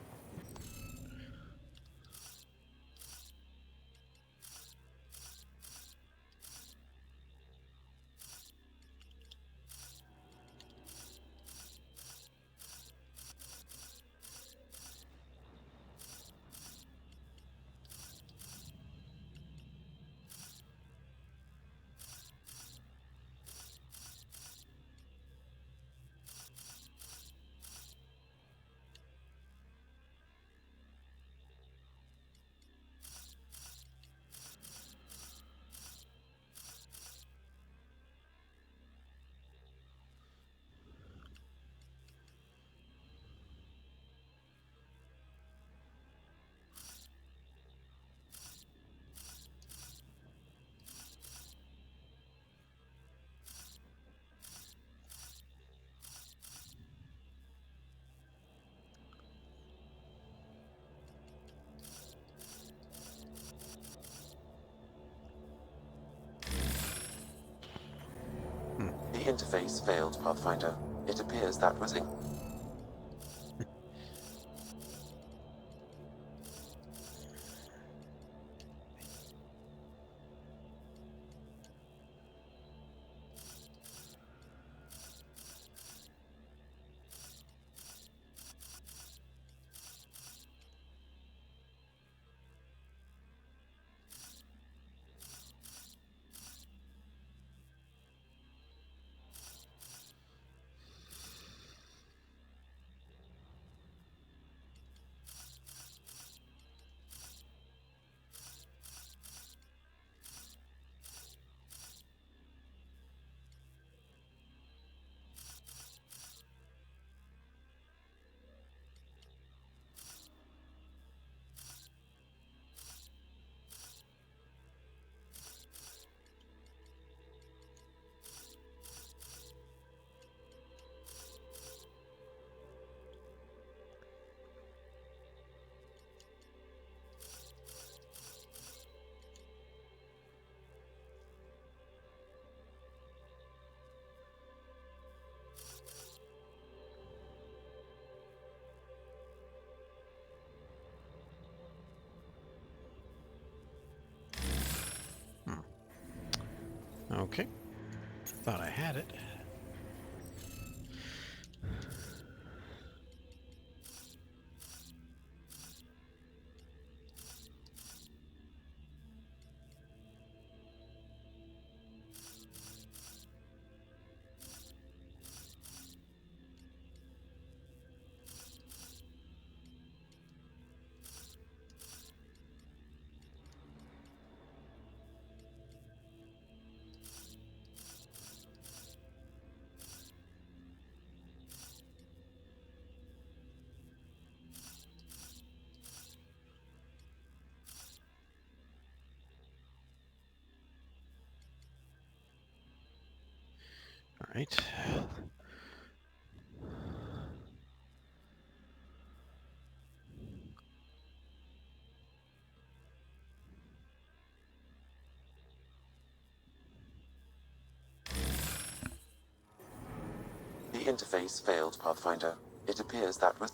The interface failed, Pathfinder. It appears that was Okay. Thought I had it. All right. The interface failed, Pathfinder. It appears that was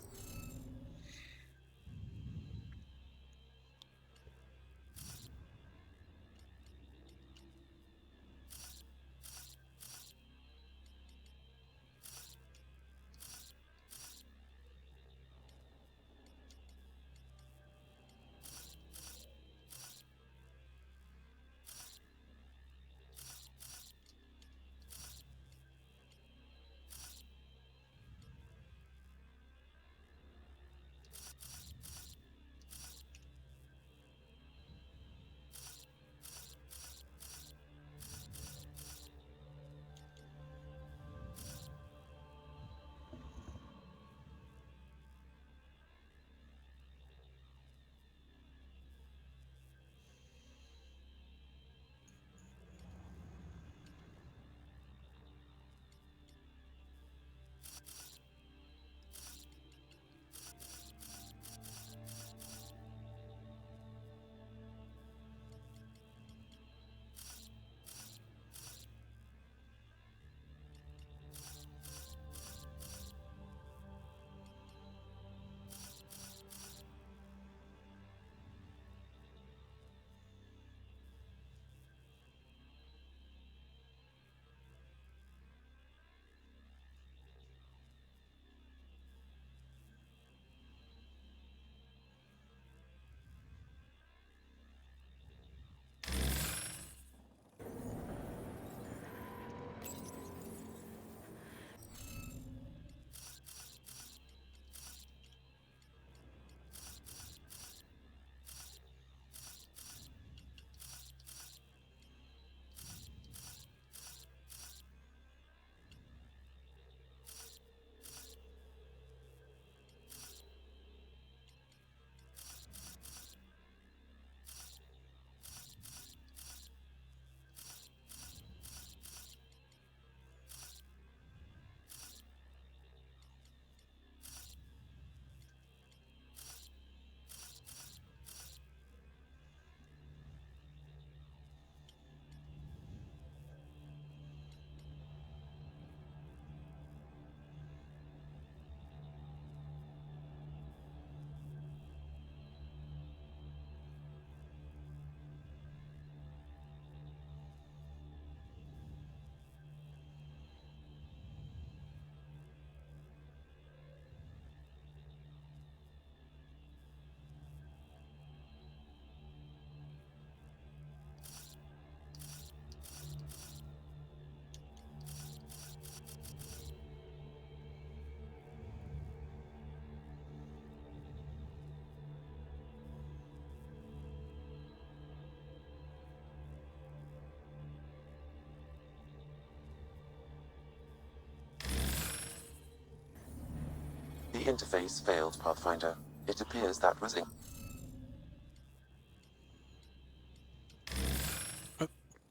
The interface failed, Pathfinder. It appears that was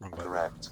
incorrect.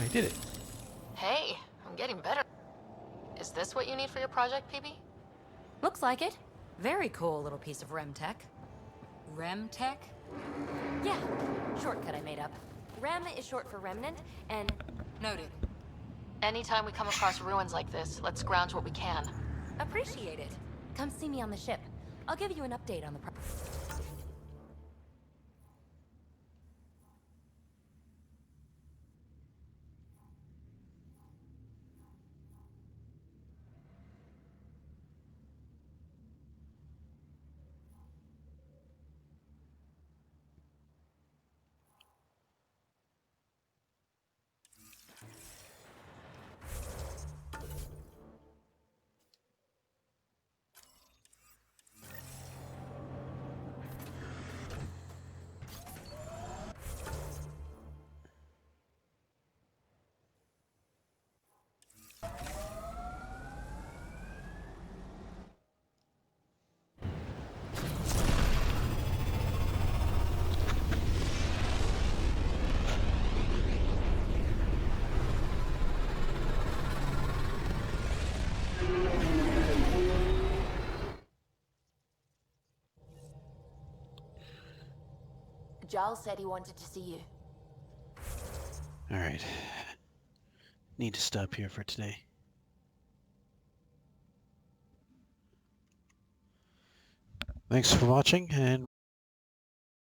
I did it. Hey, I'm getting better. Is this what you need for your project, PB? Looks like it. Very cool little piece of REM tech. Rem tech? Yeah, shortcut I made up. REM is short for remnant, and... Noted. Anytime we come across ruins like this, let's scrounge what we can. Appreciate it. Come see me on the ship. I'll give you an update on the Giles said he wanted to see you. Alright. Need to stop here for today. Thanks for watching, and